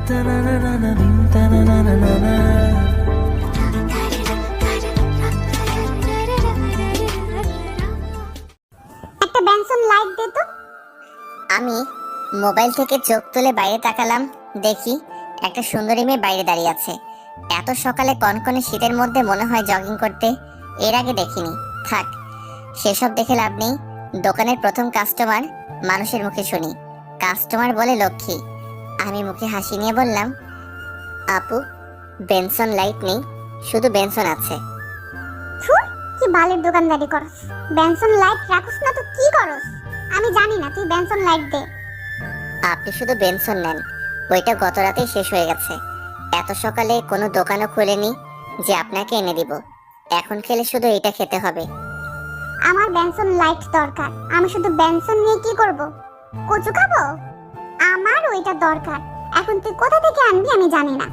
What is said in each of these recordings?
একটা Benson light দে তো। আমি মোবাইল থেকে চোখ তুলে বাইরে তাকালাম, দেখি একটা সুন্দরী মেয়ে বাইরে দাঁড়িয়ে আছে। এত সকালে কনকনে শীতের মধ্যে মনে হয় জগিং করতে, এর আগে দেখিনি। থাক, সেসব দেখে লাভ নেই। দোকানের প্রথম কাস্টমার, মানুষের মুখে শুনি কাস্টমার বলে লক্ষ্মী। আমি মুখে হাসি নিয়ে বললাম, আপু বেনসন লাইট নেই, শুধু বেনসন আছে। ছুর, কি বালের দোকানদারি করস। বেনসন লাইট রাখস না তো কি করস? আমি জানি না, তুই বেনসন লাইট দে। আপনি শুধু বেনসন নেন, ওইটা গত রাতেই শেষ হয়ে গেছে। এত সকালে কোনো দোকানও খুলেনি যে আপনাকে এনে দিব। এখন খেলে শুধু এটা খেতে হবে। আমার বেনসন লাইট দরকার। আমি শুধু বেনসন নিয়ে কি করব? কচু খাবো? আমার ওইটা দরকার। এখন তুই কোথা থেকে আনবি আমি জানি না।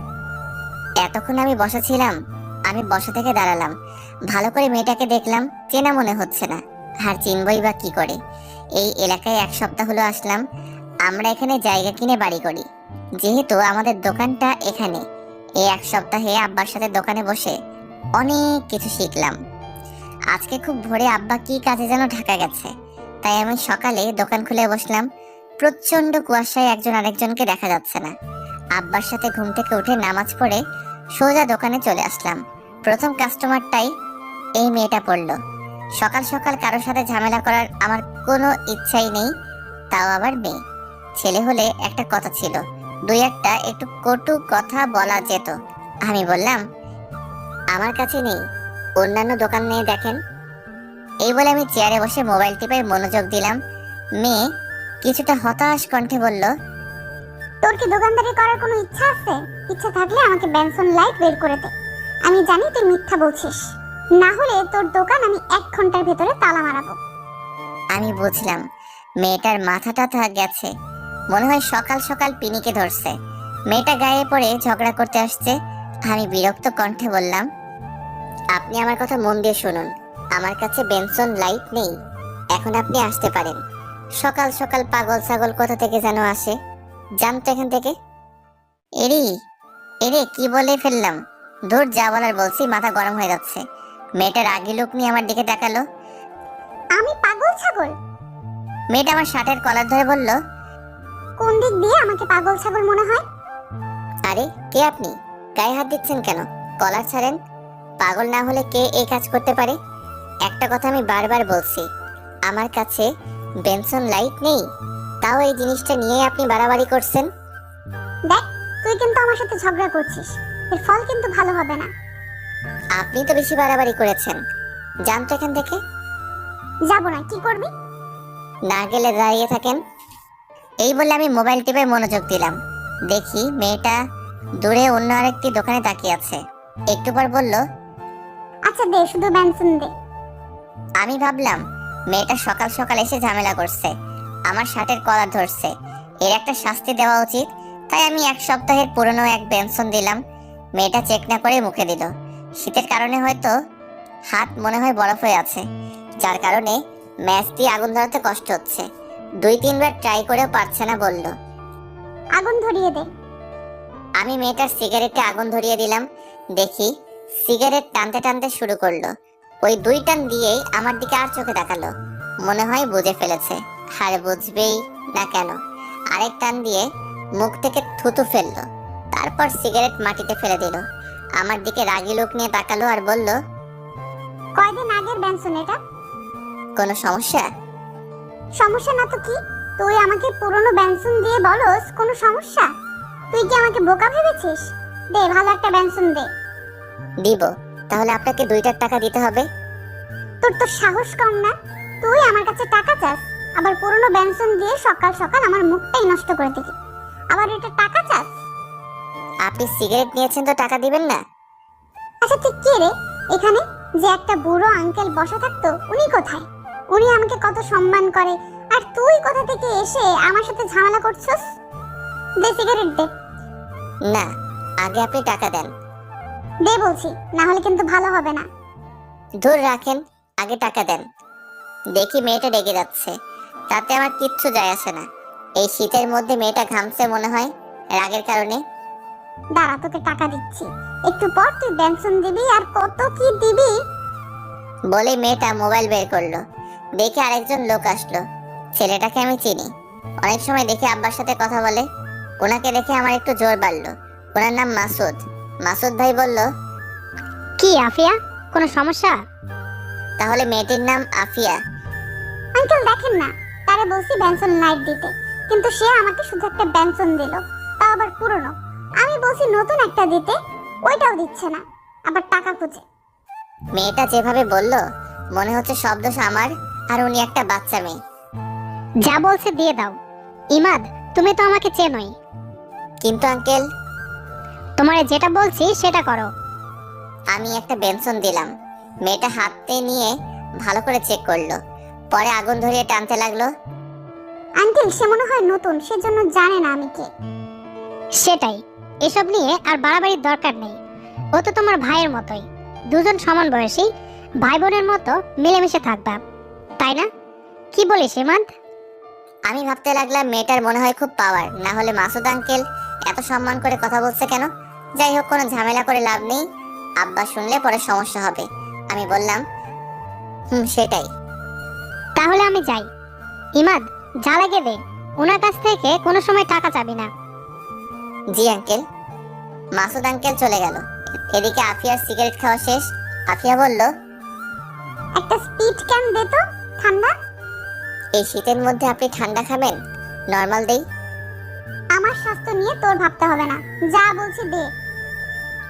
এতক্ষণ আমি বসা ছিলাম, আমি বসা থেকে দাঁড়ালাম, ভালো করে মেয়েটাকে দেখলাম, চেনা মনে হচ্ছে না। আর চিনবই বা কি করে? এই এলাকায় 1 সপ্তাহ হলো আসলাম। আমরা এখানে জায়গা কিনে বাড়ি করি, যেহেতু আমাদের দোকানটা এখানে। এই 1 সপ্তাহে আব্বার সাথে দোকানে বসে অনেক কিছু শিখলাম। আজকে খুব ভোরে আব্বা কি কাজে যেন ঢাকা গেছে, তাই আমি সকালে দোকান খুলে বসলাম। প্রচন্ড কুয়াশায় একজন আরেকজনকে দেখা যাচ্ছে না। আব্বার সাথে ঘুম থেকে উঠে নামাজ পড়ে সোজা দোকানে চলে আসলাম। প্রথম কাস্টমারটাই এই মেয়েটা পড়লো। সকাল সকাল কারোর সাথে ঝামেলা করার আমার কোনো ইচ্ছাই নেই, তাও আবার মেয়ে। ছেলে হলে একটা কথা ছিল, 2-1টা একটু কটু কথা বলা যেত। আমি বললাম, আমার কাছে নেই, অন্যান্য দোকান নিয়ে দেখেন। এই বলে আমি চেয়ারে বসে মোবাইল টিপে মনোযোগ দিলাম। মেয়ে কিছুটা হতাশ কণ্ঠে বলল, তোর কি দোকানদারি করার কোনো ইচ্ছা আছে? ইচ্ছা থাকলে আমাকে বেনসন লাইট বের করে দে। আমি জানি তুই মিথ্যা বলছিস, না হলে তোর দোকান আমি 1 ঘন্টার ভেতরে তালা মারাবো। আমি বুঝলাম মেয়েটার মাথাটা গেছে, মনে হয় সকাল সকাল পিনিকে ধরছে। মেয়েটা গায়ে পড়ে ঝগড়া করতে আসছে। আমি বিরক্ত কণ্ঠে বললাম, আপনি আমার কথা মন দিয়ে শুনুন, আমার কাছে বেনসন লাইট নেই। এখন আপনি আসতে পারেন। সকাল সকাল পাগল ছাগল কোথা থেকে যেন আসে, জানতো এখান থেকে। এরে এরে কি বলে ফেললাম, ধুর, যা বলার বলছি, মাথা গরম হয়ে যাচ্ছে। মেয়েটার রাগী লোক নিয়ে আমার দিকে তাকালো। আমি পাগল ছাগল? মেয়েটা আমার শার্টের কলার ধরে বলল, কোন দিক দিয়ে আমাকে পাগল ছাগল মনে হয়? আরে কে আপনি? গায়ে হাত দিচ্ছেন কেন? কলার ছাড়েন। পাগল না হলে কে এই কাজ করতে পারে? একটা কথা আমি বারবার বলছি, আমার কাছে বেনসন লাইট নেই, তাও এই জিনিসটা নিয়ে আপনি বাড়াবাড়ি করছেন। দেখ, তুই কিন্তু আমার সাথে ঝগড়া করছিস, এর ফল কিন্তু ভালো হবে না। আপনি তো বেশি বাড়াবাড়ি করেছেন, জানতো এখান থেকে। যাবো না, কি করবি? না গেলে দাঁড়িয়ে থাকেন। এই বলে আমি মোবাইল টিপে মনোযোগ দিলাম। দেখি মেয়েটা দূরে অন্য আরেকটি দোকানে তাকিয়ে আছে। একটু পর বলল, আচ্ছা দে, শুধু বেনসন দে। আমি ভাবলাম মেয়েটা সকাল সকাল এসে ঝামেলা করছে, আমার শার্টের কলার ধরছে, এর একটা শাস্তি দেওয়া উচিত। তাই আমি 1 সপ্তাহের পুরনো এক বেনসন দিলাম। মেয়েটা চেক না করে মুখে দিল। শীতের কারণে হয়তো হাত মনে হয় বরফ হয়ে আছে, যার কারণে ম্যাচ দিয়ে আগুন ধরাতে কষ্ট হচ্ছে। 2-3 বার ট্রাই করেও পারছে না, বলল, আগুন ধরিয়ে দে। আমি মেয়েটার সিগারেটে আগুন ধরিয়ে দিলাম। দেখি সিগারেট টানতে টানতে শুরু করলো। ওই 2 টান দিয়েই আমার দিকে আর চোখে তাকালো। মনে হয় বুঝে ফেলেছে, আর বুঝবেই না কেন। আরেক টান দিয়ে মুখ থেকে থুতু ফেললো, তারপর সিগারেট মাটিতে ফেলে দিল। আমার দিকে রাগী লোক নিয়ে তাকালো আর বলল, কয়দিন আগের বেনসন এটা। কোনো সমস্যা? সমস্যা না তো কি? তুই আমাকে পুরনো বেনসন দিয়ে বলস কোনো সমস্যা? তুই কি আমাকে বোকা ভেবেছিস? দে, ভালো একটা বেনসন দে। দিব, তাহলে আপনাকে 2টার টাকা দিতে হবে। তোর তো সাহস কম না? তুই আমার কাছে টাকা চাস, আবার পুরনো বেনসন দিয়ে সকাল সকাল আমার মুখটাই নষ্ট করে দিলি, আবার এটা টাকা চাস? আপনি সিগারেট নিয়েছেন তো টাকা দিবেন না? আচ্ছা ঠিক কে রে এখানে? যে একটা বুড়ো আঙ্কেল বসা থাকতো, উনি কোথায়? উনি আমাকে কত সম্মান করে, আর তুই কোথা থেকে এসে আমার সাথে ঝামেলা করছস? দে সিগারেট দে। না, আগে আপনি টাকা দেন। দে বলছি, না হলে কিন্তু ভালো হবে না। ধুর, রাখেন, আগে টাকা দেন। দেখি মেয়েটা রেগে যাচ্ছে, তাতে আমার কিচ্ছু যায় আসে না। এই শীতের মধ্যে মেয়েটা ঘামছে মনে হয় রাগের কারণে। দাঁড়া, তোকে টাকা দিচ্ছি, একটু পর তুই বেনসন দিবি আর কত কি দিবি। বলে মেয়েটা মোবাইল বের করলো। দেখে আরেকজন লোক আসলো। ছেলেটাকে আমি চিনি, অনেক সময় দেখে আব্বার সাথে কথা বলে। ওনাকে দেখে আমার একটু জোর বাড়লো। ওনার নাম মাসুদ। মাসুদ ভাই বলল, কি আফিয়া, কোনো সমস্যা? তাহলে মেয়েটির নাম আফিয়া। আঙ্কেল দেখেন না, তারে বলছি বেনসন লাইট দিতে, কিন্তু সে আমাকে শুধু একটা বেনসন দিল, তাও আবার পুরনো। আমি বলছি নতুন একটা দিতে, ওইটাও দিচ্ছে না, আবার টাকা খুঁজে। মেয়েটা যেভাবে বলল মনে হচ্ছে সব দোষ আমার, আর উনি একটা বাচ্চা মেয়ে। যা বলছে দিয়ে দাও। ইমাদ, তুমি তো আমাকে চেনোই। কিন্তু আঙ্কেল, তোমারে যেটা বলছি সেটা করো। আমি একটা বেনসন দিলাম। মেয়েটা হাতে নিয়ে ভালো করে চেক করলো, পরে আগুন ধরিয়ে টানতে লাগলো। আঙ্কেল সে মনে হয় নতুন, সেজন্য জানে না আমি কে। সেটাই, এসব নিয়ে আর বাড়াবাড়ির দরকার নেই। ও তো তোমার ভাইয়ের মতোই, দুজন সমান বয়সী, ভাই বোনের মতো মিলেমিশে থাকবা, তাই না? কি বলিস ইমাদ? আমি ভাবতে লাগলাম মেয়েটার মনে হয় খুব পাওয়ার, না হলে মাসুদ আঙ্কেল এত সম্মান করে কথা বলছে কেন? যাই হোক, কোনো ঝামেলা করে লাভ নেই, আব্বা শুনলে পরে সমস্যা হবে। আমি বললাম, সেটাই। তাহলে আমি যাই। ইমাদ, যা লাগে দে, ওনার কাছ থেকে কোনো সময় টাকা চাবি না। জি আঙ্কেল। মাসুদ আঙ্কেল চলে গেল। এদিকে আফিয়ার সিগারেট খাওয়া শেষ। আফিয়া বলল, একটা স্পিড ক্যান দে তো, ঠান্ডা। এই শীতের মধ্যে আপনি ঠান্ডা খাবেন? নর্মাল দেই। আমার স্বাস্থ্য নিয়ে তোর ভাবতে হবে না, যা বলছি দে।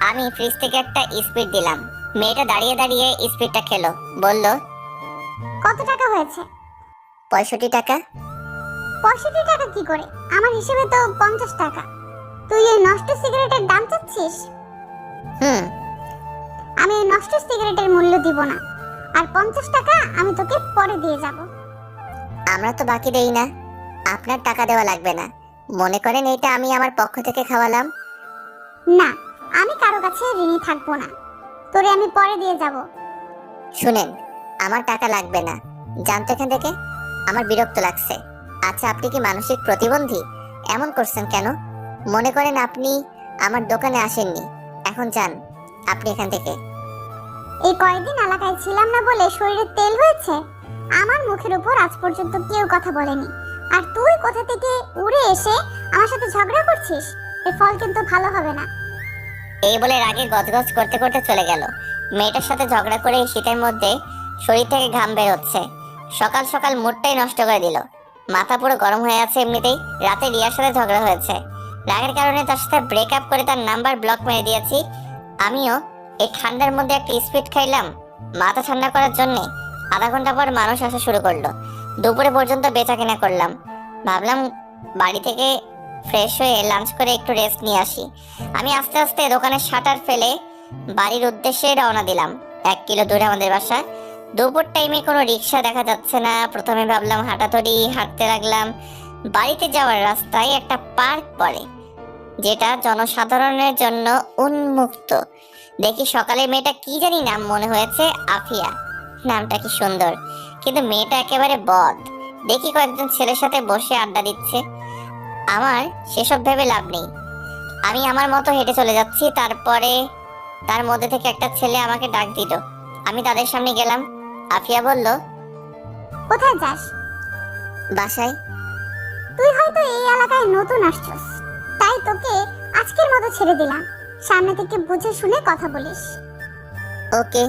আমি ফ্রিজ থেকে একটা স্পিড দিলাম। মেয়েটা দাঁড়িয়ে দাঁড়িয়ে স্পিডটা খেলো। বলল, কত টাকা হয়েছে? 65 টাকা। 65 টাকা কি করে? আমার হিসেবে তো 50 টাকা। তুই এই নষ্ট সিগারেটের দাম চাচ্ছিস? হুম। আমি এই নষ্ট সিগারেটের মূল্য দিব না, আর 50 টাকা আমি তোকে পরে দিয়ে যাব। আমরা তো বাকি দেই না, আপনার টাকা দেওয়া লাগবে না। মনে করেন এটা আমি আমার পক্ষ থেকে খাওয়ালাম। না, আমি কারো কাছে ঋণী থাকবো না, তোরে আমি পরে দিয়ে যাব। শুনেন, আমার টাকা লাগবে না, জানতো এখান থেকে। আমার বিরক্ত লাগছে। আচ্ছা, আপনি কি মানসিক প্রতিবন্ধী? এমন করছেন কেন? মনে করেন আপনি আমার দোকানে আসেননি, এখন যান আপনি এখান থেকে। এই কয়েকদিন এলাকায় ছিলাম না বলে শরীরে তেল হয়েছে। আমার মুখের উপর আজ পর্যন্ত কেউ কথা বলেনি, আর তুই কোথা থেকে উড়ে এসে আমার সাথে ঝগড়া করছিস? এর ফল কিন্তু ভালো হবে না। এই বলে রাগে গজগজ করতে করতে চলে গেল। মেয়েটার সাথে ঝগড়া করে এই শীতের মধ্যে শরীর থেকে ঘাম বের হচ্ছে। সকাল সকাল মুডটাই নষ্ট করে দিল। মাথা পুরো গরম হয়ে আছে এমনিতেই। রাতে রিয়ার সাথে ঝগড়া হয়েছে, রাগের কারণে তার সাথে ব্রেকআপ করে তার নাম্বার ব্লক মেরে দিয়েছি। আমিও এই ঠান্ডার মধ্যে একটা স্পিড খাইলাম মাথা ঠান্ডা করার জন্য। আধা ঘন্টা পর মানুষ আসা শুরু করলো। দুপুরে পর্যন্ত বেচা কেনা করলাম। ভাবলাম বাড়ি থেকে ফ্রেশ হয়ে লাঞ্চ করে একটু রেস্ট নিয়ে আসি। আমি আস্তে আস্তে দোকানের শাটার ফেলে বাড়ির উদ্দেশ্যে রওনা দিলাম। 1 কিলো দূরে আমাদের বাসা। দুপুর টাইমে কোনো রিক্সা দেখা যাচ্ছে না। প্রথমে ভাবলাম হাঁটাতড়ি হাঁটতে লাগলাম। বাড়িতে যাওয়ার রাস্তায় একটা পার্ক পড়ে, যেটা জনসাধারণের জন্য উন্মুক্ত। দেখি সকালে মেয়েটা কি জানি নাম মনে হয়েছে, আফিয়া। নামটা কি সুন্দর, কিন্তু মেয়েটা একেবারে বদ। দেখি কয়েকজন ছেলের সাথে বসে আড্ডা দিচ্ছে। আমার সেসব ভেবে লাভ নেই, আমি আমার মতো হেঁটে চলে যাচ্ছি। তারপরে তার মধ্যে থেকে একটা ছেলে আমাকে ডাক দিল। আমি তাদের সামনে গেলাম। আফিয়া বলল, কোথায় যাস? বাসায়। তুই হয়তো এই এলাকায় নতুন আসছস, তাই তোকে আজকের মতো ছেড়ে দিলাম। সামনে থেকে বুঝে শুনে কথা বলিস। ওকে।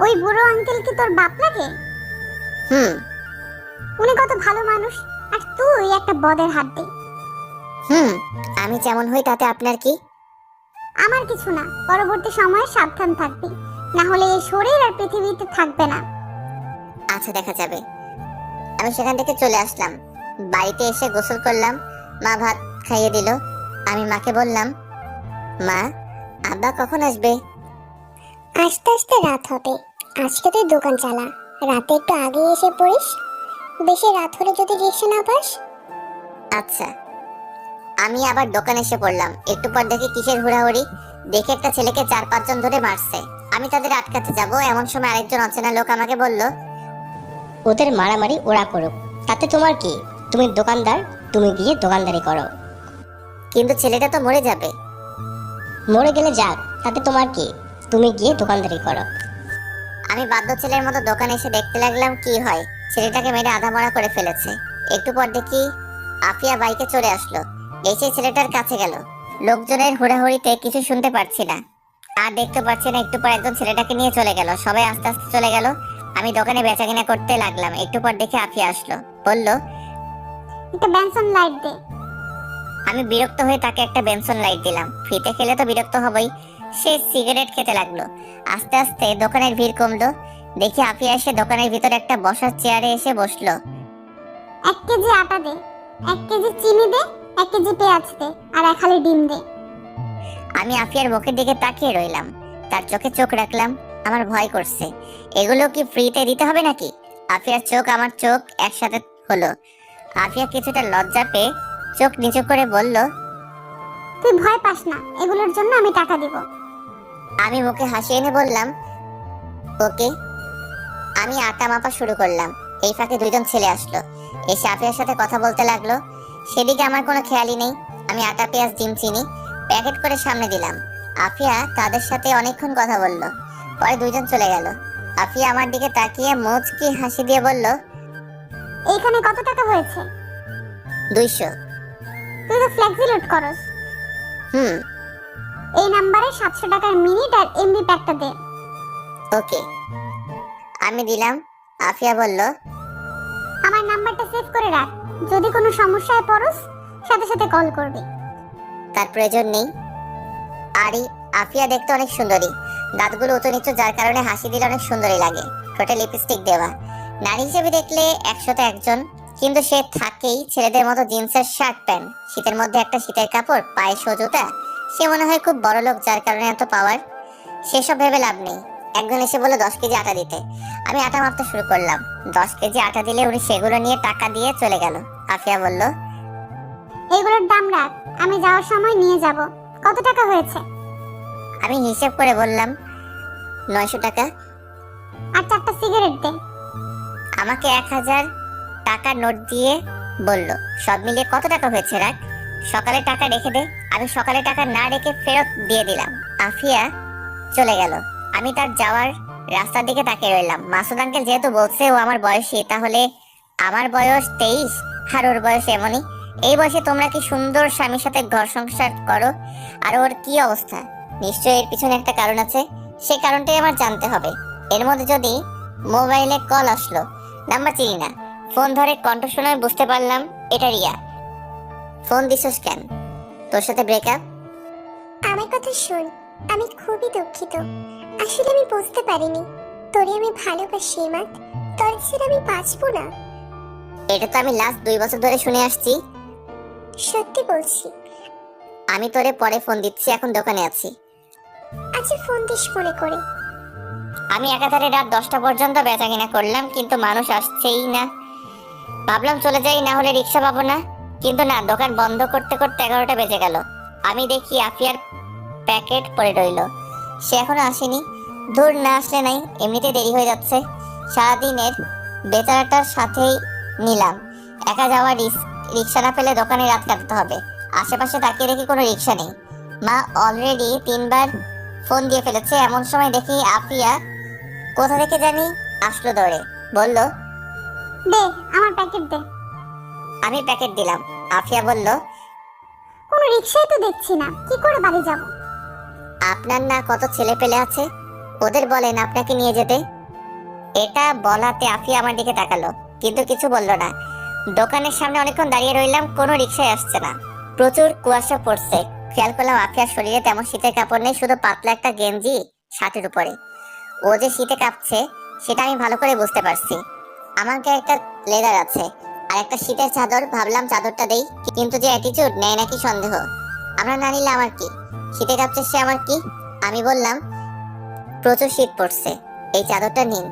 ওই বুড়ো আঙ্কেল কি তোর বাপ লাগে? হুম। উনি কত ভালো মানুষ, আর তুই একটা বদের হাড্ডি। আমি যেমন হই তাতে আপনার কি? আমার কিছু না, পরবর্তী সময়ে সাবধান থাকবি, না হলে এই শরীর আর পৃথিবীতে থাকবে না। আচ্ছা, দেখা যাবে। আমি সেখান থেকে চলে আসলাম। বাড়িতে এসে গোসল করলাম। মা ভাত খাইয়ে দিল। আমি মাকে বললাম, মা, আব্বা কখন আসবে? আস্তে আস্তে রাত হবে, আজকে তুই দোকান চালা, রাতে একটু আগে এসে পড়িস। বেশি রাত হলে যদি রিক্সা না পাস। আচ্ছা। আমি আবার দোকানে এসে পড়লাম। একটু পর দেখি কিসের হুড়াহুড়ি। দেখে একটা ছেলেকে 4-5 জন ধরে মারছে। আমি তাদের আটকাতে যাব, এমন সময় আরেকজন অচেনা লোক আমাকে বলল, ওদের মারামারি ওরা করুক, তাতে তোমার কি? তুমি দোকানদার, তুমি গিয়ে দোকানদারি করো। কিন্তু ছেলেটা তো মরে যাবে। মরে গেলে যাক, তাতে তোমার কি? তুমি গিয়ে দোকানদারি করো। আমি বাধ্য ছেলের মতো দোকানে এসে দেখতে লাগলাম কি হয়। ছেলেটাকে মেরে আধামরা করে ফেলেছে। একটু পর দেখি আফিয়া বাইকে চলে আসলো, এসে ছেলেটার কাছে গেল। লোকজনের হুড়াহুড়িতে কিছু শুনতে পারছি না আর দেখতে পাচ্ছি না। একটু পর একজন ছেলেটাকে নিয়ে চলে গেল, সবাই আস্তে আস্তে চলে গেল। আমি দোকানে বেচাকেনা করতে লাগলাম। একটু পর দেখে আফিয়া আসলো, বলল, একটা বেনসন লাইট দে। আমি বিরক্ত হয়ে তাকে একটা বেনসন লাইট দিলাম। ফিতে খেলে তো বিরক্ত হবই। সে সিগারেট খেতে লাগলো। আস্তে আস্তে দোকানের ভিড় কমলো। দেখি আফিয়া এসে দোকানের ভিতরে একটা বসার চেয়ারে এসে বসলো। 1 কেজি আটা দে, 1 কেজি চিনি দে, 1 কেজি পেঁয়াজ দে, আর 1 হালি ডিম দে। আমি আফিয়ার মুখের দিকে তাকিয়ে রইলাম, তার চোখে চোখ রাখলাম। আমার ভয় করছে, এগুলো কি ফ্রিতে দিতে হবে নাকি? আফিয়ার চোখ আমার চোখ একসাথে হলো। আফিয়া কিছুটা লজ্জা পেয়ে চোখ নিচু করে বলল, তুই ভয় পাস না, এগুলোর জন্য আমি টাকা দিব। আমি মুখে হাসি এনে বললাম, ওকে। আমি আটা মাপা শুরু করলাম। এই ফাঁকে দুইজন ছেলে আসলো, এসে আফিয়ার সাথে কথা বলতে লাগলো। সেদিকে আমার কোনো খেয়ালই নেই। আমি আটা, পেঁয়াজ, ডিম, চিনি প্যাকেট করে সামনে দিলাম। আফিয়া তাদের সাথে অনেকক্ষণ কথা বলল। পরে দুইজন চলে গেল। আফিয়া আমার দিকে তাকিয়ে মুচকি হাসি দিয়ে বলল, এইখানে কত টাকা হয়েছে? 200। তুই তো ফ্লেক্সি লোড করস। হুম, এই নাম্বারে 700 টাকার মিনিট আর এমবি প্যাকটা দে। ওকে। আমি দিলাম। আফিয়া বলল, আমার নাম্বারটা সেভ করে রাখ, যদি কোনো সমস্যায় পড়স সাথে সাথে কল করবি। তার প্রয়োজন নেই। আরে আফিয়া দেখতে অনেক সুন্দরী, দাঁতগুলো উঁচু নিচু, যার কারণে হাসি দিলে অনেক সুন্দরী লাগে। ঠোঁটে লিপস্টিক দেওয়া। নারী হিসেবে দেখলে 100তে একজন, কিন্তু সে থাকেই ছেলেদের মতো জিন্সের শার্ট প্যান্ট, শীতের মধ্যে একটা শীতের কাপড়, পায়ে সোজুতা। সে মনে হয় খুব বড় লোক, যার কারণে এত পাওয়ার। সেসব ভেবে লাভ নেই। একজন এসে বলল 10 কেজি আটা দিতে। আমি আটা মাপতে শুরু করলাম। 10 কেজি আটা দিলে উনি সেগুলো নিয়ে টাকা দিয়ে চলে গেল। আফিয়া বলল, এগুলোর দাম রাখ, আমি যাওয়ার সময় নিয়ে যাব। কত টাকা হয়েছে? আমি হিসেব করে বললাম, 900 টাকা। আর 4টা সিগারেট দে। আমাকে 1000 টাকার নোট দিয়ে বলল, সব মিলিয়ে কত টাকা হয়েছে রাখ, সকালে টাকা রেখে দে। আমি সকালে টাকা না রেখে ফেরত দিয়ে দিলাম। আফিয়া চলে গেল। আমি তার যাওয়ার রাস্তার দিকে তাকিয়ে রইলাম। মাসুদ আঙ্কেল যেহেতু বলছে ও আমার বয়সী, তাহলে আমার বয়স 23 আর ওর বয়স এমনই। এই বয়সে তোমরা কি সুন্দর স্বামীর সাথে ঘর সংসার করো, আর ওর কি অবস্থা? নিশ্চয়ই এর পিছনে একটা কারণ আছে। সে কারণটাই আমার জানতে হবে। এর মধ্যে যদি মোবাইলে কল আসলো, নাম্বার চিনি না, ফোন ধরে কণ্ঠ শুনে বুঝতে পারলাম এটা রিয়া। ফোন দিছস কেন? তোর সাথে ব্রেকআপ? আমার কথা শোন, আমি খুবই দুঃখিত। আসলে আমি বুঝতে পারিনি তোরে আমি ভালোবাসি মাত, তোর ছেড়ে আমি বাঁচবো না। এটা তো আমি লাস্ট 2 বছর ধরে শুনে আসছি। সত্যি বলছি। আমি তোরে পরে ফোন দিচ্ছি, এখন দোকানে আছি। আচ্ছা ফোন দিস মনে করে। আমি একাধারে রাত 10টা পর্যন্ত বেচাকেনা করলাম, কিন্তু মানুষ আসছেই না। ভাবলাম চলে যাই, না হলে রিক্সা পাবো না। কিন্তু না, দোকান বন্ধ করতে করতে 11টা বেজে গেল। আমি দেখি আফিয়ার প্যাকেট পড়ে রইল। সে এখনো আসেনি। দূর না আসলে নাই, এমনিতে দেরি হয়ে যাচ্ছে। সারাদিনের বেচারাটার সাথেই নিলাম। একা যাওয়ার রিক্সা না পেলে দোকানে রাত কাটাতে হবে। আশেপাশে তাকিয়ে দেখি কোনো রিক্সা নেই। মা অলরেডি 3বার ফোন দিয়ে ফেলেছে। এমন সময় দেখি আফিয়া কোথা থেকে জানি আসলো দৌড়ে, বলল, দে আমার প্যাকেট দে। আমি প্যাকেট দিলাম। আফিয়া বলল, কোনো রিকশাই তো দেখছি না, কি করে বাড়ি যাব? আপনার না কত ছেলে পেলে আছে, ওদের বলেন আপনাকে নিয়ে যেতে। এটা বলাতে আফিয়া আমার দিকে তাকালো, কিন্তু কিছু বলল না। দোকানের সামনে অনেকক্ষণ দাঁড়িয়ে রইলাম, কোনো রিক্সায় আসছে না। প্রচুর কুয়াশা পড়ছে। খেয়াল করলাম আফিয়ার শরীরে তেমন শীতের কাপড় নেই, শুধু পাতলা একটা গেঞ্জি শার্টের উপরে। ও যে শীতে কাঁপছে সেটা আমি ভালো করে বুঝতে পারছি। আমার গায়ে একটা লেদার আছে আর একটা শীতের চাদর। ভাবলাম চাদরটা দেই, কিন্তু যে অ্যাটিটিউড, নেয় নাকি সন্দেহ। আমরা না নিলে আমার কি? শীতে কাঁপছে সে, আমার কি? আমি বললাম, প্রচুর শীত পড়ছে, এই চাদরটা নিন।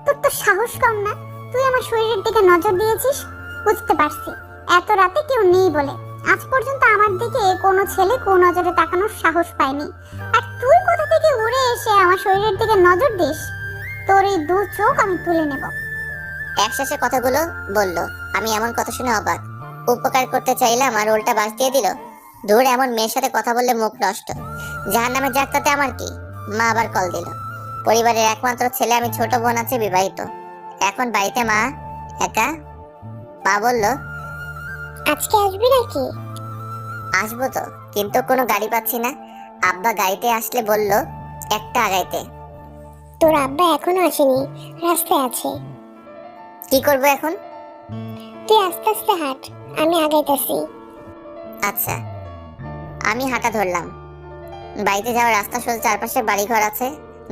তোর তো সাহস কম না, তুই আমার শরীরের দিকে নজর দিয়েছিস। বুঝতে পারছি এত রাতে কেউ নেই বলে। আজ পর্যন্ত আমার দিকে কোনো ছেলে কোন নজরে তাকানোর সাহস পায়নি, আর তুই কোথা থেকে উড়ে এসে আমার শরীরের দিকে নজর দিস? তোর এই 2 চোখ আমি তুলে নেব। একশেষে কথাগুলো বলল। আমি এমন কথা শুনে অবাক। উপকার করতে চাইলাম আর উল্টা বাস দিয়ে দিল। দূর, এমন মেয়ের সাথে কথা বললে মুখ নষ্ট। জাহান্নামে যাক তাতে আমার কি। মা আবার কল দিল। পরিবারের একমাত্র ছেলে আমি, ছোট বোন আছে বিবাহিত। এখন বাড়িতে মা একা। মা বলল, আজকে আসবি নাকি? আসবো তো, কিন্তু কোনো গাড়ি পাচ্ছি না। আব্বা গাড়িতে আসলে বলল একটা আগাইতে। তোর আব্বা এখনো আসেনি, রাস্তায় আছে। কি করব এখন? তুই আস্তে আস্তে হাঁট, আমি আগাইতাছি। আচ্ছা। আমি হাঁটা ধরলাম। বাড়িতে যাওয়ার রাস্তা সোজা, চারপাশে বাড়িঘর আছে,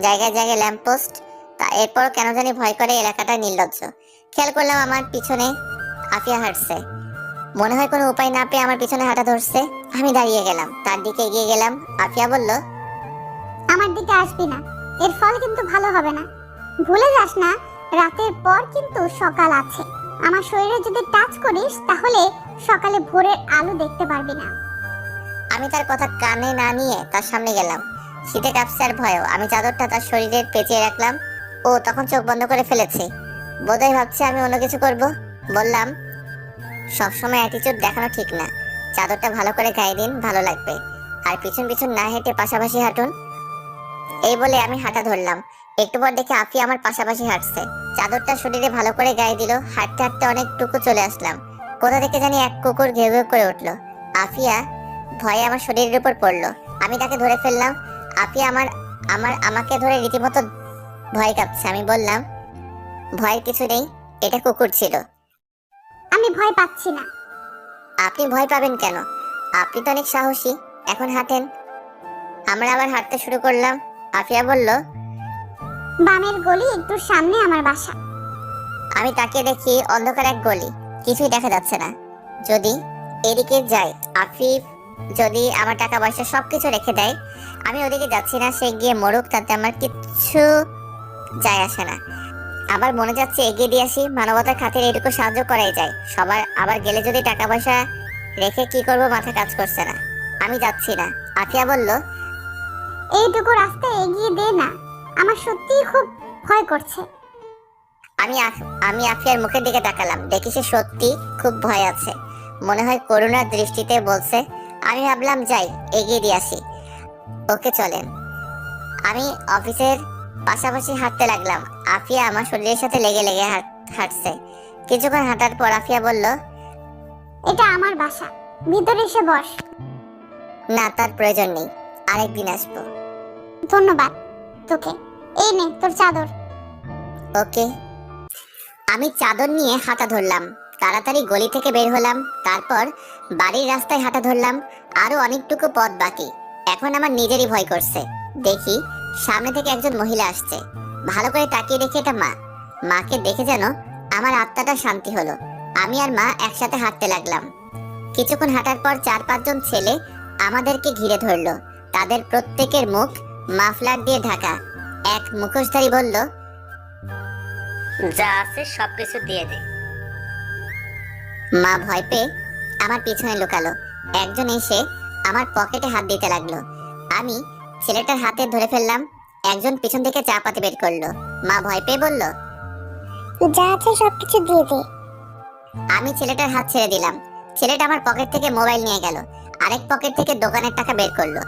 জায়গায় জায়গায় ল্যাম্পপোস্ট। তা এরপর কেন জানি ভয় করে এলাকাটা নির্লজ্জ। খেয়াল করলাম আমার পিছনে আফিয়া হাঁটছে। মনে হয় কোনো উপায় না পেয়ে আমার পিছনে হাঁটা ধরছে। আমি দাঁড়িয়ে গেলাম, তার দিকে এগিয়ে গেলাম। আফিয়া বলল, আমার দিকে আসবি না, এর ফল কিন্তু ভালো হবে না। ভুলে যাস না, রাতের পর কিন্তু সকাল আছে। আমার শরীরে যদি টাচ করিস তাহলে সকালে ভোরের আলো দেখতে পারবি না। আমি তার কথা কানে না নিয়ে তার সামনে গেলাম। শীতে কাঁপছে আর ভয়ও। আমি চাদরটা তার শরীরের পেঁচিয়ে রাখলাম। ও তখন চোখ বন্ধ করে ফেলেছে। বোধহয় ভাবছে আমি অন্য কিছু করব। বললাম, সবসময় অ্যাটিটিউড দেখানো ঠিক না। চাদরটা ভালো করে গায়ে দিন, ভালো লাগবে। আর পিছন পিছন না হেঁটে পাশাপাশি হাঁটুন। এই বলে আমি হাঁটা ধরলাম। একটু পর দেখে আফিয়া আমার পাশাপাশি হাঁটছে। চাদরটা শরীরে ভালো করে গায়ে দিল। হাঁটতে হাঁটতে অনেকটুকু চলে আসলাম। কোথা থেকে জানি এক কুকুর ঘেউ ঘেউ করে উঠলো। আফিয়া ভয়ে আমার শরীরের উপর পড়লো। আমি তাকে ধরে ফেললাম। আফিয়া আমাকে ধরে রীতিমতো ভয় কাঁপছে। আমি বললাম, ভয়ের কিছু নেই, এটা কুকুর ছিল। আমি ভয় পাচ্ছি না। আপনি ভয় পাবেন কেন? আপনি তো অনেক সাহসী। এখন হাঁটেন। আমরা আবার হাঁটতে শুরু করলাম। আফিয়া বলল, বামের গলি একটু সামনে আমার বাসা। আমি তাকিয়ে দেখি অন্ধকার এক গলি, কিছুই দেখা যাচ্ছে না। যদি এদিকে যাই, আফিফ যদি আমার টাকা পয়সা সবকিছু রেখে দেয়। আমি ওদিকে যাচ্ছি না, সে গিয়ে মরুক, তাতে আমার কিচ্ছু যায় আসে না। আবার মনে যাচ্ছে এগিয়ে দিয়ে আসি, মানবতার খাতিরে এটুকু সাহায্য করাই যায় সবার। আবার গেলে যদি টাকা পয়সা রেখে কি করব মাথা কাজ করছে না। আমি যাচ্ছি না। আফিয়া বলল, এইটুকু রাস্তায় এগিয়ে দে না, আমার সত্যিই খুব ভয় করছে। আমি আফিয়ার মুখের দিকে তাকালাম। দেখি সে সত্যি খুব ভয় আছে। মনে হয় করুণার দৃষ্টিতে বলছে। আমি ভাবলাম যাই, এগিয়ে দিয়ে আসি। ওকে চলেন। আমি অফিসের পাশাপাশি হাঁটতে লাগলাম। আফিয়া আমার শরীরের সাথে লেগে লেগে হাঁটছে। কিছুক্ষণ হাঁটার পর আফিয়া বলল, এটা আমার বাসা, ভিতরে এসে বস। না, তার প্রয়োজন নেই, আরেকদিন আসবো। ধন্যবাদ তোকে। এই নে তোর চাদর। ওকে। আমি চাদর নিয়ে হাঁটা ধরলাম। তাড়াতাড়ি গলি থেকে বের হলাম। তারপর বাড়ির রাস্তায় হাঁটা ধরলাম। আরো অনেকটুকু পথ বাকি। এখন আমার নিজেরই ভয় করছে। দেখি সামনে থেকে একজন মহিলা আসছে। ভালো করে তাকিয়ে দেখি এটা মা। মাকে দেখে যেন আমার আত্মাটা শান্তি হলো। আমি আর মা একসাথে হাঁটতে লাগলাম। কিছুক্ষণ হাঁটার পর 4-5 জন ছেলে আমাদেরকে ঘিরে ধরলো। তাদের প্রত্যেকের মুখ মাফলার দিয়ে ঢাকা। এক মুখোশধারী বলল, যা আছে সবকিছু দিয়ে দে। মা ভয় পেয়ে আমার পিছনে লুকালো। একজন এসে আমার পকেটে হাত দিতে লাগলো। আমি ছেলেটার হাতে ধরে ফেললাম। একজন পিছন থেকে চা পাতি বের করলো। মা ভয় পেয়ে বলল, যা আছে সবকিছু দিয়ে দে। আমি ছেলেটার হাত ছেড়ে দিলাম। ছেলেটা আমার পকেট থেকে মোবাইল নিয়ে গেল। আরেক পকেট থেকে দোকানের টাকা বের করলো।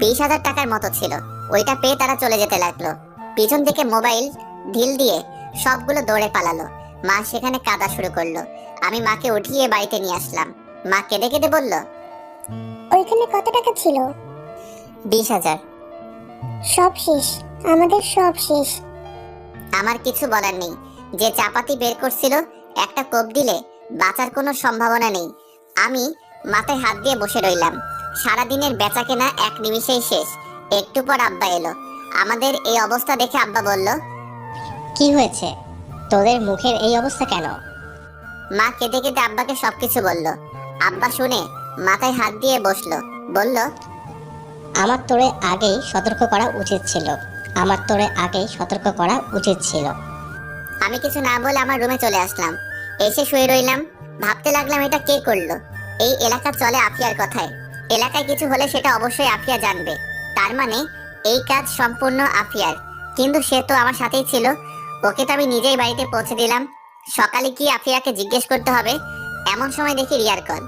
20,000 টাকার মতো ছিল। ওইটা পেয়ে তারা চলে যেতে লাগলো। পিছন থেকে মোবাইল ঢিল দিয়ে সবগুলো দৌড়ে পালালো। মা সেখানে কাঁদা শুরু করলো। আমি মাকে উঠিয়ে বাড়িতে নিয়ে আসলাম। মা কেঁদে কেঁদে বলল, ওইখানে কত টাকা ছিল? 20,000। সব শেষ, আমাদের সব শেষ। আমার কিছু বলার নেই। যে চাপাতি বের করছিল একটা কোপ দিলে বাঁচার কোনো সম্ভাবনা নেই। আমি মাথায় হাত দিয়ে বসে রইলাম। সারাদিনের বেচা কেনা এক নিমিষেই শেষ। একটু পর আব্বা এলো। আমাদের এই অবস্থা দেখে আব্বা বলল, কি হয়েছে তোদের মুখের এই অবস্থা কেন? মা কেঁদে কেঁদে আব্বাকে সবকিছু বলল। আব্বা শুনে মাথায় হাত দিয়ে বসলো। বলল, আমার তোরে আগেই সতর্ক করা উচিত ছিল, আমার তোরে আগেই সতর্ক করা উচিত ছিল। আমি কিছু না বলে আমার রুমে চলে আসলাম। এসে শুয়ে রইলাম। ভাবতে লাগলাম এটা কে করলো। এই এলাকা চলে আফিয়ার কথায়। এলাকায় কিছু হলে সেটা অবশ্যই আফিয়া জানবে। তার মানে এই কাজ সম্পূর্ণ আফিয়ার। কিন্তু সে তো আমার সাথেই ছিল। ওকে তো আমি নিজেই বাড়িতে পৌঁছে দিলাম। সকালে কি আফিয়াকে জিজ্ঞেস করতে হবে। এমন সময় দেখি রিয়ার কল।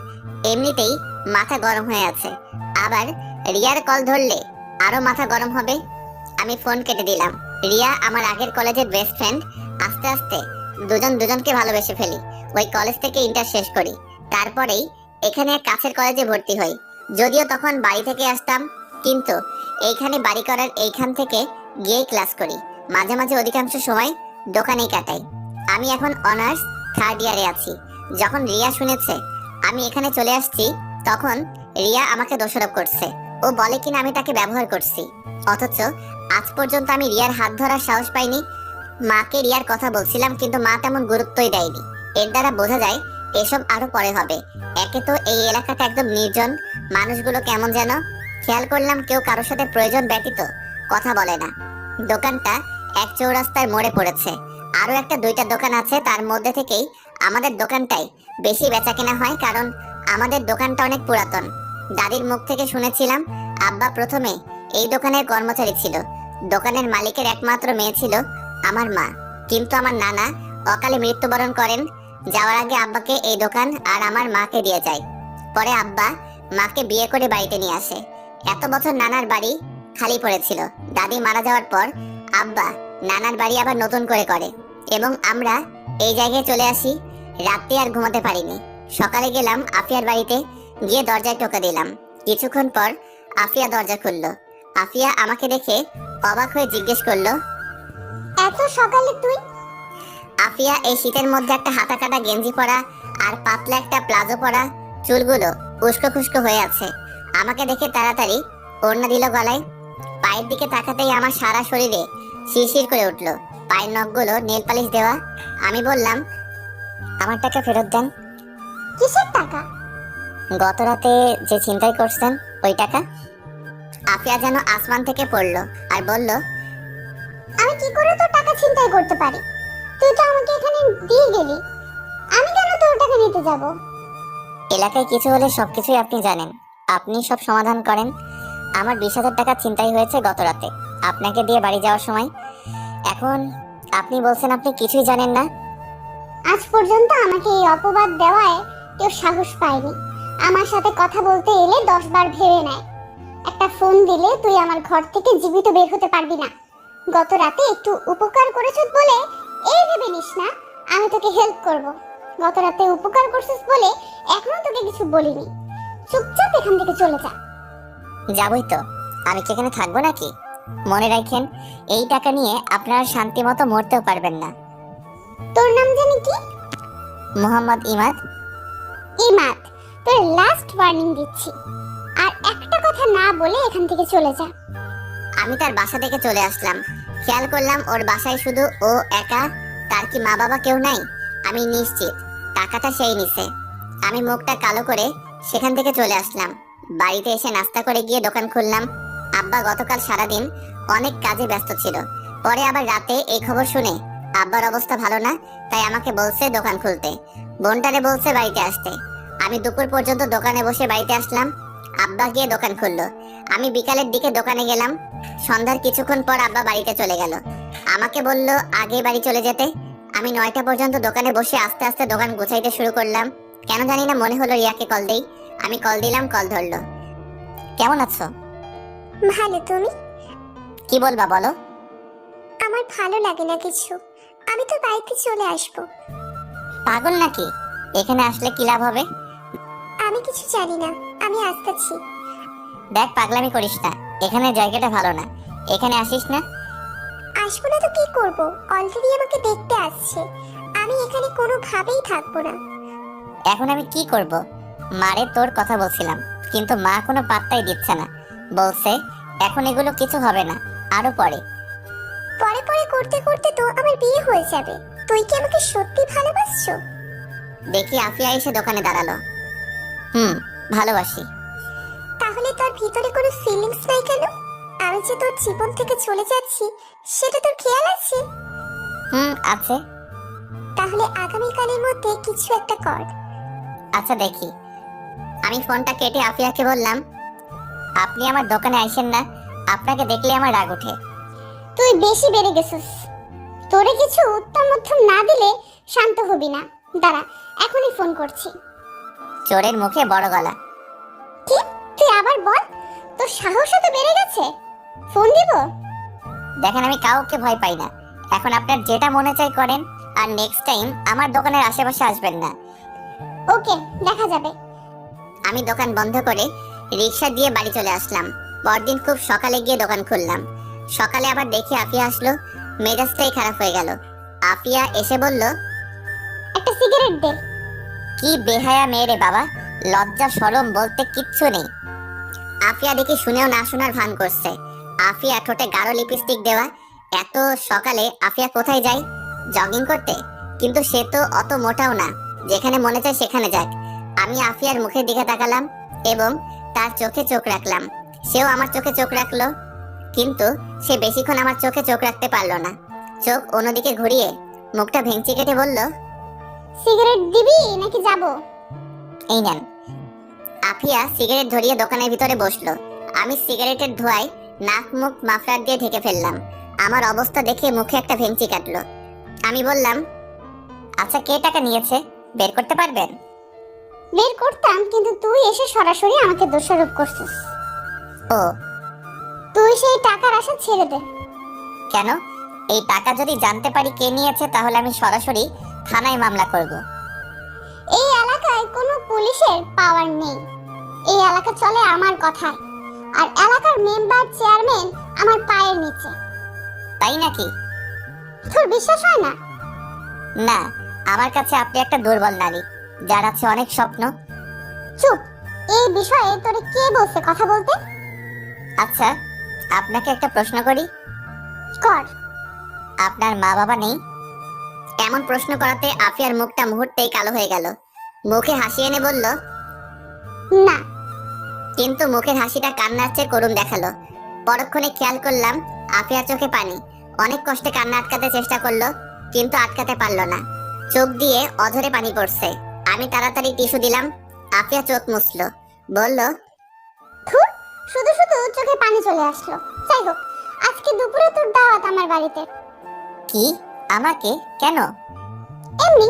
এমনিতেই মাথা গরম হয়ে আছে, আবার রিয়ার কল ধরলে আরো মাথা গরম হবে। আমি ফোন কেটে দিলাম। রিয়া আমার আগের কলেজের বেস্ট ফ্রেন্ড। আস্তে আস্তে দুজন দুজনকে ভালোবেসে ফেলি। ওই কলেজ থেকে ইন্টার শেষ করি, তারপরেই এখানে এক কাছের কলেজে ভর্তি হই। যদিও তখন বাড়ি থেকে আসতাম, কিন্তু এইখানে বাড়ি করার এইখান থেকে গিয়েই ক্লাস করি। মাঝে মাঝে অধিকাংশ সময় দোকানেই কাটাই। আমি এখন অনার্স 3rd ইয়ারে আছি। যখন রিয়া শুনেছে আমি এখানে চলে আসছি, তখন রিয়া আমাকে দোষারোপ করছে। ও বলে কিনা আমি তাকে ব্যবহার করছি, অথচ আজ পর্যন্ত আমি রিয়ার হাত ধরার সাহস পাইনি। মাকে রিয়ার কথা বলছিলাম, কিন্তু মা তেমন গুরুত্বই দেয়নি। এর দ্বারা বোঝা যায় এসব আরো পরে হবে। একে তো এই এলাকাটা একদম নির্জন, মানুষগুলো কেমন যেন। খেয়াল করলাম কেউ কারোর সাথে প্রয়োজন ব্যতীত কথা বলে না। দোকানটা এক চৌরাস্তার মোড়ে পড়েছে। আরো একটা 2টা দোকান আছে, তার মধ্যে থেকেই আমাদের দোকানটাই বেশি বেচাকেনা হয়, কারণ আমাদের দোকানটা অনেক পুরাতন। দাদির মুখ থেকে শুনেছিলাম আব্বা প্রথমে এই দোকানের কর্মচারী ছিল। দোকানের মালিকের একমাত্র মেয়ে ছিল আমার মা, কিন্তু আমার নানা অকালে মৃত্যুবরণ করেন। যাওয়ার আগে আব্বাকে এই দোকান আর আমার মাকে দিয়ে যায়। পরে আব্বা মাকে বিয়ে করে বাড়িতে নিয়ে আসে। এত বছর নানার বাড়ি খালি পড়েছিল। দাদি মারা যাওয়ার পর আব্বা নানার বাড়ি আবার নতুন করে এবং আমরা এই জায়গায় চলে আসি। রাতে আর ঘুমাতে পারিনি। সকালে গেলাম আফিয়ার বাড়িতে, গিয়ে দরজায় টোকা দিলাম। কিছুক্ষণ পর আফিয়া দরজা খুললো। আফিয়া আমাকে দেখে অবাক হয়ে জিজ্ঞেস করলো, এত সকালে তুই? আফিয়া এই শীতের মধ্যে একটা হাতা কাটা গেঞ্জি পরা আর পাতলা একটা প্লাজো পরা, চুলগুলো উস্কো খুস্কো হয়ে আছে। আমাকে দেখে তাড়াতাড়ি ওড়না দিল গলায়। পায়ের দিকে তাকাতেই আমার সারা শরীরে শিরশির করে উঠলো। পায়ের নখগুলো নেল পালিশ দেওয়া। আমি বললাম, আমার টাকা ফেরত দেন। কিসের টাকা? গত রাতে যে ছিনতাই করছেন ওই টাকা। আফিয়া যেন আসমান থেকে পড়লো আর বলল, আমি কি করে তোর টাকা ছিনতাই করতে পারি? তুই তো আমাকে এখানে দিয়ে গেলি, আমি কেন তোর টাকা নিতে যাব? এলাকায় কিছু হলে সবকিছুই আপনি জানেন, আপনি সব সমাধান করেন। আমার 20,000 টাকা ছিনতাই হয়েছে গত রাতে আপনাকে দিয়ে বাড়ি যাওয়ার সময়। এখন আপনি বলছেন আপনি কিছুই জানেন না। আজ পর্যন্ত আমাকে এই অপবাদ দেওয়ায় কেউ সাহস পায়নি। আমার সাথে কথা বলতে এলে 10 বার ভেবে নেয়। একটা ফোন দিলে তুই আমার ঘর থেকে জীবিত বের হতে পারবি না। গত রাতে একটু উপকার করেছিস বলে এই ভেবে নিস না আমি তোকে হেল্প করব। গত রাতে উপকার করছিস বলে এখনো তোকে কিছু বলিনি। চুপচাপ এখান থেকে চলে যা। যাবই তো, আমি কি এখানে থাকবো নাকি? মনে রাখেন, এই টাকা নিয়ে আপনারা শান্তি মতো মরতেও পারবেন না। তোর নাম জানি কি? মোহাম্মদ ইমাদ। ইমাদ, তোর লাস্ট ওয়ার্নিং দিচ্ছি, আর একটা কথা না বলে এখান থেকে চলে যা। আমি তার বাসা থেকে চলে আসলাম। খেয়াল করলাম ওর বাসায় শুধু ও একা, তার কি মা বাবা কেউ নাই? আমি নিশ্চিত টাকাটা সেই নিছে। আমি মুখটা কালো করে সেখান থেকে চলে আসলাম। বাড়িতে এসে নাস্তা করে গিয়ে দোকান খুললাম। আব্বা গতকাল সারাদিন অনেক কাজে ব্যস্ত ছিল। পরে আবার রাতে এই খবর শুনে আব্বার অবস্থা ভালো না, তাই আমাকে বলছে দোকান খুলতে। বোনটারে বলছে বাড়িতে আসতে। আমি দুপুর পর্যন্ত দোকানে বসে বাড়িতে আসলাম। আব্বা গিয়ে দোকান খুললো। আমি বিকালের দিকে দোকানে গেলাম। সন্ধ্যার কিছুক্ষণ পর আব্বা বাড়িতে চলে গেল। আমাকে বলল আগে বাড়ি চলে যেতে। আমি 9টা পর্যন্ত দোকানে বসে আস্তে আস্তে দোকান গোছাইতে শুরু করলাম। কেন জানি না মনে হলো রিয়াকে কল দেই। আমি কল দিলাম, কল ধরলো। কেমন আছো? ভালো, তুমি? কি বলবা বলো। আমার ভালো লাগে না কিছু, আমি তো বাড়িতে চলে আসবো। পাগল নাকি? এখানে আসলে কি লাভ হবে? আমি কিছু জানি না, আমি আসতেছি। দেখ, পাগলামি করিস না, এখানে জায়গাটা ভালো না, এখানে আসিস না। আসবো না তো কি করব? অলরেডি আমাকে দেখতে আসছে। আমি এখানে কোনোভাবেই থাকবো না। এখন আমি কি করব? মারে তোর কথা বলছিলাম, কিন্তু মা কোনো পাত্তাই দিচ্ছে না। বলছে এখন এগুলো কিছু হবে না, আরো পরে। পরে পরে করতে করতে তো আমার বিয়ে হয়ে যাবে। তুই কি আমাকে সত্যি ভালোবাসছো? দেখি আফিয়া এসে দোকানে দাঁড়ালো। ভালোবাসি। তাহলে তোর ভিতরে কোনো ফিলিংস নাই কেন? আমি যে তোর জীবন থেকে চলে যাচ্ছি সেটা তোর খেয়াল আছে? আছে। তাহলে আগামীকালের মধ্যে কিছু একটা কর। আচ্ছা দেখি। আমি ফোনটা কেটে আফিয়াকে বললাম, আপনি আমার দোকানে আইসেন না, আপনাকে দেখলে আমার রাগ ওঠে। তুই বেশি বেড়ে গেছিস। তোরে কিছু উত্তম মধ্যম না দিলে শান্ত হবি না। দাঁড়া, এখনই ফোন করছি। চোরের মুখে বড় গলা। কি? তুই আবার বল। তোর সাহস তো বেড়ে গেছে। ফোন দিব? দেখেন আমি কাউকে ভয় পাই না। এখন আপনার যেটা মনে চাই করেন, আর নেক্সট টাইম আমার দোকানের আশেপাশে আসবেন না। ওকে, দেখা যাবে। আমি দোকান বন্ধ করে রিক্সা দিয়ে বাড়ি চলে আসলাম। পরদিন খুব সকালে গিয়ে দোকান খুললাম। সকালে আবার দেখি আফিয়া আসলো, মেজাজটাই খারাপ হয়ে গেল। আফিয়া এসে বলল, একটা সিগারেট দে। কি বেহায়া মেয়ে রে বাবা, লজ্জা শরম বলতে কিচ্ছু নেই। আফিয়া দেখি শুনেও না শোনার ভান করছে। আফিয়া ঠোঁটে গাঢ় লিপস্টিক দেওয়া। এত সকালে আফিয়া কোথায় যায়? জগিং করতে? কিন্তু সে তো অত মোটাও না, যেখানে মনে চায় সেখানে যাক। আমি আফিয়ার মুখের দিকে তাকালাম এবং তার চোখে চোখ রাখলাম। সেও আমার চোখে চোখ রাখলো, কিন্তু সে বেশিক্ষণ আমার চোখে চোখ রাখতে পারলো না। চোখ অন্যদিকে ঘুরিয়ে মুখটা ভেঙচি কেটে বলল, সিগারেট দিবি নাকি যাব? এই নেন। আফিয়া সিগারেট ধরিয়ে দোকানের ভিতরে বসলো। আমি সিগারেটের ধোঁয়ায় নাক মুখ মাফলার দিয়ে ঢেকে ফেললাম। আমার অবস্থা দেখে মুখে একটা ভেঙচি কাটলো। আমি বললাম, আচ্ছা কে টাকা নিয়েছে বের করতে পারবেন? বের করতাম, কিন্তু তুই এসে সরাসরি আমাকে দোষারোপ করছিস। ও তুই সেই টাকার আশা ছেড়ে দে। কেন? এই টাকা যদি জানতে পারি কে নিয়েছে তাহলে আমি সরাসরি থানায় মামলা করব। এই এলাকায় কোনো পুলিশের পাওয়ার নেই। এই এলাকা চলে আমার কথায়, আর এলাকার মেম্বার চেয়ারম্যান আমার পায়ের নিচে। তাই নাকি? তোর বিশ্বাস হয় না? না, আমার কাছে আপনি একটা দুর্বল নারী, যার আছে অনেক স্বপ্ন। চুপ। এই বিষয়ে তোরে কে বলছে কথা বলতে? আচ্ছা, আপনাকে একটা প্রশ্ন করি। কর। আপনার মা বাবা নেই? এমন প্রশ্ন করাতে আফিয়ার মুখটা মুহূর্তেই কালো হয়ে গেল। মুখে হাসি এনে বলল, না। কিন্তু মুখের হাসিটা কান্নার চেয়ে করুণ দেখালো। পরক্ষণে খেয়াল করলাম আফিয়ার চোখে পানি। অনেক কষ্টে কান্না আটকাতে চেষ্টা করলো, কিন্তু আটকাতে পারলো না। চোখ দিয়ে অঝরে পানি পড়ছে। আমি তাড়াতাড়ি টিস্যু দিলাম। আফিয়া চোখ মুছলো, বলল, ধুর, শুধু শুধু চোখে পানি চলে আসলো। যাই হোক, আজকে দুপুরে তোর দাওয়াত আমার বাড়িতে। কি? আমাকে? কেন? এমনি।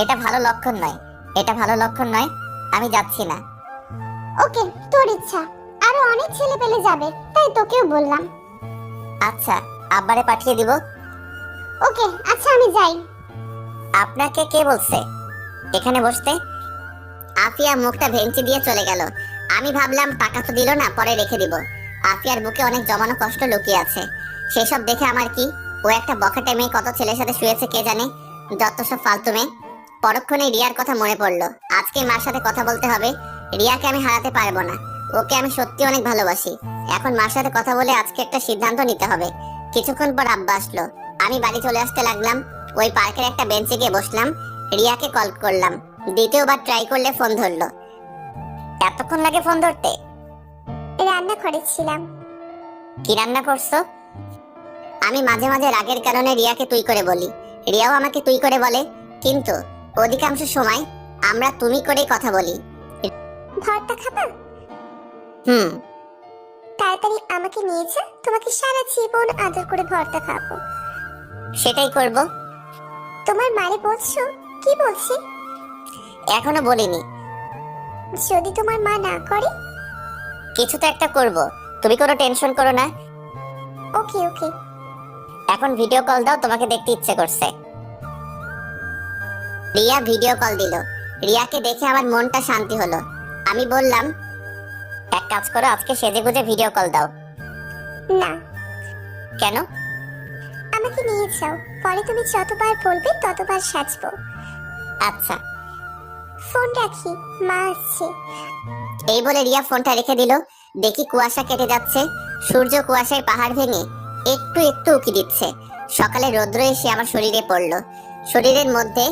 এটা ভালো লক্ষণ নয়, এটা ভালো লক্ষণ নয়। আমি যাচ্ছি না। ওকে, তোর ইচ্ছা। আরো অনেক ছেলে পেলে যাবে, তাই তোকেও বললাম। আচ্ছা, আব্বারে পাঠিয়ে দিব। ওকে, আচ্ছা আমি যাই। আপনাকে কে বলছে এখানে বসতে? আফিয়া মুখটা ভেঙচি দিয়ে চলে গেল। আমি ভাবলাম টাকা তো দিল না, পরে রেখে দিব। আফিয়ার বুকে অনেক জমানো কষ্ট লুকিয়ে আছে। সেসব দেখে আমার কি? ও একটা বখাটে মেয়ে, কত ছেলের সাথে শুয়েছে কে জানে, যত সব ফালতু মেয়ে। পরক্ষণে রিয়ার কথা মনে পড়লো। আজকে মার সাথে কথা বলতে হবে। রিয়াকে আমি হারাতে পারবো না। ওকে আমি সত্যি অনেক ভালোবাসি। এখন মার সাথে কথা বলে আজকে একটা সিদ্ধান্ত নিতে হবে। কিছুক্ষণ পর আব্বা আসলো। আমি বাড়ি চলে আসতে লাগলাম। ওই পার্কের একটা বেঞ্চে গিয়ে বসলাম। রিয়াকে কল করলাম। দ্বিতীয়বার ট্রাই করলে ফোন ধরলো। এতক্ষণ লাগে ফোন ধরতে? রান্না করেছিলাম। কি রান্না করছো? আমি মাঝে মাঝে রাগের কারণে রিয়াকে তুই করে বলি, রিয়াও আমাকে তুই করে বলে, কিন্তু অধিকাংশ সময় আমরা তুমি করেই কথা বলি। ভর্তা খাবা? হুম। তাড়াতাড়ি আমাকে নিয়ে যা, তোমাকে সারা জীবন আদর করে ভর্তা খাবো। সেটাই করব। তোমার মারে বলছো? কি বলছি? এখনো বলিনি। যদি তোমার মা না করে? কিছু তো একটা করব, তুমি কোনো টেনশন করো না। ওকে ওকে। এখন ভিডিও কল দাও, তোমাকে দেখতে ইচ্ছে করছে। রিয়া ভিডিও কল দিল। রিয়াকে দেখে আমার মনটা শান্তি হলো। আমি বললাম, এক কাজ করো, আজকে সেজে গুজে ভিডিও কল দাও। না। কেন? আমাকে নিয়ে যাও, পরে তুমি যতবার বলবে ততবার সাজবো। আচ্ছা। ফোন রাখি, মা আসছে। এই বলে রিয়া ফোনটা রেখে দিল। দেখি কুয়াশা কেটে যাচ্ছে। সূর্য কুয়াশায় পাহাড় ভেঙে একটু একটু উকি দিচ্ছে। সকালে রৌদ্র এসে আমার শরীরে পড়লো। শরীরের মধ্যে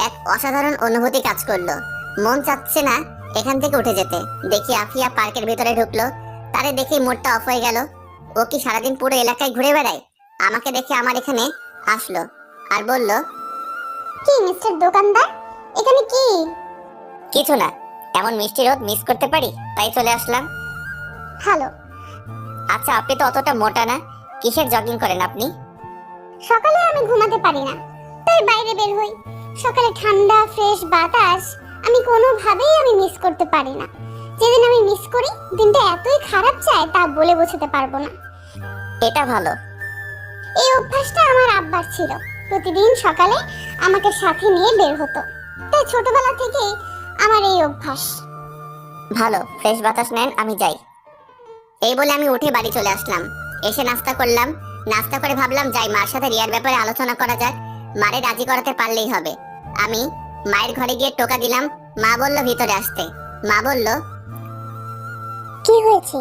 এক অসাধারণ অনুভূতি কাজ করলো। মন চাচ্ছে না এখান থেকে উঠে যেতে। দেখি আফিয়া পার্কের ভিতরে ঢুকলো। তারে দেখে মুডটা অফ হয়ে গেল। ও কি সারাদিন পুরো এলাকায় ঘুরে বেড়ায়? আমাকে দেখে আমার এখানে আসলো আর বলল, কি মিস্টার দোকানদার, এখানে কি? কিছু না, এমন মিষ্টি রোদ মিস করতে পারি, তাই চলে আসলাম। হ্যালো। আচ্ছা, আপনি তো অতটা মোটা না, কিসের জগিং করেন আপনি? সকালে আমি ঘুমাতে পারি না, তাই বাইরে বের হই। সকালে ঠান্ডা ফ্রেশ বাতাস আমি কোনোভাবেই মিস করতে পারি না। যেদিন আমি মিস করি, দিনটা এতই খারাপ যায় তা বলে বোঝাতে পারবো না। এটা ভালো। এই অভ্যাসটা আমার আব্বার ছিল, প্রতিদিন সকালে আমাকে সাথে নিয়ে বের হতো। তাই ছোটবেলা থেকেই আমার এই অভ্যাস। ভালো, ফ্রেশ বাতাস নেন, আমি যাই। এই বলে আমি উঠে বাড়ি চলে আসলাম। এসে নাস্তা করলাম। নাস্তা করে ভাবলাম যাই মার সাথে রিয়ার ব্যাপারে আলোচনা করা যাক, মারে রাজি করাতে পারলেই হবে। আমি মায়ের ঘরে গিয়ে টোকা দিলাম। মা বলল ভিতরে আসতে। মা বলল, কি হয়েছে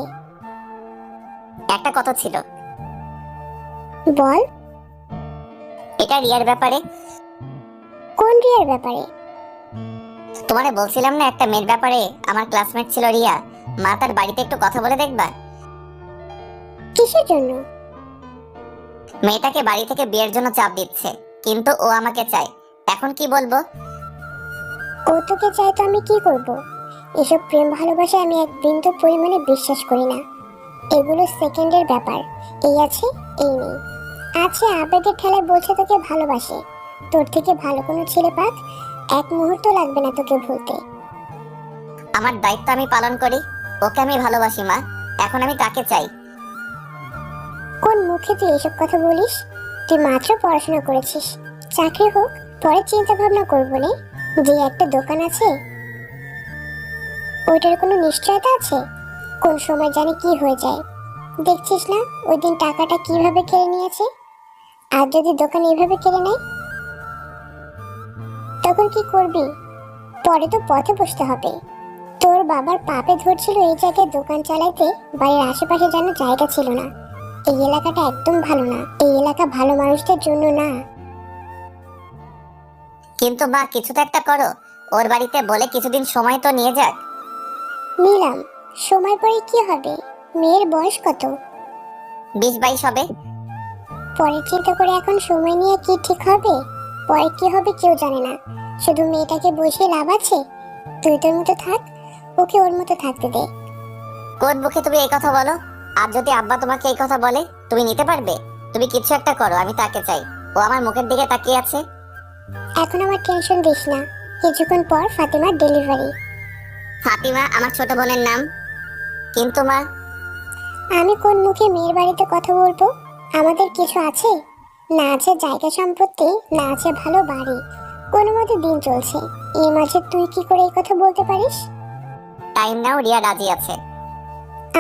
একটা কথা ছিল। বল। এটা রিয়ার ব্যাপারে। কোন রিয়ার ব্যাপারে? তোমারে বলছিলাম না একটা মেয়ের ব্যাপারে, আমার ক্লাসমেট ছিল রিয়া। মা তার বাড়িতে একটু কথা বলে দেখবা। কিসের জন্য? মেয়েটাকে বাড়ি থেকে বিয়ের জন্য চাপ দিচ্ছে, কিন্তু ও আমাকে চায়। এখন কি বলবো? ও তোকে চাই তো আমি কি করব? এসব প্রেম ভালোবাসা আমি এক বিন্দু পরিমাণে বিশ্বাস করি না। এগুলো সেকেন্ডের ব্যাপার। এই আছে এই নেই। আছে আবেগের ঠেলায় বলছে তোকে ভালোবাসে। তোর থেকে ভালো কোনো ছেলে পাক, এক মুহূর্ত লাগবে না তোকে ভুলতে। আমার দায়িত্ব আমি পালন করি। ওকে আমি ভালোবাসি মা, এখন আমি তাকে চাই। কোন মুখে তুই এসব কথা বলিস? তুই মাত্র পড়াশোনা করেছিস, চাকরি হোক পরে চিন্তা ভাবনা করবো নে। যে একটা দোকান আছে ওইটার কোনো নিশ্চয়তা আছে? কোন সময় জানি কি হয়ে যায়। দেখছিস না ওই দিন টাকাটা কিভাবে কেড়ে নিয়েছে? আর যদি দোকান এইভাবে কেড়ে নেয় তখন কি করবি? পরে তো পথে বসতে হবে। তোর বাবার পাপে ধরছিল এই জায়গায় দোকান চালাইতে, বাড়ির আশেপাশে যেন জায়গা ছিল না। এই এলাকাটা একদম ভালো না। এই এলাকা ভালো মানুষদের জন্য না। কিন্তু মা কিছু তো একটা করো। ওর বাড়িতে বলে কিছুদিন সময় তো নিয়ে যাক। নিলাম, সময় পরে কি হবে? মেয়ের বয়স কত? 20-22 হবে। পরে চিন্তা করে এখন সময় নিয়ে কি ঠিক হবে? পরে কি হবে কেউ জানে না। শুধু মেয়েটাকে বসিয়ে লাভ আছে? তুই তোর মতো থাক, ওকে ওর মতো থাকতে দে। কোন মুখে তুমি এই কথা বলো? আর যদি আব্বা তোমাকে এই কথা বলে তুমি নিতে পারবে? তুমি কিছু একটা করো, আমি তাকে চাই। ও আমার মুখের দিকে তাকিয়ে আছে। এখন আমার টেনশন দিস না। কিছুক্ষণ পর ফাতেমার ডেলিভারি। ফাতিমা আমার ছোট বোনের নাম। কিন্তু মা, আমি কোন মুখে মেয়ের বাড়িতে কথা বলবো? আমাদের কিছু আছে? না আছে জায়গা সম্পত্তি, না আছে ভালো বাড়ি। কোনো মতে দিন চলছে। এর মাঝে তুই কি করে এই কথা বলতে পারিস? টাইম নাও, রিয়া রাজি আছে।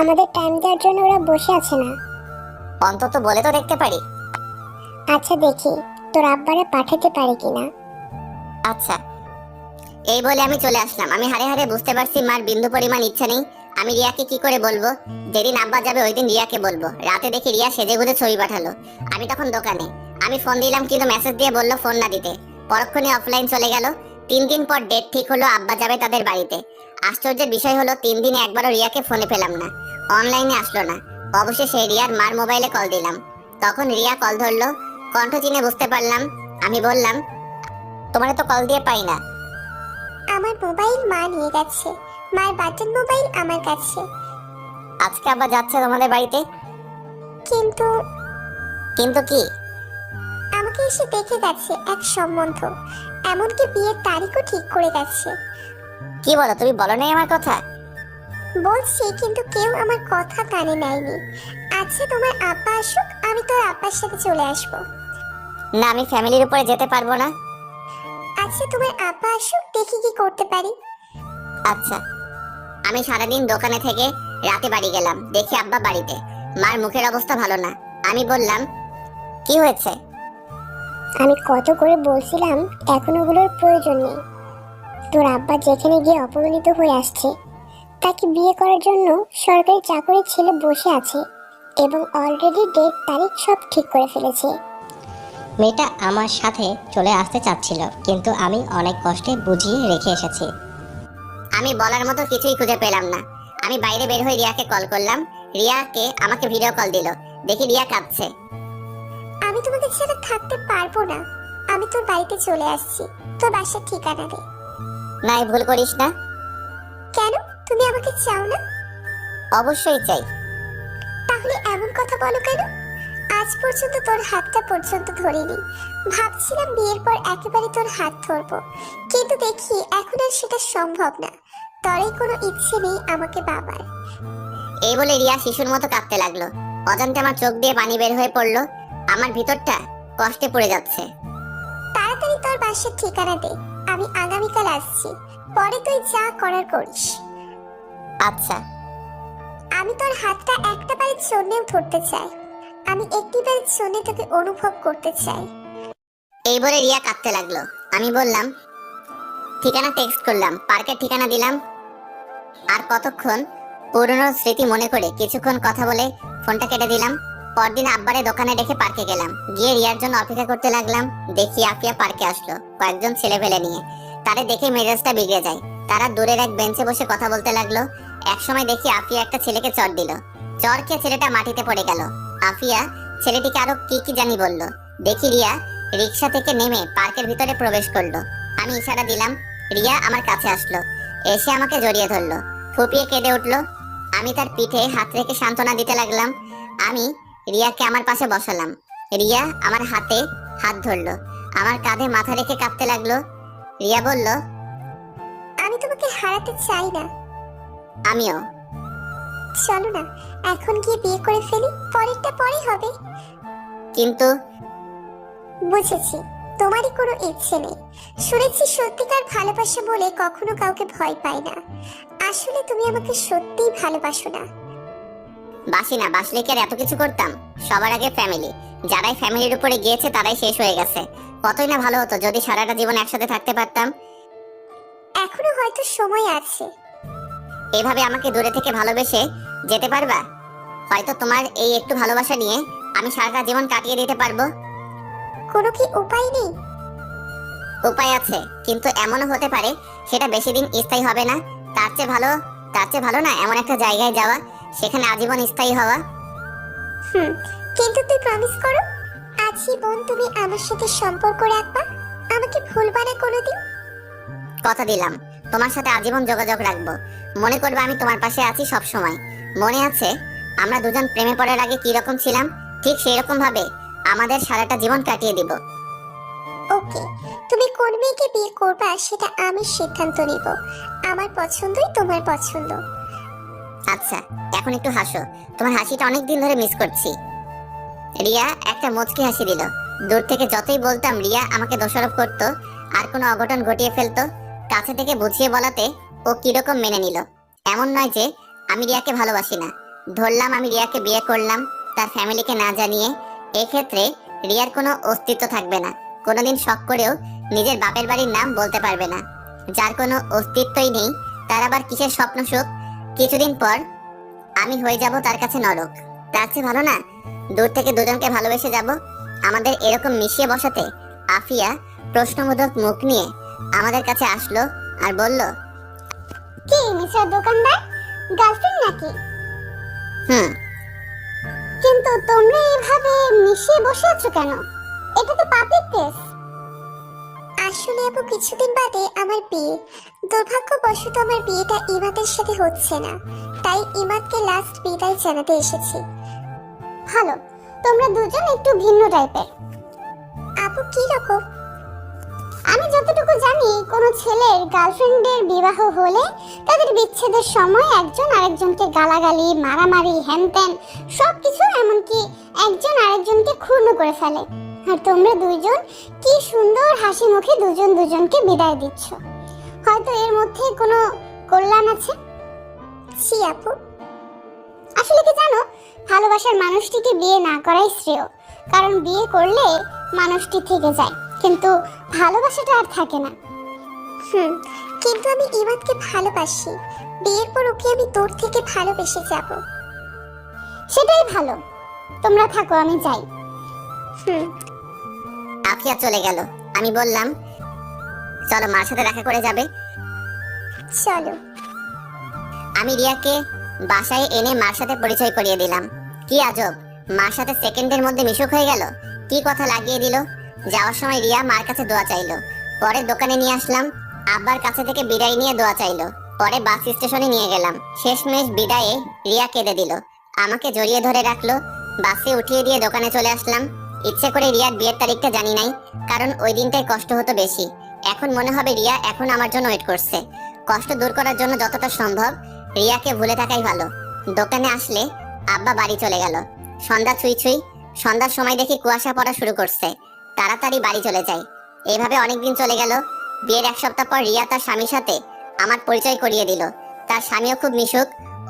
আমাদের টাইম দেওয়ার জন্য ওরা বসে আছে না। অন্তত বলে তো দেখতে পারি। আচ্ছা দেখি তোর আব্বারে পাঠাতে পারে কিনা। আচ্ছা। এই বলে আমি চলে আসলাম। আমি হারে হারে বুঝতে পারছি মার বিন্দু পরিমাণ ইচ্ছা নেই। আমি রিয়াকে কি করে বলবো? যেদিন আব্বা যাবে ওই দিন রিয়াকে বলবো। রাতে দেখি রিয়া সেজেগুজে ছবি পাঠালো। আমি তখন দোকানে। আমি ফোন দিলাম কিন্তু মেসেজ দিয়ে বললো ফোন না দিতে। পরক্ষণে অফলাইন চলে গেল। 3 দিন পর ডেট ঠিক হলো, আব্বা যাবে তাদের বাড়িতে। আশ্চর্যের বিষয় হলো 3 দিনে একবারও রিয়াকে ফোনে পেলাম না, অনলাইনে আসলো না। অবশেষে রিয়ার মার মোবাইলে কল দিলাম। তখন রিয়া কল ধরলো। কণ্ঠ চিনে বুঝতে পারলাম। আমি বললাম, তোমারে তো কল দিয়ে পাই না। আমার মোবাইল মা নিয়ে গেছে। মার বাটন মোবাইল আমার কাছে। আজকে আব্বা যাচ্ছে তোমাদের বাড়িতে। কিন্তু কিন্তু কি? আমাকে এসে দেখে গেছে এক সম্বন্ধ, এমনকি বিয়ের তারিখও ঠিক করে গেছে। কি বলো? তুমি বলো নাই আমার কথা? বলছি কিন্তু কেউ আমার কথা কানে নেয়নি। আচ্ছা তোমার আব্বা আসুক, আমি তোর আব্বার সাথে চলে আসবো। না, আমি ফ্যামিলির উপরে যেতে পারবো না। আচ্ছা তোমার আব্বা আসুক, দেখি কি করতে পারি। আচ্ছা। আমি সারাদিন দোকানে থেকে রাতে বাড়ি গেলাম। দেখি আব্বা বাড়িতে। মার মুখের অবস্থা ভালো না। আমি বললাম, কি হয়েছে? আমি কত করে বলছিলাম এখন ওগুলোর প্রয়োজন নেই। তোর আব্বা যেখানে গিয়ে অপমানিত হয়ে আসছে, তাকে বিয়ে করার জন্য সরকারি চাকরির ছেলে বসে আছে এবং অলরেডি ডেট তারিখ সব ঠিক করে ফেলেছে। মেয়েটা আমার সাথে চলে আসতে চাচ্ছিল, কিন্তু আমি অনেক কষ্টে বুঝিয়ে রেখে এসেছি। আমি বলার মতো কিছুই খুঁজে পেলাম না। আমি বাইরে বের হয়ে রিয়াকে কল করলাম। রিয়াকে আমাকে ভিডিও কল দিল। দেখি রিয়া কাঁদছে। আমি তোমাদের সাথে থাকতে পারবো না। আমি তোর বাড়িতে চলে আসছি। তোর বাসার ঠিকানা দে। নাই, ভুল করিস না। কেন? তুমি আমাকে চাও না? অবশ্যই চাই। তাহলে এমন কথা বলো কেন? আজ পর্যন্ত তোর হাতটা পর্যন্ত ধরিনি। ভাবছিলাম বিয়ের পর একেবারে তোর হাত ধরবো, কিন্তু দেখি এখন আর সেটা সম্ভব না। তরে কোনো ইচ্ছে নেই আমাকে বাবার। এই বলে রিয়া শিশুর মতো কাঁদতে লাগলো। অজান্তে আমার চোখ দিয়ে পানি বের হয়ে পড়লো। আমার ভিতরটা কষ্টে পড়ে যাচ্ছে। তাড়াতাড়ি তোর বাসার ঠিকানা দে, আমি আগামীকাল আসছি, পরে তুই যা করার করিস। আচ্ছা। আমি তোর হাতটা একটা বারের জন্যেও ধরতে চাই, আমি একটি বারের জন্য তোকে অনুভব করতে চাই। এই বলে রিয়া কাঁদতে লাগলো। আমি বললাম, ঠিকানা টেক্সট করলাম, পার্কের ঠিকানা দিলাম। আর কতক্ষণ পুরনো স্মৃতি মনে করে কিছুক্ষণ কথা বলে ফোনটা কেটে দিলাম। পরদিন আব্বারে দোকানে রেখে পার্কে গেলাম। গিয়ে রিয়ার জন্য অপেক্ষা করতে লাগলাম। দেখি আফিয়া পার্কে আসলো কয়েকজন ছেলে ফেলে নিয়ে। তারে দেখে মেজাজটা বিগড়ে যায়। তারা দূরের এক বেঞ্চে বসে কথা বলতে লাগলো। একসময় দেখি আফিয়া একটা ছেলেকে চড় দিল। চড় খেয়ে ছেলেটা মাটিতে পড়ে গেল। আফিয়া ছেলেটিকে আরো কি কি জানি বলল। দেখি রিয়া রিক্সা থেকে নেমে পার্কের ভিতরে প্রবেশ করলো। আমি ইশারা দিলাম। রিয়া আমার কাছে আসলো, এসে আমাকে জড়িয়ে ধরলো, ফুপিয়ে কেঁদে উঠলো। আমি তার পিঠে হাত রেখে সান্ত্বনা দিতে লাগলাম। আমি রিয়াকে আমার পাশে বসালাম। রিয়া আমার হাতে হাত ধরলো, আমার কাঁধে মাথা রেখে কাঁদতে লাগলো। রিয়া বলল, আমি তোমাকে হারাতে চাই না। আমিও। চলো না এখন গিয়ে বিয়ে করে ফেলি, পরেরটা পরে হবে। কিন্তু বুঝেছি তোমারই কোনো ইচ্ছে নেই। শুনেছি সত্যিকার ভালোবাসা বলে কখনো কাউকে ভয় পায় না। আসলে তুমি আমাকে সত্যিই ভালোবাসো না। বাসি না, বাসলে কি আর এত কিছু করতাম? সবার আগে ফ্যামিলি। যারাই ফ্যামিলির উপরে গিয়েছে তারাই শেষ হয়ে গেছে। কতই না ভালো হতো যদি সারাটা জীবন একসাথে থাকতে পারতাম। এখনো হয়তো সময় আছে। এভাবে আমাকে দূরে থেকে ভালোবেসে যেতে পারবা? হয়তো তোমার এই একটু ভালোবাসা নিয়ে আমি সারাটা জীবন কাটিয়ে দিতে পারবো। কোনো কি উপায় নেই? উপায় আছে, কিন্তু এমনও হতে পারে সেটা বেশি দিন স্থায়ী হবে না। তার চেয়ে ভালো না এমন একটা জায়গায় যাওয়া, সেখানে আজীবন স্থায়ী হওয়া। কিন্তু তুই প্রমিস করো আজীবন তুমি আমার সাথে সম্পর্ক রাখবা, আমাকে ভুলবা না কোনোদিন। কথা দিলাম, তোমার সাথে আজীবন যোগাযোগ রাখবো। মনে করবে আমি তোমার পাশে আছি সব সময়। মনে আছে আমরা দুজন প্রেমে পড়ার আগে কি রকম ছিলাম? ঠিক সেই রকম ভাবে আমাদের সারাটা জীবন কাটিয়ে দিব। ওকে, তুমি কোন মেয়েকে বিয়ে করবা সেটা আমি সিদ্ধান্ত নিব। আমার পছন্দই তোমার পছন্দ। আচ্ছা, এখন একটু হাসো, তোমার হাসিটা অনেক দিন ধরে মিস করছি। রিয়া একটা মুচকি হাসি দিল। দূর থেকে যতই বলতাম রিয়া আমাকে দোষারোপ করত, আর কোনো অঘটন ঘটিয়ে ফেলতো। কাছে থেকে বুঝিয়ে বলাতে ও কিরকম মেনে নিল। এমন নয় যে আমি রিয়াকে ভালোবাসি না। ধরলাম আমি রিয়াকে বিয়ে করলাম তার ফ্যামিলিকে না জানিয়ে। এক্ষেত্রে রিয়ার কোনো অস্তিত্ব থাকবে না। কোনোদিন শখ করেও নিজের বাপের বাড়ির নাম বলতে পারবে না। যার কোনো অস্তিত্বই নেই তার আবার কিসের স্বপ্ন সুখ? কিছুদিন পর আমি হয়ে যাব তার কাছে নরক। তার চেয়ে ভালো না দূর থেকে দুজনকে ভালোবেসে যাব। আমাদের এরকম মিশিয়ে বসাতে আফিয়া প্রশ্নবোধক মুখ নিয়ে আমাদের কাছে আসলো আর বলল, কি মিস্টার দোকানদার, গার্লফ্রেন্ড নাকি? হুম। কিন্তু তোমরা এভাবে মিশিয়ে বসে আছো কেন? এটা তো পাবলিক প্লেস। আসলে আপু কিছুদিন বাদে আমার বিয়ে। দুর্ভাগ্যবশত আমার বিয়েটা ইমাদের সাথে হচ্ছে না, তাই ইমাদকে লাস্ট বিদায় জানাতে এসেছি। ভালো, তোমরা দুজন একটু ভিন্ন টাইপের। আপু কি রকম? আমি যতটুকু জানি কোনো ছেলের গার্লফ্রেন্ডের বিবাহ হলে তাদের বিচ্ছেদের সময় একজন আরেকজনকে গালাগালি, মারামারি, হ্যানত্যান সবকিছু, এমনকি একজন আরেকজনকে ক্ষুণ্ণ করে ফেলে। আর তোমরা দুইজন কি সুন্দর হাসি মুখে দুজন দুজনকে বিদায় দিচ্ছ। হয়তো এর মধ্যে কোনো কল্যাণ আছে। ছি আপু, আসলে কি জানো, ভালোবাসার মানুষটিকে বিয়ে না করাই শ্রেয়। কারণ বিয়ে করলে মানুষটি থেকে যায়, কিন্তু ভালোবাসাটা আর থাকে না। কিন্তু আমি ইমাদকে ভালোবাসি। বিয়ের পর ওকে আমি তোর থেকে ভালোবেসে যাব। সেটাই ভালো, তোমরা থাকো, আমি যাই। আফিয়া চলে গেল। আমি বললাম, চলো মার সাথে দেখা করে যাবে। চলো। আমি রিয়াকে বাসায় এনে মার সাথে পরিচয় করিয়ে দিলাম। কি আজব, মার সাথে সেকেন্ডের মধ্যে মিশুক হয়ে গেল। কি কথা লাগিয়ে দিল। যাওয়ার সময় রিয়া মার কাছে দোয়া চাইলো। পরে দোকানে নিয়ে আসলাম। আব্বার কাছে থেকে বিদায় নিয়ে দোয়া চাইলো। পরে বাস স্টেশনে নিয়ে গেলাম। শেষমেশ বিদায়ে রিয়া কেঁদে দিল, আমাকে জড়িয়ে ধরে রাখলো। বাসে উঠিয়ে দিয়ে দোকানে চলে আসলাম। ইচ্ছে করে রিয়ার বিয়ের তারিখটা জানি নাই, কারণ ওই দিনটাই কষ্ট হতো বেশি। এখন মনে হবে রিয়া এখন আমার জন্য ওয়েট করছে। কষ্ট দূর করার জন্য যতটা সম্ভব রিয়াকে ভুলে থাকাই ভালো। দোকানে আসলে আব্বা বাড়ি চলে গেল। সন্ধ্যা ছুঁই ছুঁই, সন্ধ্যার সময় দেখি কুয়াশা পড়া শুরু করছে। তাড়াতাড়ি বাড়ি চলে যাই। এইভাবে অনেকদিন চলে গেল। বিয়ের 1 সপ্তাহ পর রিয়া তার স্বামীর সাথে আমার পরিচয় করিয়ে দিল। তার স্বামীও খুব মিশুক।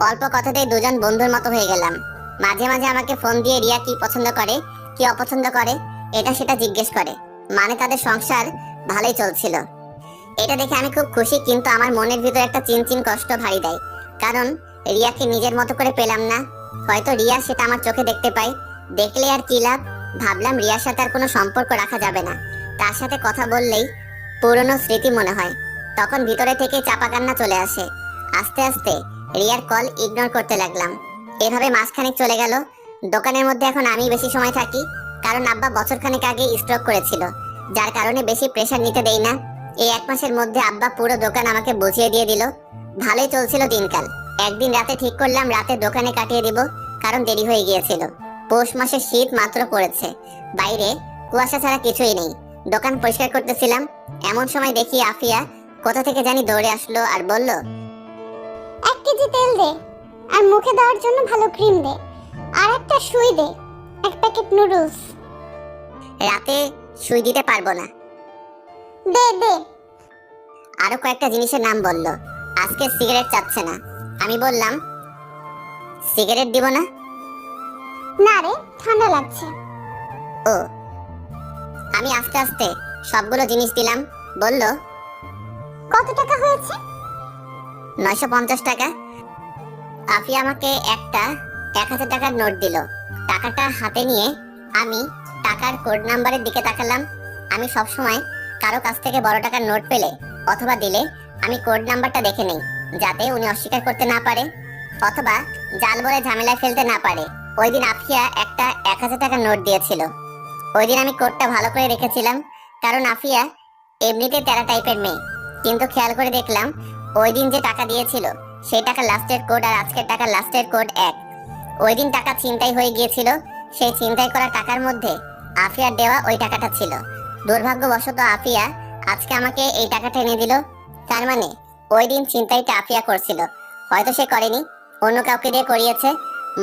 অল্প কথাতেই দুজন বন্ধুর মতো হয়ে গেলাম। মাঝে মাঝে আমাকে ফোন দিয়ে রিয়া কি পছন্দ করে, কি অপছন্দ করে, এটা সেটা জিজ্ঞেস করে। মানে তাদের সংসার ভালোই চলছিল। এটা দেখে আমি খুব খুশি, কিন্তু আমার মনের ভিতর একটা চিনচিন কষ্ট ভারী দেয়। কারণ রিয়াকে নিজের মতো করে পেলাম না। হয়তো রিয়া সেটা আমার চোখে দেখতে পাই, দেখলে আর কি লাভ। ভাবলাম রিয়ার সাথে আর কোনো সম্পর্ক রাখা যাবে না। তার সাথে কথা বললেই পুরনো স্মৃতি মনে হয়। তখন ভিতরে থেকে চাপা কান্না চলে আসে। আস্তে আস্তে রিয়ার কল ইগনোর করতে লাগলাম। এভাবে মাসখানেক চলে গেল। দোকানের মধ্যে এখন আমি বেশি সময় থাকি, কারণ আব্বা বছরখানেক আগে স্ট্রোক করেছিল, যার কারণে বেশি প্রেশার নিতে দেই না। এই 1 মাসের মধ্যে আব্বা পুরো দোকান আমাকে বুঝিয়ে দিয়ে দিল। ভালোই চলছিল দিনকাল। একদিন রাতে ঠিক করলাম রাতে দোকানে কাটিয়ে দিব, কারণ দেরি হয়ে গিয়েছিল। পৌষ মাসের শীত মাত্র পড়েছে, বাইরে কুয়াশা ছাড়া কিছুই নেই। দোকান পরিষ্কার করতেছিলাম, এমন সময় দেখি আফিয়া কোথা থেকে জানি দৌড়ে আসলো আর বলল, 1 কেজি তেল দে, আর মুখে দেওয়ার জন্য ভালো ক্রিম দে, আর একটা সুই দে, 1 প্যাকেট নুডলস। রাতে সুই দিতে পারবো না। দে দে। আরো কয়েকটা জিনিসের নাম বলল। আজকে সিগারেট চাচ্ছে না। আমি বললাম, সিগারেট দিব না। না রে, ঠান্ডা লাগছে। ও। আমি আস্তে আস্তে সবগুলো জিনিস দিলাম। বলল, কত টাকা হয়েছে? 950 টাকা। আফিয়া আমাকে একটা 1000 টাকার নোট দিল। টাকাটা হাতে নিয়ে আমি টাকার কোড নাম্বারের দিকে তাকালাম। আমি সবসময় কারো কাছ থেকে বড় টাকার নোট পেলে অথবা দিলে আমি কোড নাম্বারটা দেখে নেই, যাতে উনি অস্বীকার করতে না পারে অথবা জাল বলে ঝামেলায় ফেলতে না পারে। ওই দিন আফিয়া একটা 1000 টাকার নোট দিয়েছিল। ওই দিন আমি কোডটা ভালো করে রেখেছিলাম, কারণ আফিয়া এমনিতে তেরা টাইপের মেয়ে। কিন্তু খেয়াল করে দেখলাম ওই দিন যে টাকা দিয়েছিল সেই টাকার লাস্টের কোড আর আজকের টাকার লাস্টের কোড এক। ওই দিন টাকা ছিনতাই হয়ে গিয়েছিল, সেই ছিনতাই করা টাকার মধ্যে আফিয়ার দেওয়া ওই টাকাটা ছিল। দুর্ভাগ্যবশত আফিয়া আজকে আমাকে এই টাকাটা এনে দিল। তার মানে ওই দিন ছিনতাইটা আফিয়া করছিল, হয়তো সে করেনি, অন্য কাউকে দিয়ে করিয়েছে।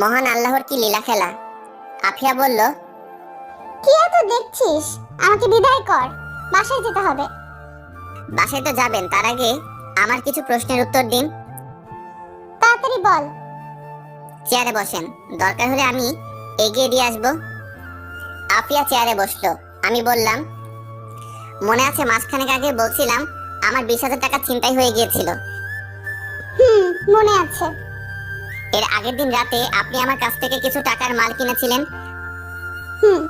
মহান আল্লাহর কি লীলা খেলা। আফিয়া বলল, কি এত দেখছিস? আমাকে বিদায় কর, বাসায় যেতে হবে। বাসায় তো যাবেন, তার আগে আমার কিছু প্রশ্নের উত্তর দিন। তাড়াতাড়ি বল। চেয়ারে বসেন, দরকার হলে আমি এগিয়ে দিয়ে আসবো। আফিয়া চেয়ারে বসলো। আমি বললাম, মনে আছে মাসখানেক আগে বলছিলাম আমার 20,000 টাকা ছিনতাই হয়ে গিয়েছিল? মনে আছে। এর আগের দিন রাতে আপনি আমার কাছ থেকে কিছু টাকার মাল কিনেছিলেন। হুম।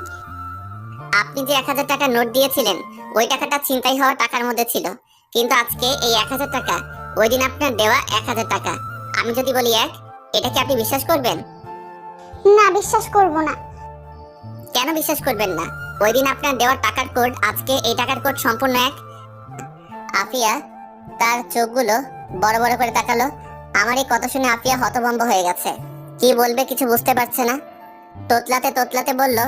আপনি যে 1000 টাকার নোট দিয়েছিলেন ওই টাকাটা ছিনতাই হওয়া টাকার মধ্যে ছিল, কিন্তু আজকে এই 1000 টাকা ওই দিন আপনার দেওয়া 1000 টাকা। আমি যদি বলি এক, এটা কি আপনি বিশ্বাস করবেন? না, বিশ্বাস করব না। কেন বিশ্বাস করবেন না? ওই দিন আপনার দেওয়ার টাকার কোড আজকে এই টাকার কোড সম্পূর্ণ এক। আফিয়া তার চোখগুলো বড় বড় করে তাকালো। আমার এই কথা শুনে আফিয়া হতভম্ব হয়ে গেছে, কি বলবে কিছু বুঝতে পারছে না। তোতলাতে তোতলাতে বলল,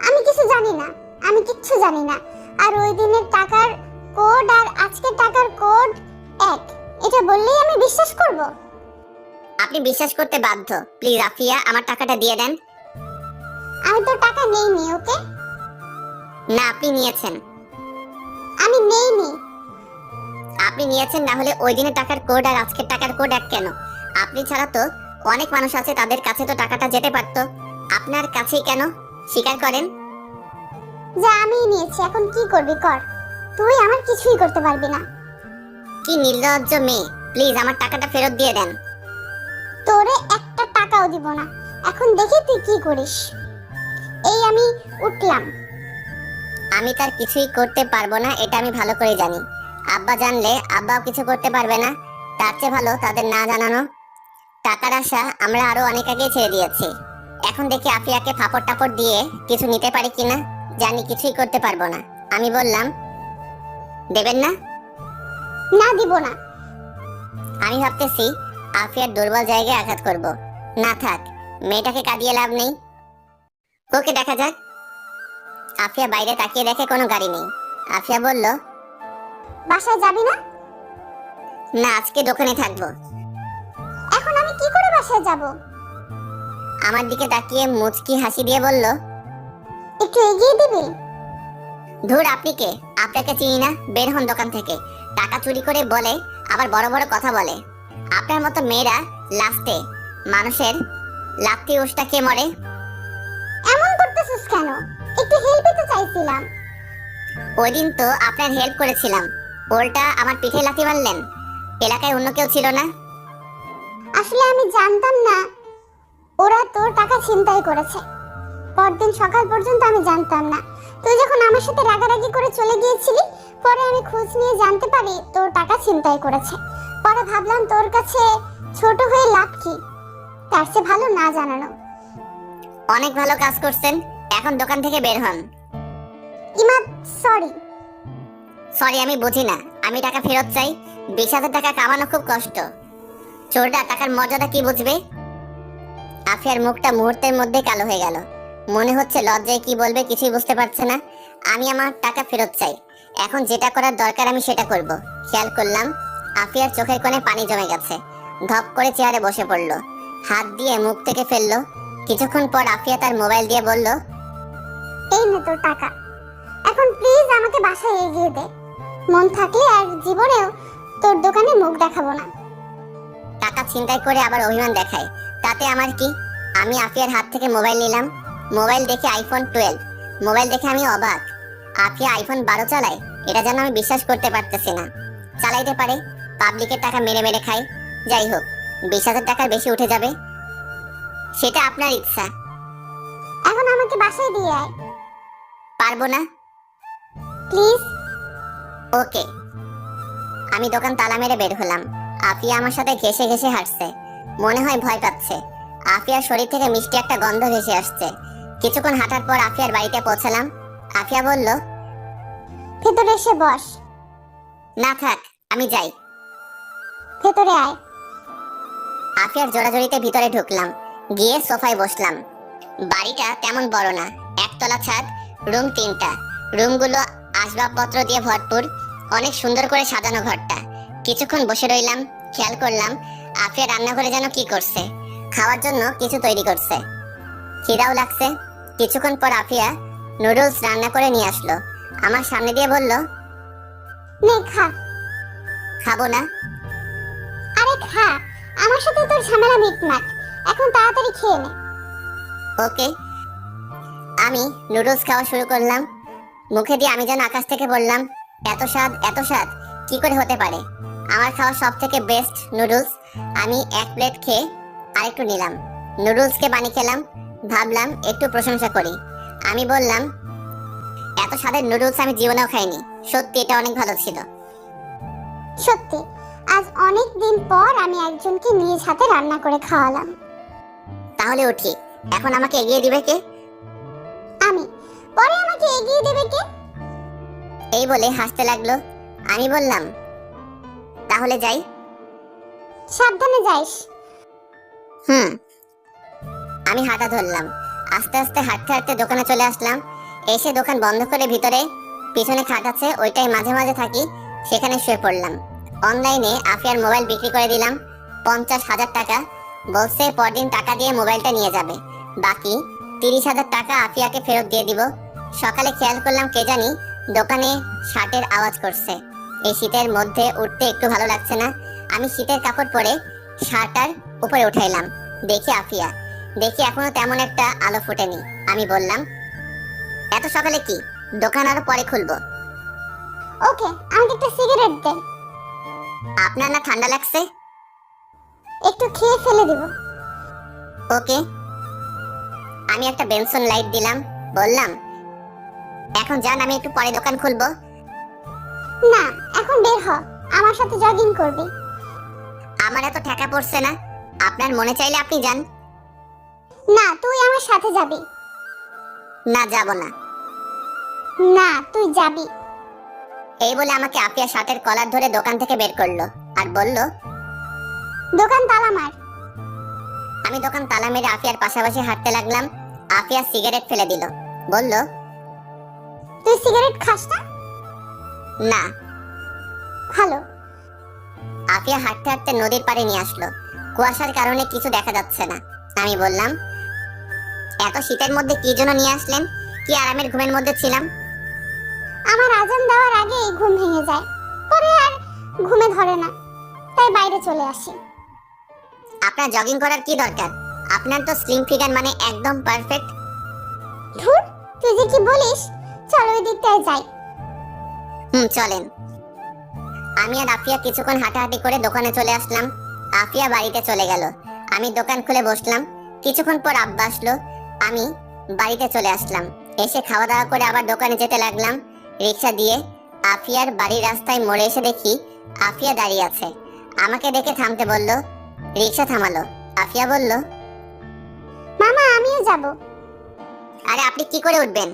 আমি কিছু জানি না, আমি কিচ্ছু জানি না। আর ওই দিনের টাকার কোড আর আজকের টাকার কোড এক, এটা বললেই আমি বিশ্বাস করব? আপনি বিশ্বাস করতে বাধ্য। প্লিজ আফিয়া, আমার টাকাটা দিয়ে দেন। আমি তো টাকা নেইনি। ওকে? না, আপনি নিয়েছেন। আমি নেইনি। আপনি নিয়েছেন, না হলে ওই দিনের টাকার কোড আর আজকের টাকার কোড এক কেন? আপনি ছাড়া তো অনেক মানুষ আছে, তাদের কাছে তো টাকাটা যেতে পারতো, আপনার কাছেই কেন? স্বীকার করেন। যা, আমিই নিয়েছি, এখন কি করবি কর, তুই আমার কিছুই করতে পারবি না। কি নির্লজ্জ মেয়ে! প্লিজ আমার টাকাটা ফেরত দিয়ে দেন। তোরে একটা টাকাও দিব না। এখন দেখি তুই কি করিস। এই আমি উঠলাম। আমি তার কিছুই করতে পারবো না, এটা আমি ভালো করে জানি। আব্বা জানলে আব্বাও কিছু করতে পারবে না, তার চেয়ে ভালো তাদের না জানানো। টাকার আশা আমরা আরো অনেক আগে ছেড়ে দিয়েছি। এখন দেখি আফিয়াকে ফাপড় টাপড় দিয়ে কিছু নিতে পারি কিনা। জানি কিছুই করতে পারবো না। আমি বললাম, দেবেন না? না, দিব না। আমি ভাবতেছি আফিয়ার দুর্বল জায়গায় আঘাত করব। না থাক, মেয়েটাকে কাঁদিয়ে লাভ নেই, ওকে দেখা যাক। আফিয়া বাইরে তাকিয়ে দেখে কোনো গাড়ি নেই। আফিয়া বলল, বাসায় যাবি না? না, আজকে দোকানে থাকবো। এখন আমি কি করে বাসায় যাব? আমার দিকে তাকিয়ে মুচকি হাসি দিয়ে বলল, একটু এগিয়ে দিবি? ধুর, আপনি কে? আপনাকে চিনি না, বের হন দোকান থেকে। টাকা চুরি করে বলে, আবার বড় বড় কথা বলে। আপনার মতো মেয়েরা লাস্টে মানুষের লাত্তি উষ্টা কে মরে? এমন করতেছিস কেন? একটু হেল্পই তো চাইছিলাম। ওই দিন তো আপনার হেল্প করেছিলাম, ওল্টা আমার পিঠে লাথি মারলেন। এলাকায় অন্য কেউ ছিল না? আসলে আমি জানতাম না ওরা তোর টাকা ছিনতাই করেছে। পরদিন সকাল পর্যন্ত আমি জানতাম না। তুই যখন আমার সাথে রাগারাগি করে চলে গিয়েছিলি, পরে আমি খোঁজ নিয়ে জানতে পারি তোর টাকা ছিনতাই করেছে। পরে ভাবলাম তোর কাছে ছোট হয়ে লাভ কি, তার চেয়ে ভালো না জানানো। অনেক ভালো কাজ করছেন, এখন দোকান থেকে বের হন। ইমাদ, সরি। সরি আমি বুঝি না, আমি টাকা ফেরত চাই। 20,000 টাকা কামানো খুব কষ্ট। চোরটা টাকার মর্যাদা কি বুঝবে? আফিয়ার মুখটা মুহূর্তের মধ্যে কালো হয়ে গেল। মনে হচ্ছে লজ্জায় কি বলবে কিছুই বুঝতে পারছে না। আমি আমার টাকা ফেরত চাই, এখন যেটা করার দরকার আমি সেটা করব। খেয়াল করলাম আফিয়ার চোখের কোণে পানি জমে গেছে। ধপ করে চেয়ারে বসে পড়ল, হাত দিয়ে মুখ থেকে ফেললো। কিছুক্ষণ পর আফিয়া তার মোবাইল দিয়ে বলল, এই নে তোর টাকা। এখন প্লিজ আমাকে বাসায় এগিয়ে দে। মন থাকলে আর জীবনেও তোর দোকানে মুখ দেখাবো না। টাকা ছিনতাই করে আবার অভিমান দেখায়, তাতে আমার কি? আমি আফিয়ার হাত থেকে মোবাইল নিলাম। মোবাইল দেখে আইফোন 12। মোবাইল দেখে আমি অবাক। আফিয়া আইফোন 12 চালায়, এটা যেন আমি বিশ্বাস করতে পারতেছি না। চালাইতে পারে, পাবলিকের টাকা মেরে মেরে খায়। যাই হোক, 20,000 টাকার বেশি উঠে যাবে, সেটা আপনার ইচ্ছা। এখন আমাকে বাসায় দিয়ে আয় পারবো না। প্লিজ। ওকে। আমি দোকান তালা মেরে বের হলাম। আফিয়া আমার সাথে ঘেসে ঘেসে হাঁটছে, মনে হয় ভয় পাচ্ছে। আফিয়ার শরীর থেকে মিষ্টি একটা গন্ধ ভেসে আসছে। কিছুক্ষণ হাঁটার পর আফিয়ার বাড়িতে পৌঁছালাম। আফিয়া বলল, ভেতরে এসে বস। না থাক, আমি যাই। ভেতরে আয়। আফিয়ার জোড়াজড়িতে ভিতরে ঢুকলাম, গিয়ে সোফায় বসলাম। বাড়িটা তেমন বড় না, একতলা ছাদ, রুম 3টা। রুমগুলো আসবাবপত্র দিয়ে ভরপুর, অনেক সুন্দর করে সাজানো ঘরটা। কিছুক্ষণ বসে রইলাম, খেয়াল করলাম আফিয়া রান্নাঘরে যেন কি করছে, খাওয়ার জন্য কিছু তৈরি করছে। খিদাও লাগছে। কিছুক্ষণ পর আফিয়া নুডলস রান্না করে নিয়ে আসলো, আমার সামনে দিয়ে বলল, নে খা। খাবো না। আরে খা, আমার সাথে তোর ঝামেলা মিটমাট। এখন তাড়াতাড়ি খেয়ে নে। ওকে। আমি নুডলস খাওয়া শুরু করলাম। মুখে দিয়ে আমি যেন আকাশ থেকে বললাম, এত স্বাদ, এত স্বাদ কি করে হতে পারে? আমার খাওয়া সব থেকে বেস্ট নুডলস। আমি 1 প্লেট খেয়ে আরেকটু নিলাম। নুডলসকে বানিয়ে খেলাম, ভাবলাম একটু প্রশংসা করি। আমি বললাম, এত স্বাদের নুডলস আমি জীবনেও খাইনি, সত্যি এটা অনেক ভালো ছিল। সত্যি, আজ অনেক দিন পর আমি একজনকে নিজ হাতে রান্না করে খাওয়ালাম। তাহলে উঠি, এখন আমাকে এগিয়ে দিবে কে? আমি। পরে আমাকে এগিয়ে দেবে কে? এই বলে হাসতে লাগলো। আমি বললাম, তাহলে যাই। সাবধানে যাইস। আমি হাঁটা ধরলাম। আস্তে আস্তে হাঁটতে হাঁটতে দোকানে চলে আসলাম। এসে দোকান বন্ধ করে ভিতরে পিছনে খাট আছে, ওইটাই মাঝে মাঝে থাকি, সেখানে শুয়ে পড়লাম। অনলাইনে আফিয়ার মোবাইল বিক্রি করে দিলাম 50,000 টাকা। বলছে পরদিন টাকা দিয়ে মোবাইলটা নিয়ে যাবে, বাকি 30,000 টাকা আফিয়াকে ফেরত দিয়ে দিব। সকালে খেয়াল করলাম কে জানি দোকানে শার্টের আওয়াজ করছে। এই শীতের মধ্যে উঠতে একটু ভালো লাগছে না। আমি শীতের কাপড় পরে শার্টার উপরে উঠাইলাম। দেখি আফিয়া, দেখি এখনো তেমন একটা আলো ফোটেনি। আমি বললাম, এত সকালে কি? দোকান আরো পরে খুলবো। ওকে, আমাকে একটা সিগারেট দে। আপনার না ঠান্ডা লাগছে? একটু খেয়ে ফেলে দেব। ওকে। আমি একটা বেনসন লাইট দিলাম, বললাম, এখন যান, আমি একটু পরে দোকান খুলবো। না, এখন বের হ, আমার সাথে জগিং করবি। আমার এত টাকা পড়ছে না, আপনার মনে চাইলে আপনি যান। না, তুই আমার সাথে যাবি। না, যাব না। না, তুই যাবি। এই বলে আমাকে আফিয়া শার্টের কলার ধরে দোকান থেকে বের করলো আর বলল, দোকান তালা মার। আমি দোকান তালা মেরে আফিয়ার পাশাপাশি হাঁটতে লাগলাম। আফিয়া সিগারেট ফেলে দিল, বলল, তুই সিগারেট খাস না? না। ভালো। আফিয়া হাঁটতে হাঁটতে নদীর পাড়ে নিয়ে আসলো। কুয়াশার কারণে কিছু দেখা যাচ্ছে না। আমি বললাম, এত শীতের মধ্যে কি জন্য নিয়ে আসলেন? কি আরামের ঘুমের মধ্যে ছিলাম। আমার আজান দেওয়ার আগেই ঘুম ভেঙে যায়, পরে আর ঘুমে ধরে না, তাই বাইরে চলে আসি। আপনার জগিং করার কি দরকার? আপনার তো স্লিম ফিগার, মানে একদম পারফেক্ট। ধুর, তুই যে কি বলিস, চলো ওই দিকটায় যাই। চলেন। আমি আর আফিয়া কিছুক্ষণ হাঁটাহাঁটি করে দোকানে চলে আসলাম। আফিয়া বাড়িতে চলে গেল। আমি দোকান খুলে বসলাম। কিছুক্ষণ পর আব্বা আসলো। আমি বাড়িতে চলে আসলাম। এসে খাওয়া দাওয়া করে আবার দোকানে যেতে লাগলাম রিক্সা দিয়ে। আফিয়ার বাড়ির রাস্তায় মোড়ে এসে দেখি আফিয়া দাঁড়িয়ে আছে। আমাকে দেখে থামতে বলল। রিক্সা থামালো। আফিয়া বলল, মামা আমিও যাব। আরে আপনি কি করে উঠবেন?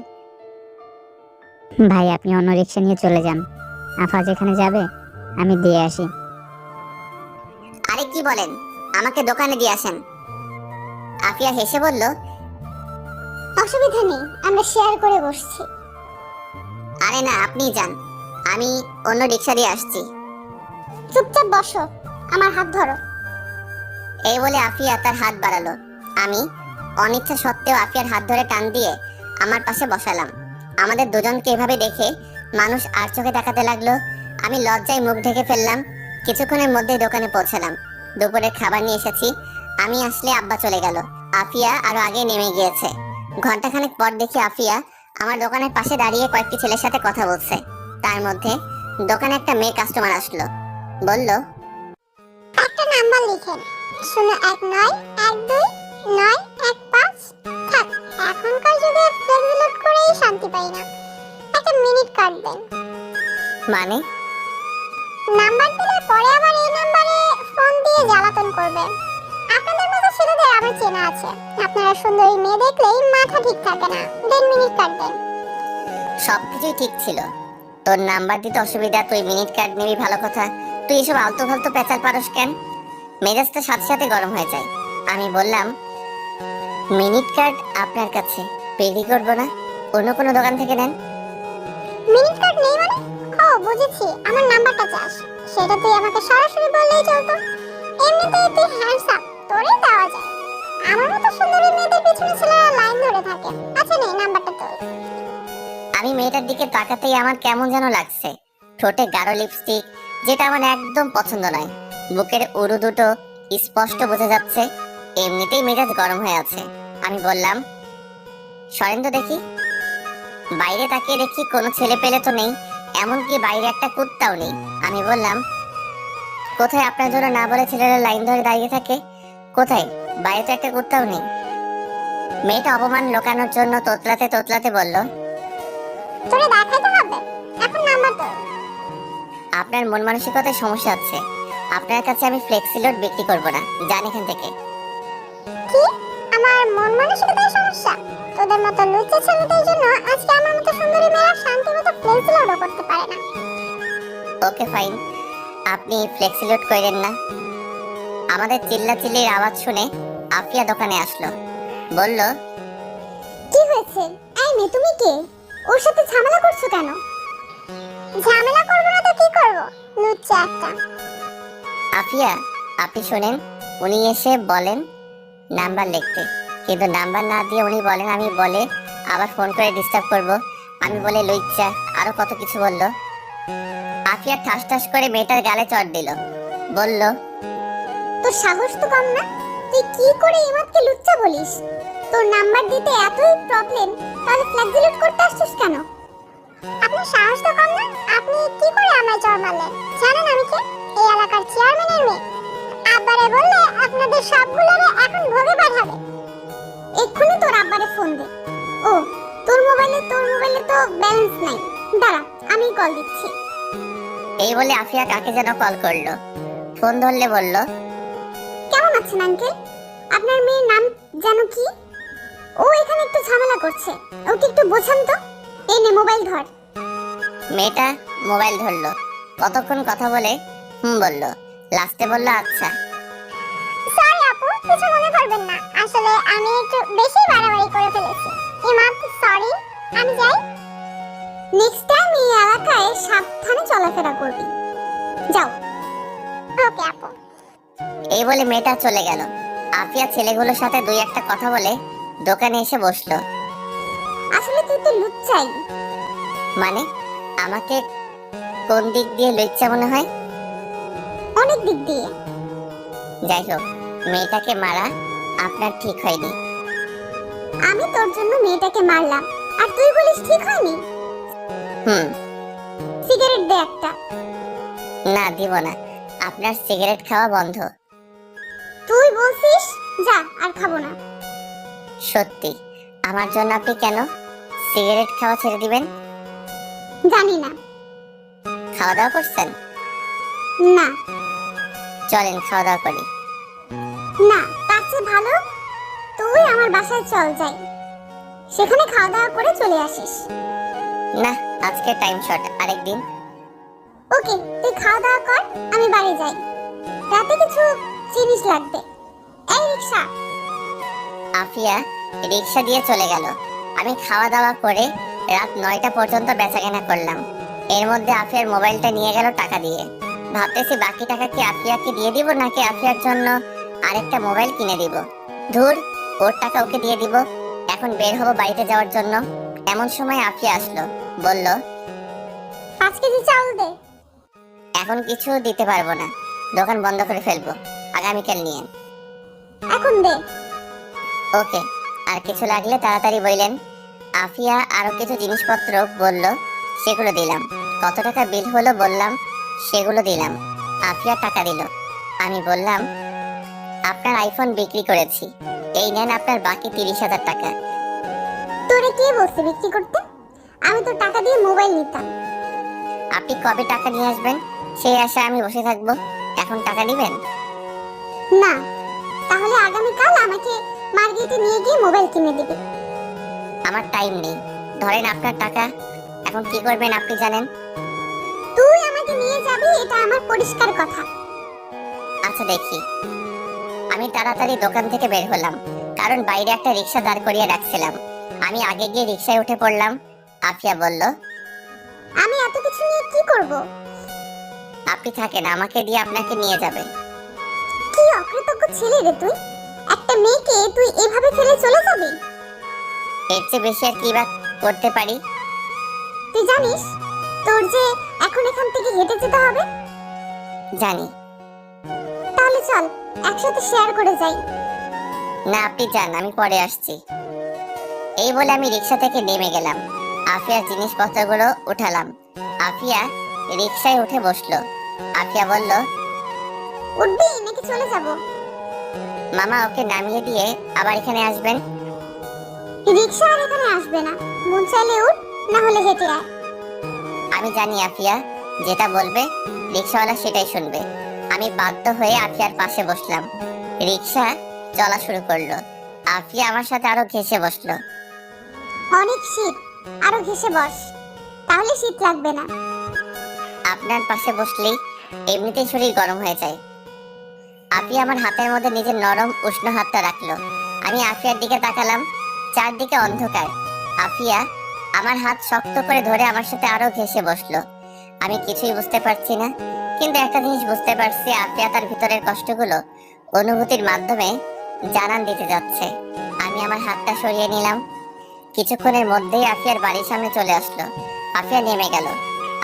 ভাই আপনি অন্য রিক্সা নিয়ে চলে যান, আফা যেখানে যাবে আমি দিয়ে আসি। আরে কি বলেন, আমাকে দোকানে দিয়ে আসেন। আফিয়া হেসে বলল, অসুবিধা নেই, আমরা শেয়ার করে বসছি। আরে না, আপনিই যান, আমি অন্য রিক্সা দিয়ে আসছি। চুপচাপ বসো, আমার হাত ধরো। এই বলে আফিয়া তার হাত বাড়ালো। আমি অনিচ্ছা সত্ত্বেও আফিয়ার হাত ধরে টান দিয়ে আমার পাশে বসালাম। আমাদের দুজনকে এভাবে দেখে মানুষ আর চোখে তাকাতে লাগলো। আমি লজ্জায় মুখ ঢেকে ফেললাম। কিছুক্ষণের মধ্যে দোকানে পৌঁছালাম। দুপুরের খাবার নিয়ে এসেছি। আমি আসলে আব্বা চলে গেল। আফিয়া আরো আগে নেমে গিয়েছে। ঘন্টাখানেক পর দেখি আফিয়া আমার দোকানের পাশে দাঁড়িয়ে কয়েকটি ছেলের সাথে কথা বলছে। তার মধ্যে দোকানে একটা মেয়ে কাস্টমার আসলো। বলল, একটা নাম্বার লিখেন, 019129115। থাক, এখনকার যুগে ফ্লেক্সিলোড করেই শান্তি পাই না। একটা মিনিট কার্ড দেন। মানে? নাম্বার দিলে পরে আবার এই নাম্বারে ফোন দিয়ে জ্বালাতন করবে। আপনাদের মতো ছেলেদের আমার চেনা আছে, আপনারা সুন্দরী মেয়ে দেখলেই মাথা ঠিক থাকে না। দেন মিনিট কার্ড দেন। সবকিছুই ঠিক ছিল। তোর নাম্বার দিতে অসুবিধা, তুই মিনিট কার্ড নিবি, ভালো কথা। তুই এসব আলতু ফালতু পেঁচাল পারস কেন? মেজাজটা সাথে সাথে গরম হয়ে যায়। আমি বললাম, মিনিট কার্ড আপনার কাছে, পেরি করবো না, অন্য কোনো দোকান থেকে নেন। মিনিট কার্ড নেই মানে? ও বুঝেছি, আমার নাম্বারটা চাস। সেটা তুই আমাকে সরাসরি বললেই চলতো। এমনিতেই তুই হ্যান্ডসাম, তোরই দেওয়া যায়। আমার মতো সুন্দরী মেয়েদের পিছনে ছেলেরা লাইন ধরে থাকে। আচ্ছা নে নাম্বারটা তোর। আমি মেয়েটার দিকে তাকাতেই আমার কেমন যেন লাগছে। ঠোঁটে গাঢ় লিপস্টিক, যেটা আমার একদম পছন্দ নয়। বুকের উরু দুটো স্পষ্ট বোঝা যাচ্ছে। এমনিতেই মেজাজ গরম হয়ে আছে। আমি বললাম, সরেন তো দেখি। বাইরে তাকিয়ে দেখি কোনো ছেলে পেলে তো নেই, এমনকি বাইরে একটা কুত্তাও নেই। আমি বললাম, কোথায় আপনার জন্য না বলে ছেলেরা লাইন ধরে দাঁড়িয়ে থাকে? কোথায়? বাইরে তো একটা কুত্তাও নেই। মেয়েটা অপমান লোকানোর জন্য তোতলাতে তোতলাতে বলল, তোরে দেখাইতে হবে, এখন নাম্বার তোর। আপনার মন মানসিকতায় সমস্যা আছে। আপনার কাছে আমি ফ্লেক্সিলোড বিক্রি করব না, যান এখান থেকে। কি? আমার মন মানসিকতার সমস্যা? তোদের মতো লুচ্চা ছেলেদের জন্য আজকে আমার মতো সুন্দরী মেয়েরা শান্তি মতো ফ্লেক্সিলোডও করতে পারে না। ওকে ফাইন, আপনি ফ্লেক্সিলোড করেন না। আমাদের চিল্লাচিল্লির আওয়াজ শুনে আফিয়া দোকানে আসলো। বলল, কি হয়েছে? এই মেয়ে, তুমি কে? ওর সাথে ঝামেলা করছো কেন? ঝামেলা করবো না তো কি করবো, লুচ্চা একটা। আফিয়া আপনি শোনেন, উনি এসে বলেন নাম্বার লিখতে, কিন্তু নাম্বার না দিয়ে উনি বলেন আমি বলে আবার ফোন করে ডিস্টার্ব করব। আমি বলে লুচ্চা, আরো কত কিছু বলল। আফিয়া ঠাস ঠাস করে মেয়েটার গালে চড় দিল। বলল, তোর সাহস তো কম না, তুই কি করে ইমাদকে লুচ্চা বলিস? তোর নাম্বার দিতে এতই প্রবলেম, তাহলে ফ্ল্যাক্সিলোড করতে আসছিস কেন? আপনার সাহস তো কম না, আপনি কি করে আমায় চড় মারলেন? জানেন আমি কে? এই এলাকার চেয়ারম্যানের মেয়ে। আব্বারে বললে আপনাদের সবগুলোরে এখন ভোগে পাঠাবে। এক্ষুনি তোর আব্বারে ফোন দে। ও, তোর মোবাইলে তো ব্যালেন্স নাই, দাঁড়া আমি কল দিচ্ছি। এই বলে আফিয়া কাকে যেন কল করলো। ফোন ধরলে বলল, কেমন আছেন আঙ্কেল? আপনার মেয়ের নাম যেন কি? ও এখানে একটু ঝামেলা করছে, ওকে একটু বোঝান তো। এই নে মোবাইল ধর। মেয়েটা মোবাইল ধরলো। কতক্ষণ কথা বলে বলল, লাস্টে বলল, আচ্ছা। সরি আপু, কিছু মনে করবেন না, আসলে আমি একটু বেশি বাড়াবাড়ি করে ফেলেছি। ইমাদ সরি, আমি যাই। নেক্সট টাইম এই এলাকায় সাবধানে চলাফেরা করবি। যাও। ওকে আপু। এই বলে মেয়েটা চলে গেল। আফিয়া ছেলেগুলোর সাথে দুই একটা কথা বলে দোকানে এসে বসলো। আসলে তুই তো লুচ্চাই। মানে আমাকে কোন দিক দিয়ে লজ্জা মনে হয়? অনেক দিক দিয়ে। যাই হোক, মেয়েটাকে মারা আপনার ঠিক হয়নি। আমি তোর জন্য মেয়েটাকে মারলাম আর তুই বলিস ঠিক হয়নি? হুম। সিগারেট দে একটা। না, দিব না। আপনার সিগারেট খাওয়া বন্ধ। তুই বলছিস? যা, আর খাবো না। সত্যি? আমার জন্য আপনি কেন সিগারেট খাওয়া ছেড়ে দিবেন? জানি না। খাওয়া দাওয়া করছেন? না চলেন খাওয়া দাওয়া করি। না, তার চেয়ে ভালো তুই আমার বাসায় চল যাই, সেখানে খাওয়া দাওয়া করে চলে আসিস। না, আজকে টাইম শর্ট, আরেকদিন। ওকে, তুই খাওয়া দাওয়া কর, আমি বাড়ি যাই। রাতে কিছু জিনিস লাগবে। এই রিকশা। আফিয়া রিক্সা দিয়ে চলে গেল। আমি খাওয়া দাওয়া করে রাত 9টা পর্যন্ত বেচাকেনা করলাম। এর মধ্যে আফিয়ার মোবাইলটা নিয়ে গেল টাকা দিয়ে। ভাবতেছি বাকি টাকা কি আফিয়াকে দিয়ে দিব নাকি আফিয়ার জন্য আরেকটা মোবাইল কিনে দিব। ধুর, ওর টাকা ওকে দিয়ে দিব। এখন বের হবো বাড়িতে যাওয়ার জন্য। এমন সময় আফিয়া আসলো, বলল 5 কেজি চাউল দে। এখন কিছু দিতে পারবো না, দোকান বন্ধ করে ফেলবো, আগামীকাল নিয়ে। এখন দে। ওকে, আর কিছু লাগলে তাড়াতাড়ি বললেন। আফিয়া আরো কিছু জিনিসপত্র বলল, সেগুলো দিলাম। কত টাকা বিল হলো বললাম, সেগুলো দিলাম। আফিয়া টাকা দিল। আমি বললাম, আপনার আইফোন বিক্রি করেছি, এই নেন আপনার বাকি 30,000 টাকা। তোরে কে বলছে বিক্রি করতে? আমি তো টাকা দিয়ে মোবাইল নিতাম। আপনি কবে টাকা নিয়ে আসবেন সেই আশায় আমি বসে থাকবো, এখন টাকা দিবেন? না, তাহলে আগামীকাল আমাকে মার্কেটে নিয়ে গিয়ে মোবাইল কিনে দিবে। আমার টাইম নেই, ধরেন আপনার টাকা। এখন কি করবেন আপনি জানেন। তুই আমাকে নিয়ে যাবি, এটা আমার পরিষ্কার কথা। আচ্ছা দেখি। আমি তাড়াতাড়ি দোকান থেকে বের হলাম, কারণ বাইরে একটা রিক্সা দাঁড় করিয়ে রাখছিলাম। আমি আগে গিয়ে রিক্সায় উঠে পড়লাম। আফিয়া বলল, আমি এত কিছু নিয়ে কি করব? আপনি থাকেন, আমাকে দিয়ে আপনাকে নিয়ে যাবে। কি অকৃতজ্ঞ ছেলে রে তুই! একটা মেয়েকে তুই এভাবে ফেলে চলে যাবি? এর চেয়ে বেশি আর কি বা করতে পারি? তুই জানিস তোর যে এখন এখান থেকে হেঁটে যেতে হবে? জানি। তাহলে চল একসাথে শেয়ার করে যাই। না, আপনি যান, আমি পরে আসছি। এই বলে আমি রিক্সা থেকে নেমে গেলাম। আফিয়ার জিনিসপত্রগুলো উঠালাম। আফিয়া রিক্সায় উঠে বসলো। আফিয়া বলল, উঠবি নাকি চলে যাব? মামা ওকে নামিয়ে দিয়ে আবার এখানে আসবেন। রিক্সা আর এখানে আসবে না, মন চাইলে উঠ, না হলে হেঁটে আয়। আমি জানি আফিয়া যেটা বলবে রিক্সাওয়ালা সেটাই শুনবে। আমি বাধ্য হয়ে আফিয়ার পাশে বসলাম। রিক্সা চলা শুরু করলো। আফিয়া আমার সাথে আরো ঘেঁষে বসলো। অনেক শীত, আরো ঘেসে বস, তাহলে শীত লাগবে না। আপনার পাশে বসলেই এমনিতেই শরীর গরম হয়ে যায়। আফিয়া আমার হাতের মধ্যে নিজের নরম উষ্ণ হাতটা রাখলো। আমি আফিয়ার দিকে তাকালাম, চারদিকে অন্ধকার। আফিয়া আমার হাত শক্ত করে ধরে আমার সাথে আরো ঘেঁষে বসলো। আমি কিছুই বুঝতে পারছি না, কিন্তু একটা জিনিস বুঝতে পারছি, আফিয়া তার ভিতরের কষ্টগুলো অনুভূতির মাধ্যমে জানান দিতে যাচ্ছে। আমি আমার হাতটা সরিয়ে নিলাম। কিছুক্ষণের মধ্যেই আফিয়ার বাড়ির সামনে চলে আসলো। আফিয়া নেমে গেল,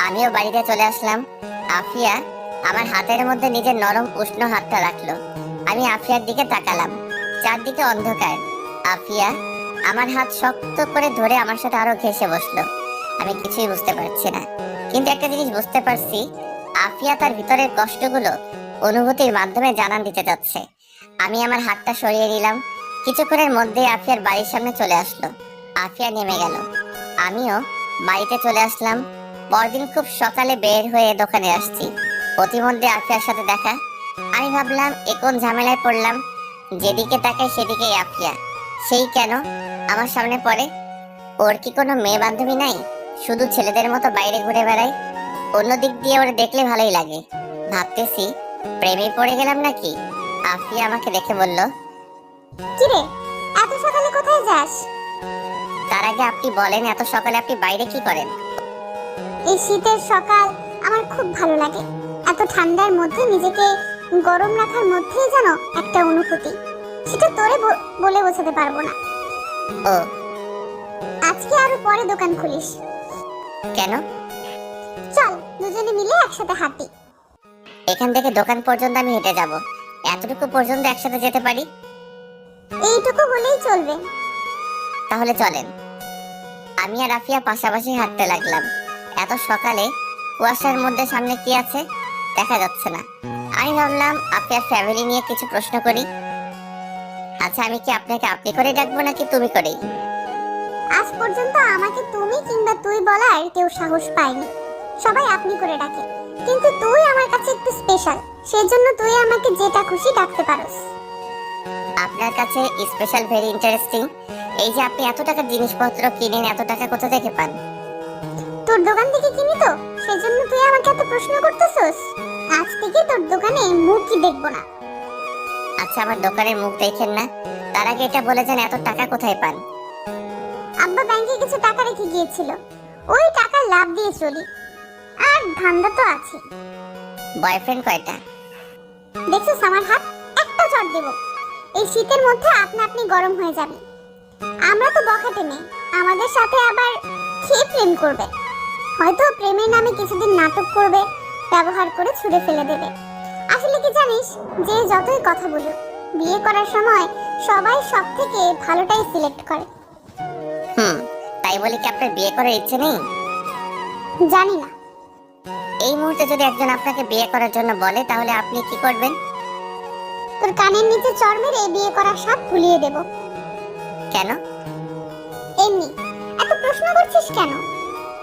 আমিও বাড়িতে চলে আসলাম। আফিয়া আমার হাতের মধ্যে নিজের নরম উষ্ণ হাতটা রাখলো। আমি আফিয়ার দিকে তাকালাম, চারদিকে অন্ধকার। আফিয়া আমার হাত শক্ত করে ধরে আমার সাথে আরো ঘেঁষে বসলো। আমি কিছুই বুঝতে পারছি না, কিন্তু একটা জিনিস বুঝতে পারছি, আফিয়া তার ভিতরের কষ্টগুলো অনুভূতির মাধ্যমে জানান দিতে যাচ্ছে। আমি আমার হাতটা সরিয়ে নিলাম। কিছুক্ষণের মধ্যে আফিয়ার বাড়ির সামনে চলে আসলো। আফিয়া নেমে গেল, আমিও বাড়িতে চলে আসলাম। পরদিন খুব সকালে বের হয়ে দোকানে আসছি, প্রতিমধ্যে আফিয়ার সাথে দেখা। আমি ভাবলাম এ কোন ঝামেলায় পড়লাম, যেদিকে তাকাই সেদিকেই আফিয়া। সেই কেন আমার সামনে পড়ে? ওর কি কোনো মেয়ে বান্ধবী নাই? শুধু ছেলেদের মতো বাইরে ঘুরে বেড়ায়। অন্য দিক দিয়ে ওরা দেখলে ভালোই লাগে। ভাবতেছি প্রেমে পড়ে গেলাম নাকি। আফিয়া আমাকে দেখে বলল, কি রে, এত সকালে কোথায় যাস? তার আগে আপনি বলেন, এত সকালে আপনি বাইরে কি করেন? এই শীতের সকাল আমার খুব ভালো লাগে। এত ঠান্ডার মধ্যে নিজেকে গরম রাখার মধ্যেই যেন একটা অনুভূতি, সেটা তোরে বলে বোঝাতে পারবো না। ও, আজকে আরো পরে দোকান খুলিস। কেন? চল দুজনে মিলে একসাথে হাঁটি। এখান থেকে দোকান পর্যন্ত আমি হেঁটে যাব, এতটুকু পর্যন্ত একসাথে যেতে পারি। এইটুকু হলেই চলবে। তাহলে চলেন। আমি আর আফিয়া পাশাপাশি হাঁটতে লাগলাম। এত সকালে কুয়াশার মধ্যে সামনে কি আছে দেখা যাচ্ছে না। আমি ভাবলাম আফিয়ার ফ্যামিলি নিয়ে কিছু প্রশ্ন করি। আচ্ছা, আমি কি আপনাকে আপনি করে ডাকবো নাকি তুমি করেই? আজ পর্যন্ত আমাকে তুমি কিংবা তুই বলার কেউ সাহস পায়নি, সবাই আপনি করে ডাকে। কিন্তু তুই আমার কাছে একটু স্পেশাল, সেজন্য তুই আমাকে যেটা খুশি ডাকতে পারোস। আপনার কাছে স্পেশাল, ভেরি ইন্টারেস্টিং। এই যে আপনি এত টাকার জিনিসপত্র কিনেন, এত টাকা কোথা থেকে পান? তোর দোকান থেকে কিনি তো, সেজন্য তুই আমাকে এত প্রশ্ন করতেছস। আজ থেকে তোর দোকানে মুখই দেখবো না। আচ্ছা, আমার দোকানের মুখ দেখেন না, তার আগে এটা বলে যান এত টাকা কোথায় পান? আব্বা ব্যাংকে কিছু টাকা রেখে গিয়েছিল, ওই টাকা লাভ দিয়ে চলি। আর ধান্দা তো আছে। বয়ফ্রেন্ড কয়টা? দেখছিস আমার হাত, একটা চট দেব, এই শীতের মধ্যে আপনা আপনি গরম হয়ে যাবে। আমরা তো বখাটে মেয়ে, আমাদের সাথে আবার খেয়ে প্রেম করবে। হয়তো প্রেমের নামে কিছুদিন নাটক করবে, ব্যবহার করে ছুঁড়ে ফেলে দেবে। আসলে কি জানিস, যে যতই কথা বলুক, বিয়ে করার সময় সবাই সব থেকে ভালোটাই সিলেক্ট করে। তাই বলে কি আপনার বিয়ে করার ইচ্ছে নেই? জানি না। এই মুহূর্তে যদি একজন আপনাকে বিয়ে করার জন্য বলে, তাহলে আপনি কি করবেন? তোর কানের নিচে চড় মেরে বিয়ে করার স্বাদ ভুলিয়ে দেব। কেন? এমনি। এত প্রশ্ন করছিস কেন?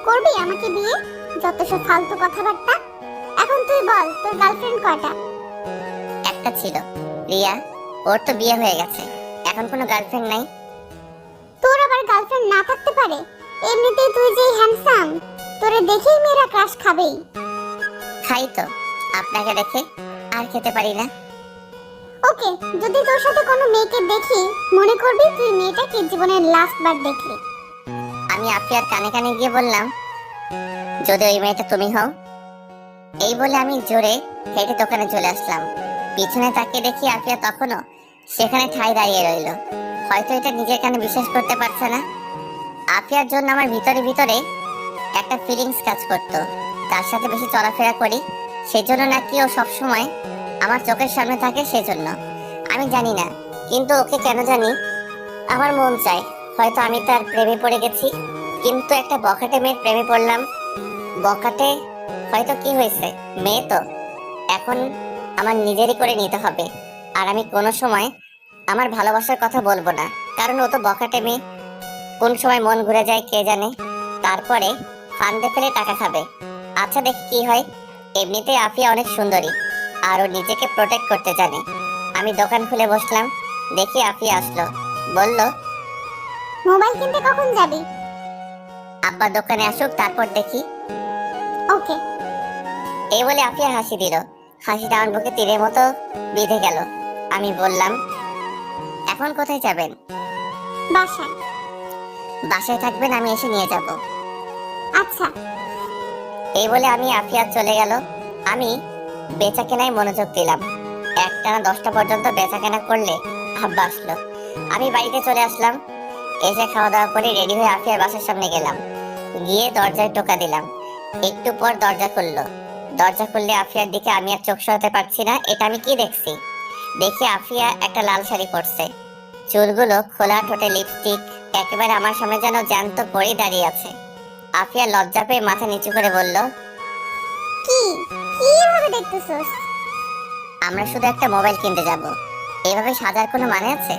করবি আমাকে বিয়ে? যত সব ফালতু কথাবার্তা। এখন তুই বল, তোর গার্লফ্রেন্ড কয়টা? একটা ছিল, রিয়া। ওর তো বিয়ে হয়ে গেছে, এখন কোনো গার্লফ্রেন্ড নাই। তোর আবার গার্লফ্রেন্ড না থাকতে পারে? এমনিতেই তুই যে হ্যান্ডসাম, তোরে দেখেই মেয়েরা ক্রাশ খাবেই। খাই তো, আপনাকে দেখে আর খেতে পারি না। ওকে, যদি তোর সাথে কোনো মেয়েকে দেখি, মনে করবি তুই মেয়েটাকে জীবনের লাস্ট বার দেখলি। আমি আফিয়ার কানে কানে গিয়ে বললাম, যদি ওই মেয়েটা তুমি হও। এই বলে আমি জোরে হেঁটে দোকানে চলে আসলাম। পিছনে তাকিয়ে দেখি আফিয়া তখনও সেখানে ঠাই দাঁড়িয়ে রইল। হয়তো এটা নিজের কানে বিশ্বাস করতে পারছে না। আফিয়ার জন্য আমার ভিতরে ভিতরে একটা ফিলিংস কাজ করত। তার সাথে বেশি চলাফেরা করি, সেজন্য নাকি ও সবসময় আমার চোখের সামনে থাকে। সেজন্য আমি জানি না, কিন্তু ওকে কেন জানি আমার মন চায়। হয়তো আমি তার প্রেমে পড়ে গেছি, কিন্তু একটা বখাটে মেয়ের প্রেমে পড়লাম। বখাটে হয়তো কি হয়েছে, মেয়ে তো। এখন আমার নিজেরই করে নিতে হবে। আর আমি কোনো সময় আমার ভালোবাসার কথা বলবো না, কারণ ও তো বখাটে মেয়ে। কোন সময় মন ঘুরে যায় কে জানে, তারপরে ফান্দে ফেলে টাকা খাবে। আচ্ছা, দেখি কি হয়। এমনিতে আফিয়া অনেক সুন্দরী, আর ও নিজেকে প্রোটেক্ট করতে জানে। আমি দোকান খুলে বসলাম, দেখি আফিয়া আসলো। বলল, মোবাইল কিনতে কখন যাবি? আব্বা দোকানে আসুক, তারপর দেখি। ওকে। এই বলে আফিয়া হাসি দিল। হাসিটা আমার বুকে তীরের মতো বিঁধে গেল। আমি বললাম, এখন কোথায় যাবেন? বাসায়। বাসায় থাকবেন, আমি এসে নিয়ে যাব। আচ্ছা। এই বলে আমি আফিয়া চলে গেল। আমি বেচা কেনায় মনোযোগ দিলাম। একটানা 10টা পর্যন্ত বেচা কেনা করলে আব্বা আসলো। আমি বাড়িতে চলে আসলাম। এসে খাওয়া দাওয়া করে রেডি হয়ে আফিয়ার বাসার সামনে গেলাম। গিয়ে দরজায় টোকা দিলাম। একটু পর দরজা খুললো। দরজা খুললে আফিয়ার দিকে আমি আর চোখ সরাতে পারছি না। এটা আমি কি দেখছি? দেখি আফিয়া একটা লাল শাড়ি পরছে, চুলগুলো খোলা, ঠোঁটে লিপস্টিক, একেবারে আমার সামনে যেন জ্যান্ত পড়ে দাঁড়িয়ে আছে। আফিয়া লজ্জা পেয়ে মাথা নিচু করে বলল, কি কিভাবে দেখতেছস? আমরা শুধু একটা মোবাইল কিনতে যাব, এইভাবে সাজার কোনো মানে আছে?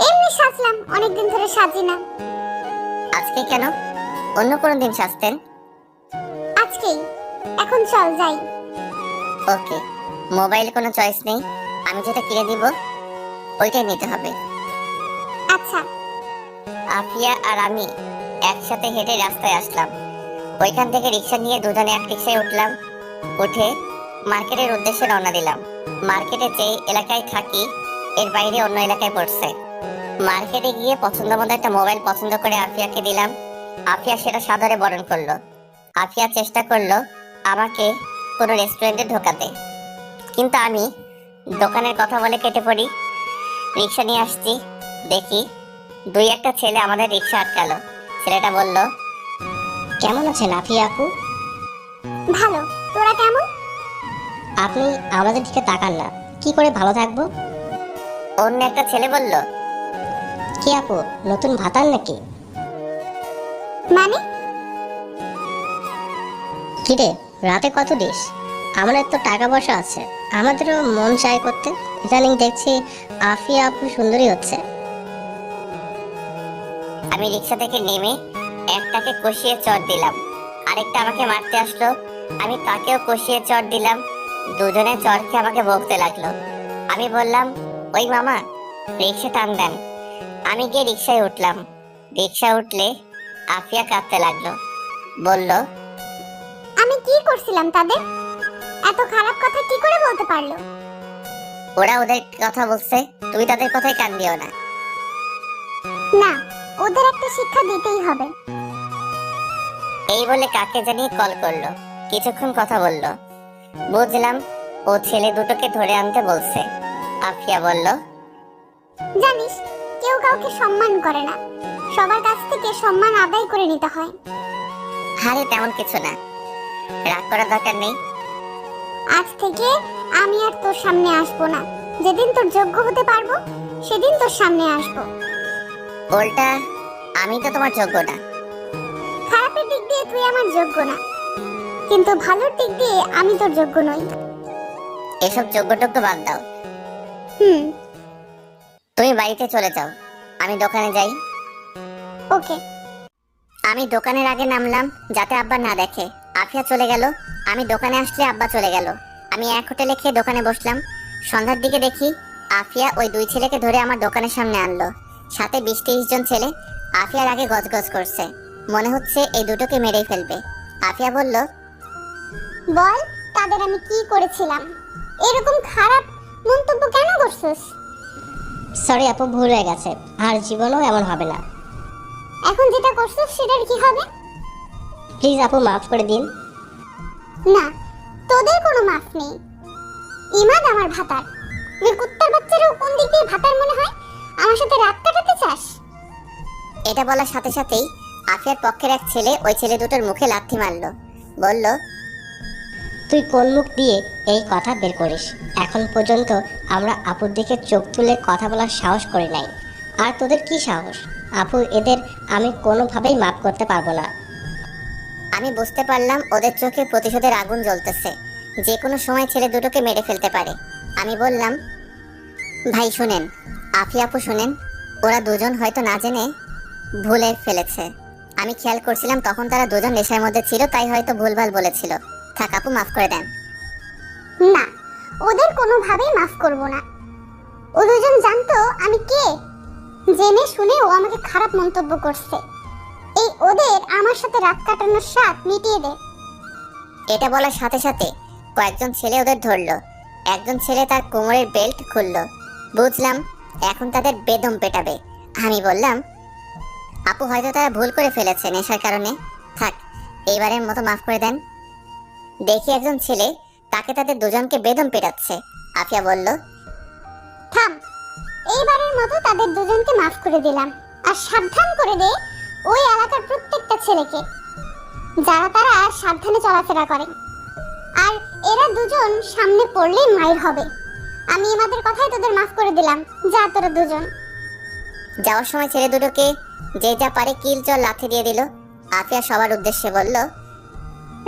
এমনি সাজলাম, অনেকদিন ধরে সাজি না। আজকে কেন? অন্য কোনো দিন সাজতেন। আজকেই। এখন চল যাই। ওকে, মোবাইল কোনো চয়েস নেই, আমি যেটা কিনে দিব ওইটাই নিতে হবে। আচ্ছা। আফিয়া আর আমি একসাথে হেঁটে রাস্তায় আসলাম। ওইখান থেকে রিক্সা নিয়ে দুজনে এক রিক্সায় উঠলাম। উঠে মার্কেটের উদ্দেশ্যে রওনা দিলাম। মার্কেটে যে এলাকায় থাকি এর বাইরে অন্য এলাকায় পড়ছে। মার্কেটে গিয়ে পছন্দ মতো একটা মোবাইল পছন্দ করে আফিয়াকে দিলাম। আফিয়া সেটা সাদরে বরণ করলো। আফিয়া চেষ্টা করলো আমাকে কোনো রেস্টুরেন্টে ঢোকাতে, কিন্তু আমি দোকানের কথা বলে কেটে পড়ি। রিক্সা নিয়ে আসছি, দেখি দুই একটা ছেলে আমাদের রিক্সা আটকালো। ছেলেটা বলল, কেমন আছেন আফিয়া আপু? ভালো, তোরা কেমন? আপনি আমাদের দিকে তাকান না, কি করে ভালো থাকবো? অন্য একটা ছেলে বলল, কি আপু, নতুন ভাতার নাকি? মানে? কিরে, রাতে কত দিস? আমাদের তো টাকা পয়সা আছে, আমাদেরও মন চাই করতে। ইদানিং দেখছি আফিয়া আপু সুন্দরী হচ্ছে। আমি রিক্সা থেকে নেমে একটাকে কষিয়ে চড় দিলাম, আরেকটা আমাকে মারতে আসলো, আমি তাকেও কষিয়ে চড় দিলাম। দুজনে চড় খেয়ে আমাকে বকতে লাগলো। আমি বললাম, ওই মামা, রিক্সা টান দেন। আমি গিয়ে রিক্সায় উঠলাম। রিক্সা উঠলে আফিয়া কাঁদতে লাগলো, বলল, আমি কি করছিলাম তাদের? এত খারাপ কথা কি করে বলতে পারলো? ওরা ওদের কথা বলছে, তুমি তাদের কথায় কান দিও না। না, ওদের একটা শিক্ষা দিতেই হবে। এই বলে কাকে জানিয়ে কল করলো। কিছুক্ষণ কথা বললো, বুঝলাম ও ছেলে দুটোকে ধরে আনতে বলছে। আফিয়া বলল, জানিস, কেউ কাউকে সম্মান করে না, সবার কাছ থেকে সম্মান আদায় করে নিতে হয়। আরে তেমন কিছু না, রাগ করার দরকার নেই। আজ থেকে আমি আর তোর সামনে আসবো না। যেদিন তোর যোগ্য হতে পারবো সেদিন তোর সামনে আসবো। উল্টা আমি তো তোমার যোগ্য না। খারাপের দিক দিয়ে তুই আমার যোগ্য না, কিন্তু ভালোর দিক দিয়ে আমি তোর যোগ্য নই। এসব যোগ্যটুকু বাদ দাও, হুম, তুমি বাড়িতে চলে যাও, আমি দোকানে যাই। ওকে। আমি দোকানের আগে নামলাম যাতে আব্বা না দেখে। আফিয়া চলে গেল। আমি দোকানে আসলে আব্বা চলে গেল। আমি এক হোটেলে খেয়ে দোকানে বসলাম। সন্ধ্যার দিকে দেখি আফিয়া ওই দুই ছেলেকে ধরে আমার দোকানের সামনে আনলো, সাথে 20-30 জন ছেলে। আফিয়ার আগে গজগজ করছে, মনে হচ্ছে এই দুটোকে মেরেই ফেলবে। আফিয়া বলল, বল, তাদের আমি কি করেছিলাম? এরকম খারাপ মন্তব্য কেন করছিস? সরি আপু, ভুল হয়ে গেছে, আর জীবনও এমন হবে না। এখন যেটা করছিস সেটার কি হবে? প্লিজ আপু, মাফ করে দিন। না, তোদের কোনো মাফ নেই। ইমাদ আমার ভাতার। তুই কুত্তার বাচ্চারও কোন দিক দিয়ে ভাতার মনে হয়? আমার সাথে রাত কাটাতে চাস? এটা বলার সাথে সাথেই আফিয়ার পক্ষের এক ছেলে ওই ছেলে দুটোর মুখে লাথি মারলো। বলল, তুই কোন মুখ দিয়ে এই কথা বের করিস? এখন পর্যন্ত আমরা আপুর দিকে চোখ তুলে কথা বলার সাহস করি নাই, আর তোদের কি সাহস? আপু, এদের আমি কোনোভাবেই মাফ করতে পারবো না। আমি বুঝতে পারলাম ওদের চোখে প্রতিশোধের আগুন জ্বলতেছে, যে কোনো সময় ছেলে দুটোকে মেরে ফেলতে পারে। আমি বললাম, ভাই শুনেন, আফিয়া আপু শুনেন, ওরা দুজন হয়তো না জেনে ভুলে ফেলেছে। আমি খেয়াল করছিলাম তখন তারা দুজন নেশার মধ্যে ছিল, তাই হয়তো ভুলভাল বলেছিল। থাক আপু, মাফ করে দেন। না, ওদের কোনোভাবেই মাফ করব না। ও দুজন জানতো আমি কে, জেনে শুনে ও আমাকে খারাপ মন্তব্য করছে। এই ওদের আমার সাথে রাত কাটানোর স্বাদ মিটিয়ে দে। এটা বলার সাথে সাথে কয়েকজন ছেলে ওদের ধরলো। একজন ছেলে তার কোমরের বেল্ট খুললো। বুঝলাম এখন তাদের বেদম পেটাবে। আমি বললাম, আপু হয়তো তারা ভুল করে ফেলেছে নেশার কারণে, থাক এইবারের মতো মাফ করে দেন। দেখি একজন ছেলে তাকে তাদের দুজনকে বেদম পেটাচ্ছে। আফিয়া বলল, থাম, এইবারের মতো তাদের দুজনকে মাফ করে দিলাম। আর সাবধান করে দে ওই এলাকার প্রত্যেকটা ছেলেকে, যারা তারা সাবধানে চলাফেরা করে। আর এরা দুজন সামনে পড়লেই মায়ের হবে। আমি আমাদের কথাই তোদের মাফ করে দিলাম। যা তোরা দুজন। যাওয়ার সময় ছেলে দুটোকে যে যা পারে কিল চল লাথি দিয়ে দিল। আফিয়া সবার উদ্দেশ্যে বলল,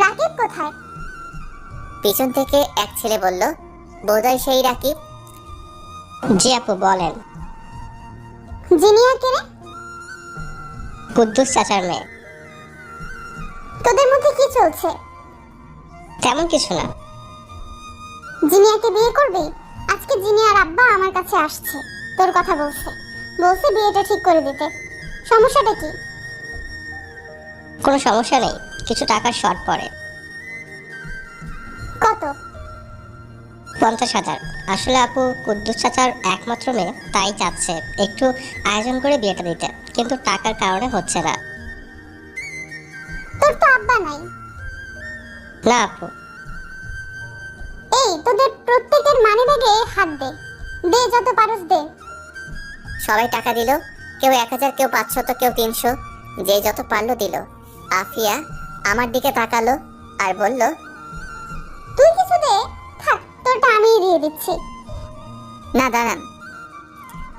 রাকিব কোথায়? পিছন থেকে এক ছেলে বলল, বোধহয় সেই রাকিব। জি আপু, বলেন। জিনিয়া কে রে? কুদ্দুস চাচার মেয়ে। তোদের মধ্যে কি চলছে? তেমন কিছু না। জিনিয়াকে বিয়ে করবি? আজকে জিনিয়ার আব্বা আমার কাছে আসছে, তোর কথা বলছে। বলছে বিয়েটা ঠিক করে দিতে। সমস্যাটা কি? কোনো সমস্যা নেই, কিছু টাকার শর্ট পড়ে। কত? 50,000। আসলে আপু কুদ্দুস চাচার একমাত্র মেয়ে, তাই চাচ্ছে একটু আয়োজন করে বিয়েটা দিতে, কিন্তু টাকার কারণে হচ্ছে না। তোর তো আব্বা নাই। না আপু। এই তোদের প্রত্যেকের মানিব্যাগে হাত দে, দে যত পারস দে। সবাই টাকা দিল। কেউ 1000, কেউ 500, কেউ 300, যে যত পারলো দিল। আফিয়া আমার দিকে তাকালো আর বলল, তুই কিছু দে, থাক তোরটা আমিই দিয়ে দিচ্ছি। না দাঁড়ান।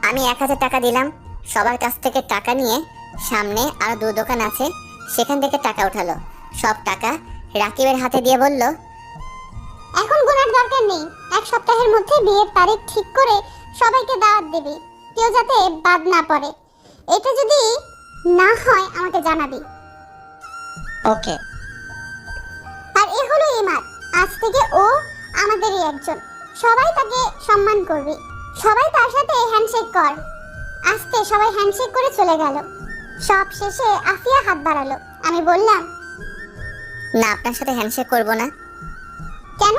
আমি 1000 টাকা দিলাম। সবার কাছ থেকে টাকা নিয়ে সামনে আরো 2 দোকান আছে, সেখান থেকে টাকা উঠালো। সব টাকা রাকিবের হাতে দিয়ে বলল, এখন গোনার দরকার নেই, 1 সপ্তাহের মধ্যে বিয়ের তারিখ ঠিক করে সবাইকে দাওয়াত দিবি, কেউ যাতে বাদ না পড়ে। এটা যদি না হয় আমাকে জানাবি। ওকে। আর এ হলো ইমাদ, আজ থেকে ও আমাদেরই একজন, সবাই তাকে সম্মান করবে, সবাই তার সাথে হ্যান্ডশেক কর। আস্তে সবাই হ্যান্ডশেক করে চলে গেল। সব শেষে আফিয়া হাত বাড়ালো। আমি বললাম, না, আপনার সাথে হ্যান্ডশেক করব না। কেন?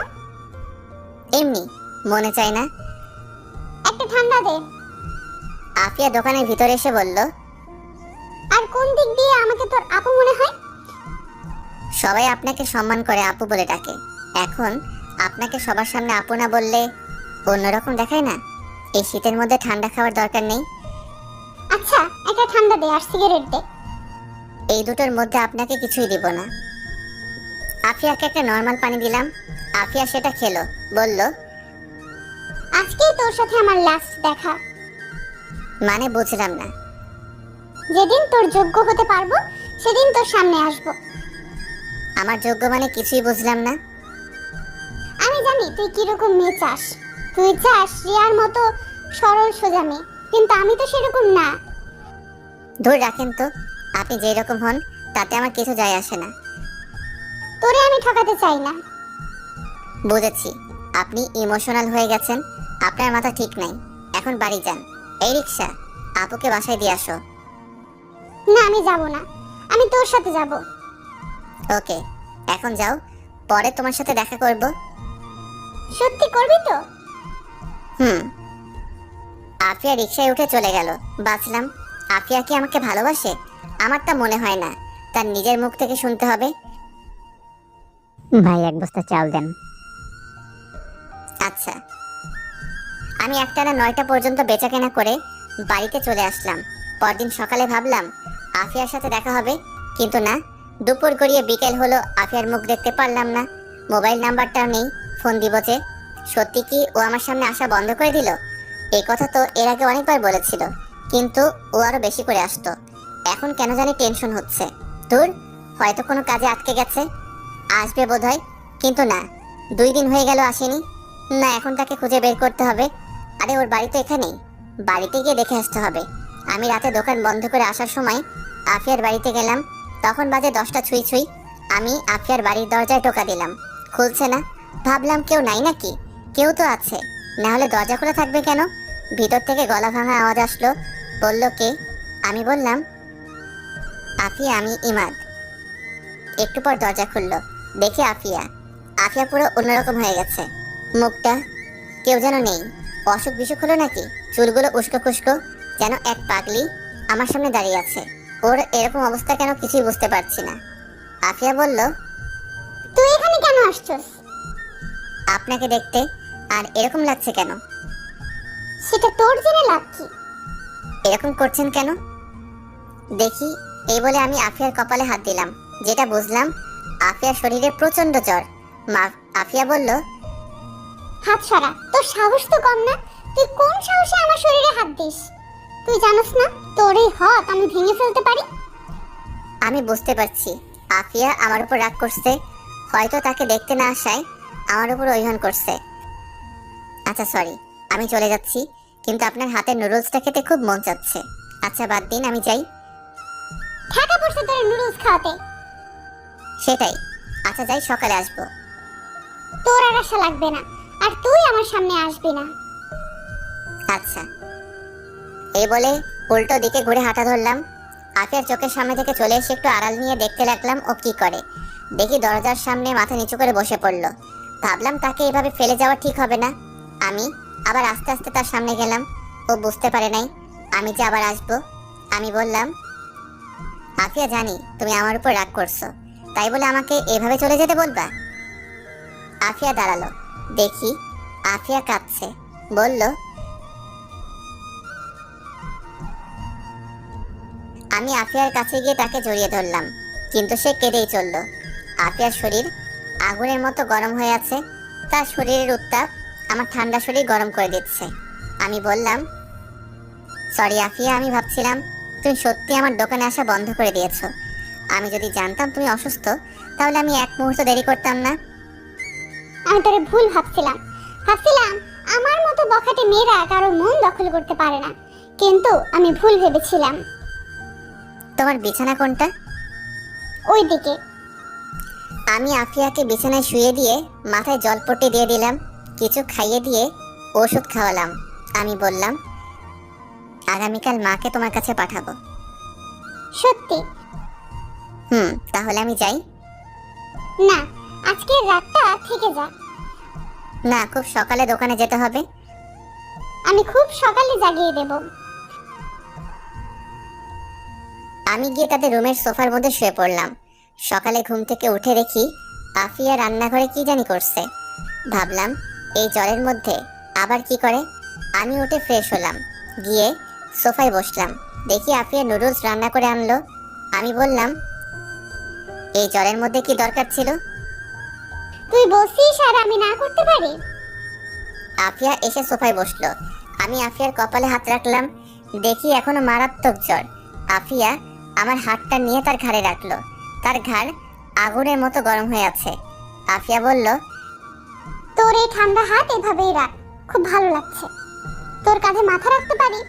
এমনি, মনে চায় না। একটা ঠান্ডা দে। আফিয়া দোকানের ভিতরে এসে বলল, আর কোন দিক দিয়ে আমাকে তোর আপু মনে হয়? সবাই আপনাকে সম্মান করে, আপু বলে ডাকে। এখন আপনাকে সবার সামনে আপু না বললে অন্যরকম দেখায় না? এই শীতের মধ্যে ঠান্ডা খাওয়ার দরকার নেই। আচ্ছা একটা ঠান্ডা দে আর সিগারেট দে। এই দুটোর মধ্যে আপনাকে কিছুই দিব না। আফিয়াকে একটা নর্মাল পানি দিলাম। আফিয়া সেটা খেলো, বলল, আজকেই তোর সাথে আমার লাস্ট দেখা। মানে বুঝলাম না। যেদিন তোর যোগ্য হতে পারবো সেদিন তোর সামনে আসবো। আমার যোগ্য মানে কিছুই বুঝলাম না। আমি জানি তুই কিরকম মেয়ে চাস। তুই চাস রিয়ার মতো সরল সোজা মেয়ে, কিন্তু আমি তো সেরকম না। ধুর রাখেন তো, আপনি যেই রকম হন তাতে আমার কিছু যায় আসে না। তোরে আমি ঠকাতে চাই না। বুঝেছি, আপনি ইমোশনাল হয়ে গেছেন, আপনার মাথা ঠিক নাই। এখন বাড়ি যান। এই রিক্সা, আপুকে বাসায় দিয়ে আসো। না আমি যাব না, আমি তোর সাথে যাব। ওকে, এখন যাও, পরে তোমার সাথে দেখা করব। সত্যি করবি তো? হুম। আফিয়া রিক্সায় উঠে চলে গেল। বাঁচলাম। আফিয়া কি আমাকে ভালোবাসে? আমার তা মনে হয় না। তার নিজের মুখ থেকে শুনতে হবে। ভাই 1 বস্তা চাল দেন। আচ্ছা। আমি একটানা 9টা পর্যন্ত বেচাকেনা করে বাড়িতে চলে আসলাম। পরদিন সকালে ভাবলাম আফিয়ার সাথে দেখা হবে, কিন্তু না। দুপুর গড়িয়ে বিকেল হলো, আফিয়ার মুখ দেখতে পারলাম না। মোবাইল নাম্বারটাও নেই, ফোন দিব যে। সত্যি কি ও আমার সামনে আসা বন্ধ করে দিল? এই কথা তো এর আগে অনেকবার বলেছিল, কিন্তু ও আরো বেশি করে আসতো। এখন কেন জানি টেনশন হচ্ছে। দূর, হয়তো কোনো কাজে আটকে গেছে, আসবে বোধহয়। কিন্তু না, 2 দিন হয়ে গেল আসেনি। না, এখন তাকে খুঁজে বের করতে হবে। আরে ওর বাড়ি তো এখানেই, বাড়িতে গিয়ে দেখে আসতে হবে। আমি রাতে দোকান বন্ধ করে আসার সময় আফিয়ার বাড়িতে গেলাম, তখন বাজে 10টা ছুঁই ছুঁই। আমি আফিয়ার বাড়ির দরজায় টোকা দিলাম, খুলছে না। ভাবলাম কেউ নাই নাকি, কেউ তো আছে, না হলে দরজা খোলা থাকবে কেন? ভিতর থেকে গলা ভাঙা আওয়াজ আসলো। বলল কে? আমি বললাম, আফিয়া, আমি ইমাদ। একটু পর দরজা খুললো, দেখে আফিয়া। আফিয়া পুরো অন্যরকম হয়ে গেছে, মুখটা কেউ যেন নেই। অসুখ বিসুখ হলো নাকি? চুলগুলো উস্কো খুস্কো, যেন এক পাগলি আমার সামনে দাঁড়িয়ে আছে। ওর এরকম অবস্থা কেন কিছুই বুঝতে পারছি না। আফিয়া বলল, তুই এখানে কেন আসছস? আপনাকে দেখতে। আর এরকম লাগছে কেন? সেটা তোর জেনে লাভ কি? এরকম করছেন কেন দেখি? এই বলে আমি আফিয়ার কপালে হাত দিলাম। যেটা বুঝলাম, আফিয়ার শরীরে প্রচন্ড জ্বর। আফিয়া বলল, হাত সরা, তোর সাহস তো কম না। তুই কোন সাহসে আমার শরীরে হাত দিস? তুই জানোস না তোর এই হাত আমি ভেঙে ফেলতে পারি? আমি বুঝতে পারছি আফিয়া আমার উপর রাগ করছে, হয়তো তাকে দেখতে না আসায় আমার উপর অভিমান করছে। আচ্ছা সরি, আমি চলে যাচ্ছি, কিন্তু আপনার হাতের নুডলসটা খেতে খুব মন চাচ্ছে। আচ্ছা বাদ দিন, আমি যাই। ঠেকা পড়ছে তোর নুডলস খাওয়াতে। সেটাই। আচ্ছা যাই, সকালে আসবো। তোর আর আশা লাগবে না, আর তুই আমার সামনে আসবি না। আচ্ছা। এই বলে উল্টো দিকে ঘুরে হাঁটা ধরলাম। আফিয়ার চোখের সামনে থেকে চলে এসে একটু আড়াল নিয়ে দেখতে লাগলাম ও কি করে। দেখি দরজার সামনে মাথা নিচু করে বসে পড়লো। ভাবলাম তাকে এভাবে ফেলে যাওয়া ঠিক হবে না। আমি আবার আস্তে আস্তে তার সামনে গেলাম। ও বুঝতে পারে নাই আমি যে আবার আসবো। আমি বললাম, আফিয়া, জানি তুমি আমার উপর রাগ করছো, তাই বলে আমাকে এভাবে চলে যেতে বলবা? আফিয়া দাঁড়ালো, দেখি আফিয়া কাঁদছে। বলল, আমি আফিয়ার কাছে গিয়ে তাকে জড়িয়ে ধরলাম, কিন্তু সে কেঁদেই চলল। আফিয়ার শরীর আগুনের মতো গরম হয়ে আছে, তার শরীরের উত্তাপ আমার ঠান্ডা শরীর গরম করে দিচ্ছে। আমি বললাম, সরি আফিয়া, আমি ভাবছিলাম তুমি সত্যি আমার দোকানে আসা বন্ধ করে দিয়েছো। আমি যদি জানতাম তুমি অসুস্থ, তাহলে আমি এক মুহূর্ত দেরি করতাম না। আমি তোরে ভুল ভাবছিলাম আমার মতো বখাটে মেয়েরা কারো মন দখল করতে পারে না, কিন্তু আমি ভুল ভেবেছিলাম। তোমার বিছানা কোনটা? ওইদিকে। আমি আফিয়াকে বিছানায় শুয়ে দিয়ে মাথায় জলপট্টি দিয়ে দিলাম, কিছু খাইয়ে দিয়ে ওষুধ খাওয়ালাম। আমি বললাম, আগামীকাল মাকে তোমার কাছে পাঠাবো। সত্যি? তাহলে আমি যাই? না, আজকের রাতটা থেকে যা। না, খুব সকালে দোকানে যেতে হবে। আমি খুব সকালে জাগিয়ে দেব। আমি গিয়ে তাদের রুমের সোফার মধ্যে শুয়ে পড়লাম। সকালে ঘুম থেকে উঠে দেখি আফিয়া রান্নাঘরে কি জানি করছে। ভাবলাম, এই জলের মধ্যে আবার কি করে। আমি উঠে ফ্রেশ হলাম, গিয়ে সোফায় বসলাম। দেখি আফিয়া নুডলস রান্না করে আনলো। আমি বললাম, এই জলের মধ্যে কি দরকার ছিল? তুই বলছিস আর আমি না করতে পারি? আফিয়া এসে সোফায় বসলো। আমি আফিয়ার কপালে হাত রাখলাম, দেখি এখনো মারাত্মক জ্বর। আফিয়া আমার হাতটা নিয়ে তার ঘাড়ে রাখলো। তার ঘাড় আগুনের মতো গরম হয়ে আছে। আফিয়া বলল, তোর এই ঠান্ডা হাত এভাবেই রাখ, খুব ভালো লাগছে। তোর কাঁধে মাথা রাখতে পারি?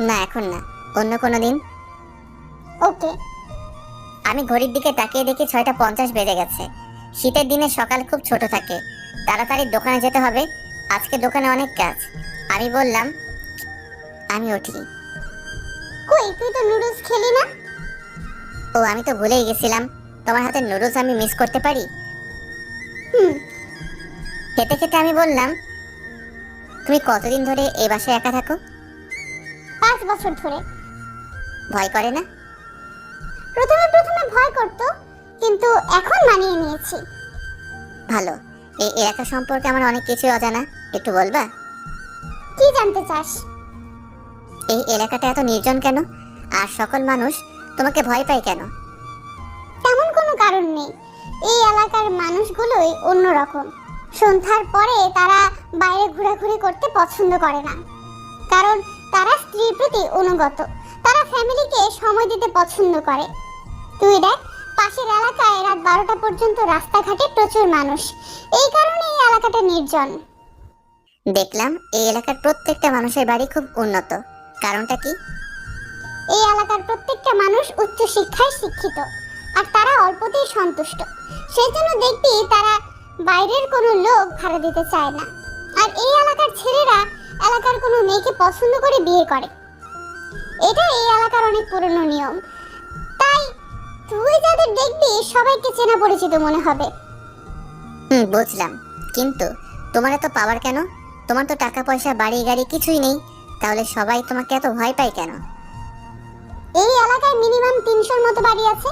না, এখন না, অন্য কোনো দিন। ওকে। আমি ঘড়ির দিকে তাকিয়ে দেখি 6:50 বেজে গেছে। শীতের দিনে সকাল খুব ছোট থাকে, তাড়াতাড়ি দোকানে যেতে হবে, আজকে দোকানে অনেক কাজ। আমি বললাম, আমি উঠি। কই, তুই তো নুডলস খেলি না? ও, আমি তো ভুলেই গেছিলাম, তোমার হাতের নুডলস আমি মিস করতে পারি? খেতে খেতে আমি বললাম, তুমি কতদিন ধরে এই বাসায় একা থাকো? 5 বছর ধরে। ভয় করে না? প্রথমে ভয় করতো, কিন্তু এখন মানিয়ে নিয়েছি। ভালো। এই এলাকা সম্পর্কে আমার অনেক কিছু অজানা, একটু বলবা? কি জানতে চাস? এই এলাকাটা এত নির্জন কেন, আর সকল মানুষ তোমাকে ভয় পায় কেন? তেমন কোনো কারণ নেই। এই এলাকার মানুষগুলোই অন্যরকম। সন্ধ্যার পরে তারা বাইরে ঘোরাঘুরি করতে পছন্দ করে না, কারণ তারা স্ত্রীর প্রতি অনুগত। তারা ফ্যামিলিকে সময় দিতে পছন্দ করে। তুই দেখ, পাশের এলাকায় রাত 12টা পর্যন্ত রাস্তাঘাটে প্রচুর মানুষ। এই কারণে এই এলাকাটা নির্জন। দেখলাম এই এলাকার প্রত্যেকটা মানুষের বাড়ি খুব উন্নত, কারণটা কি? এই এলাকার প্রত্যেকটা মানুষ উচ্চ শিক্ষায় শিক্ষিত, আর তারা অল্পতেই সন্তুষ্ট। সেই জন্য দেখবি তারা বাইরের কোনো লোক ভাড়া দিতে চায় না। আর এই এলাকার ছেলেরা এলাকার কোনো মেয়েকে পছন্দ করে বিয়ে করে। এটা এই এলাকার অনেক পুরনো নিয়ম। তাই তুই যাদের দেখবি সবাইকে চেনা পরিচিত মনে হবে। বুঝলাম, কিন্তু তোমার এত পাওয়ার কেন? তোমার তো টাকা পয়সা, বাড়ি গাড়ি কিছুই নেই, তাহলে সবাই তোমাকে এত ভয় পায় কেন? এই এলাকায় মিনিমাম 300-র মতো বাড়ি আছে।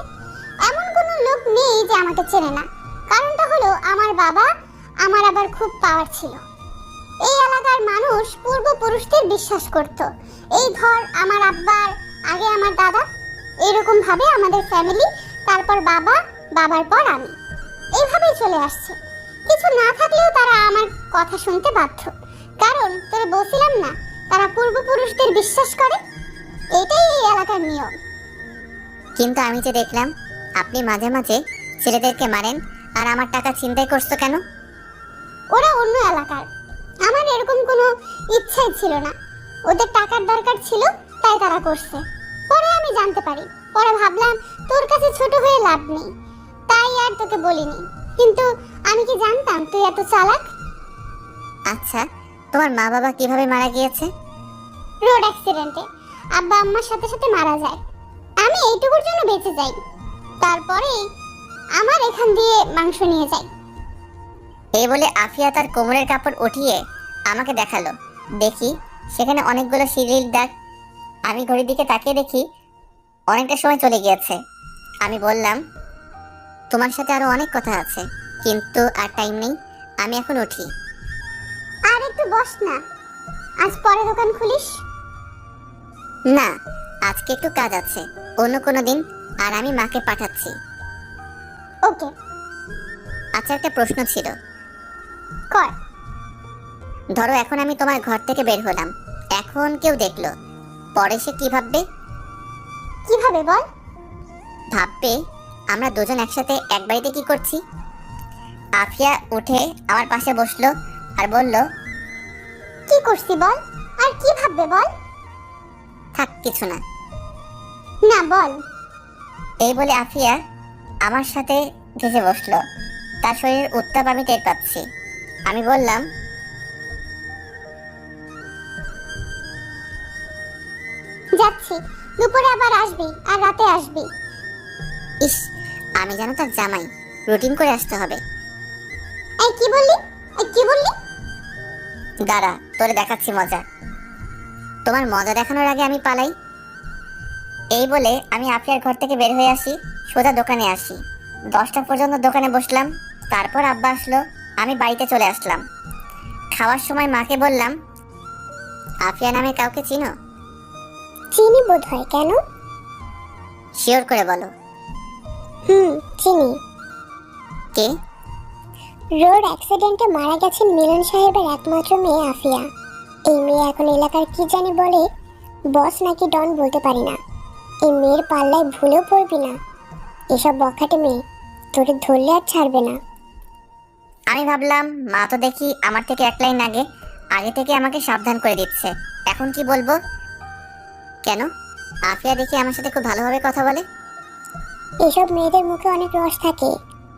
এমন কোনো লোক নেই যে আমাকে চেনে না। কারণটা হলো আমার বাবা আমার আবার খুব পাওয়ার ছিল। এই এলাকার মানুষ পূর্বপুরুষদের বিশ্বাস করত। এই ধর, আমার আব্বার আগে আমার দাদা, এরকম ভাবে আমাদের ফ্যামিলি, তারপর বাবা, বাবার পর আমি, এইভাবেই চলে আসছে। কিছু না থাকলেও তারা আমার কথা শুনতে বাধ্য, কারণ তোরে বলছিলাম না, তারা পূর্বপুরুষদের বিশ্বাস করে। এটাই এই এলাকার নিয়ম। কিন্তু আমি যে দেখলাম আপনি মাঝে মাঝে ছেলেদেরকে মারেন, আর আমার টাকা ছিনতাই করছো কেন? ওরা অন্য এলাকার, আমার এরকম কোনো ইচ্ছাই ছিল না। ওদের টাকার দরকার ছিল, তাই তারা করছে। পরে আমি জানতে পারি, পরে ভাবলাম তোর কাছে ছোট হয়ে লাভ নেই, তাই আর তোকে বলিনি। কিন্তু আমি কি জানতাম তুই এত চালাক? আচ্ছা, তোমার মা বাবা কিভাবে মারা গিয়েছে? রোড অ্যাক্সিডেন্টে আব্বা আম্মার সাথে সাথে মারা যায়। আমি এইটুকুর জন্য বেঁচে যাই, তারপরে আমার এখান দিয়ে মাংস নিয়ে যাই। এই বলে আফিয়া তার কোমরের কাপড় উঠিয়ে আমাকে দেখালো। দেখি সেখানে অনেকগুলো সিঁড়ির দাগ। আমি ঘড়ির দিকে তাকিয়ে দেখি অনেকটা সময় চলে গিয়েছে। আমি বললাম, তোমার সাথে আরো অনেক কথা আছে, কিন্তু আর টাইম নেই, আমি এখন উঠি। আর একটু বস না, আজ পরে দোকান খুলিস? না, আজকে একটু কাজ আছে, অন্য কোনো দিন। আর আমি মাকে পাঠাচ্ছি। ওকে, আচ্ছা, একটা প্রশ্ন ছিল। কর। ধরো এখন আমি তোমার ঘর থেকে বের হলাম, এখন কেউ দেখলো, পরে সে কি ভাববে? কিভাবে বল? ভাববে আমরা দুজন একসাথে এক বাড়িতে কি করছি। আফিয়া উঠে আমার পাশে বসলো আর বলল, কি করছি বল? আর কি ভাববে বল? থাক, কিছু না। না, বল। এই বলে আফিয়া আমার সাথে ঘেসে বসলো। তার শরীরের উত্তাপ আমি টের পাচ্ছি। আমি বললাম, যাচ্ছি, দুপুরে আবার আসবি আর রাতে আসবি। ইস, আমি যেন তার জামাই, রুটিন করে আসতে হবে। এই কি বললি? এই কি বললি? দাঁড়া, তোরে দেখাচ্ছি মজা। তোমার মজা দেখানোর আগে আমি পালাই। এই বলে আমি আফিয়ার ঘর থেকে বের হয়ে আসি, সোজা দোকানে আসি। 10টা পর্যন্ত দোকানে বসলাম। তারপর আব্বা আসলো, আমি বাড়িতে চলে আসলাম। খাওয়ার সময় মাকে বললাম, আফিয়া নামে কাউকে চিনো? চিনি বোধ হয়। কেন? শিওর করে বলো। চিনি। কে? রোড অ্যাক্সিডেন্টে মারা গেছেন মিলন সাহেবের একমাত্র মেয়ে আফিয়া। এই মেয়ে এখন এলাকার কি জানি বলে, বস নাকি ডন বলতে পারি না। এই মেয়ের পাল্লায় ভুলেও পড়বি না। এসব বখাটে মেয়ে তোরে ধরলে আর ছাড়বে না। আমি ভাবলাম মা তো দেখি আমার থেকে এক লাইন আগে আগে থেকে আমাকে সাবধান করে দিচ্ছে, এখন কি বলবো? কেন? আফিয়া দেখি আমার সাথে খুব ভালোভাবে কথা বলে। এসব মেয়েদের মুখে অনেক রস থাকে,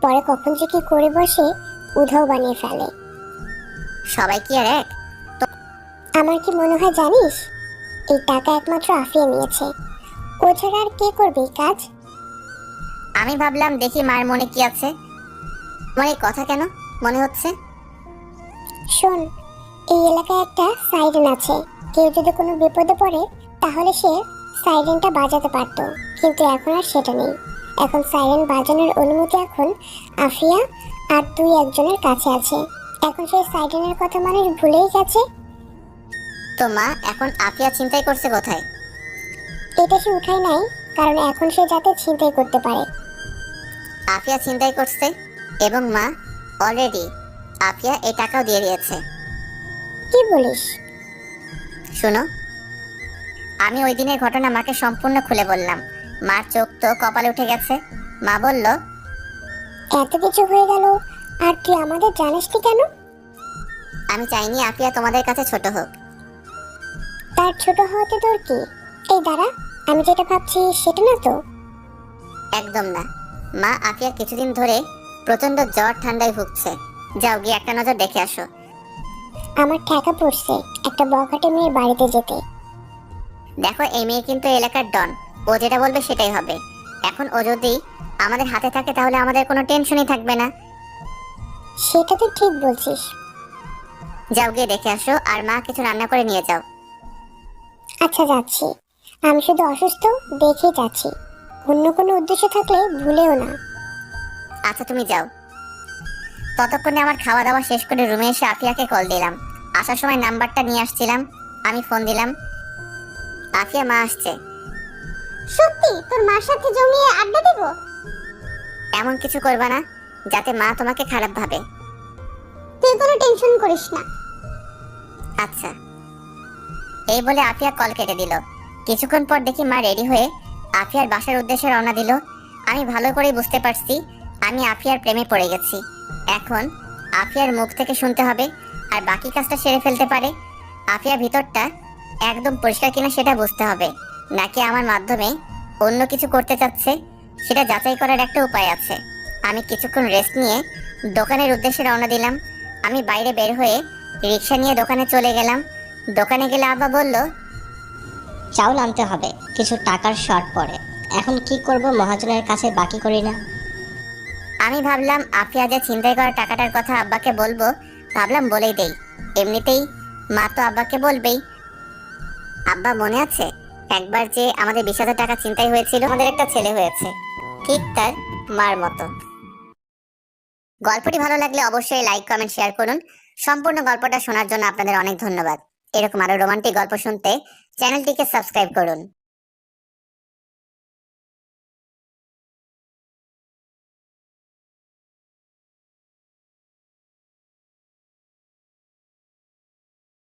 পরে কখন যে কি করে বসে উধাও বানিয়ে ফেলে। সবাই কি আর এক? আমার কি মনে হয় জানিস, এই টাকা একমাত্র আফিয়া নিয়েছে। ও ছাড়া আর কে করবে এই কাজ? আমি ভাবলাম দেখি মায়ের মনে কি আছে। তোমার এই কথা কেন মনে হচ্ছে? শোন, এই এলাকায় একটা সাইরেন আছে। কেউ যদি কোনো বিপদে পড়ে তাহলে সে সাইরেনটা বাজাতে পারতো, কিন্তু এখন আর সেটা নেই। এখন সাইরেন বাজানোর অনুমতি এখন আফিয়া আর তুই একজনের কাছে আছে। এখন সেই সাইরেনের কথা মানুষ ভুলেই গেছে। তো মা এখন আফিয়া চিন্তাই করছে কোথায়? এটা সে উঠাই নাই, কারণ এখন সে যাতে ছিনতাই করতে পারে। আফিয়া চিন্তাই করছে এবং মা অলরেডি আফিয়া এই টাকাও দিয়ে দিয়েছে। কি বলিস? শুনো, আমি ওই দিনের ঘটনা মাকে সম্পূর্ণ খুলে বললাম। মার চোখ তো কপালে উঠে গেছে। মা বলল, এত কিছু হয়ে গেল আর তুই আমাদের জানাসনি কেন? আমি চাইনি আফিয়া তোমাদের কাছে ছোট হোক। তার ছোট হওয়াতে তোর কি? এই দাঁড়া, আমি যেটা ভাবছি সেটা না তো? একদম না মা, আফিয়া কিছুদিন ধরে প্রচন্ড জ্বর ঠান্ডায় ভুগছে। যাও গিয়ে একটা নজর দেখে আসো। আমার ঠেকা পড়ছে একটা বখাটে মেয়ের বাড়িতে যেতে। দেখো, এই মেয়ে কিন্তু এলাকার ডন, ও যেটা বলবে সেটাই হবে। এখন ও যদি আমাদের হাতে থাকে তাহলে আমাদের কোনো টেনশনই থাকবে না। সেটা তো ঠিক বলছিস। যাও গিয়ে দেখে আসো, আর মা কিছু রান্না করে নিয়ে যাও। আচ্ছা, যাচ্ছি। আমি শুধু অসুস্থ দেখেই যাচ্ছি, অন্য কোনো উদ্দেশ্য থাকলে ভুলেও না। আচ্ছা, তুমি যাও। ততক্ষণে আমার খাওয়া দাওয়া শেষ করে রুমে এসে আফিয়াকে কল দিলাম। আসার সময় নাম্বারটা নিয়ে আসছিলাম, আমি ফোন দিলাম। আফিয়া, মা আসছে। সত্যি তোর মার সাথে জমিয়ে আড্ডা দেব? এমন কিছু করবা না যাতে মা তোমাকে খারাপ ভাবে। তুই কোনো টেনশন করিস না। আচ্ছা। এই বলে আফিয়া কল কেটে দিল। কিছুক্ষণ পর দেখি মা রেডি হয়ে আফিয়ার বাসার উদ্দেশ্যে রওনা দিল। আমি ভালো করেই বুঝতে পারছি আমি আফিয়ার প্রেমে পড়ে গেছি। এখন আফিয়ার মুখ থেকে শুনতে হবে আর বাকি কাজটা সেরে ফেলতে পারে। আফিয়া ভিতরটা একদম পরিষ্কার কিনা সেটা বুঝতে হবে, নাকি আমার মাধ্যমে অন্য কিছু করতে চাচ্ছে সেটা যাচাই করার একটা উপায় আছে। আমি কিছুক্ষণ রেস্ট নিয়ে দোকানের উদ্দেশ্যে রওনা দিলাম। আমি বাইরে বের হয়ে রিক্সা নিয়ে দোকানে চলে গেলাম। দোকানে গেলে আব্বা বলল, চাউল আনতে হবে, কিছু টাকার শর্ট পড়ে। এখন কি করব, মহাজনের কাছে বাকি করি না। আমি ভাবলাম আফিয়া যে ছিনতাই করা টাকাটার কথা আব্বাকে বলবো, ভাবলাম বলেই দেই, এমনিতেই মা তো আব্বাকে বলবেই। আব্বা, মনে আছে একবার যে আমাদের 20,000 টাকা ছিনতাই হয়েছিল? আমাদের একটা ছেলে হয়েছে, ঠিক তার মার মতো। গল্পটি ভালো লাগলে অবশ্যই লাইক, কমেন্ট, শেয়ার করুন। সম্পূর্ণ গল্পটা শোনার জন্য আপনাদের অনেক ধন্যবাদ। এরকম আরো রোমান্টিক গল্প শুনতে চ্যানেলটিকে সাবস্ক্রাইব করুন।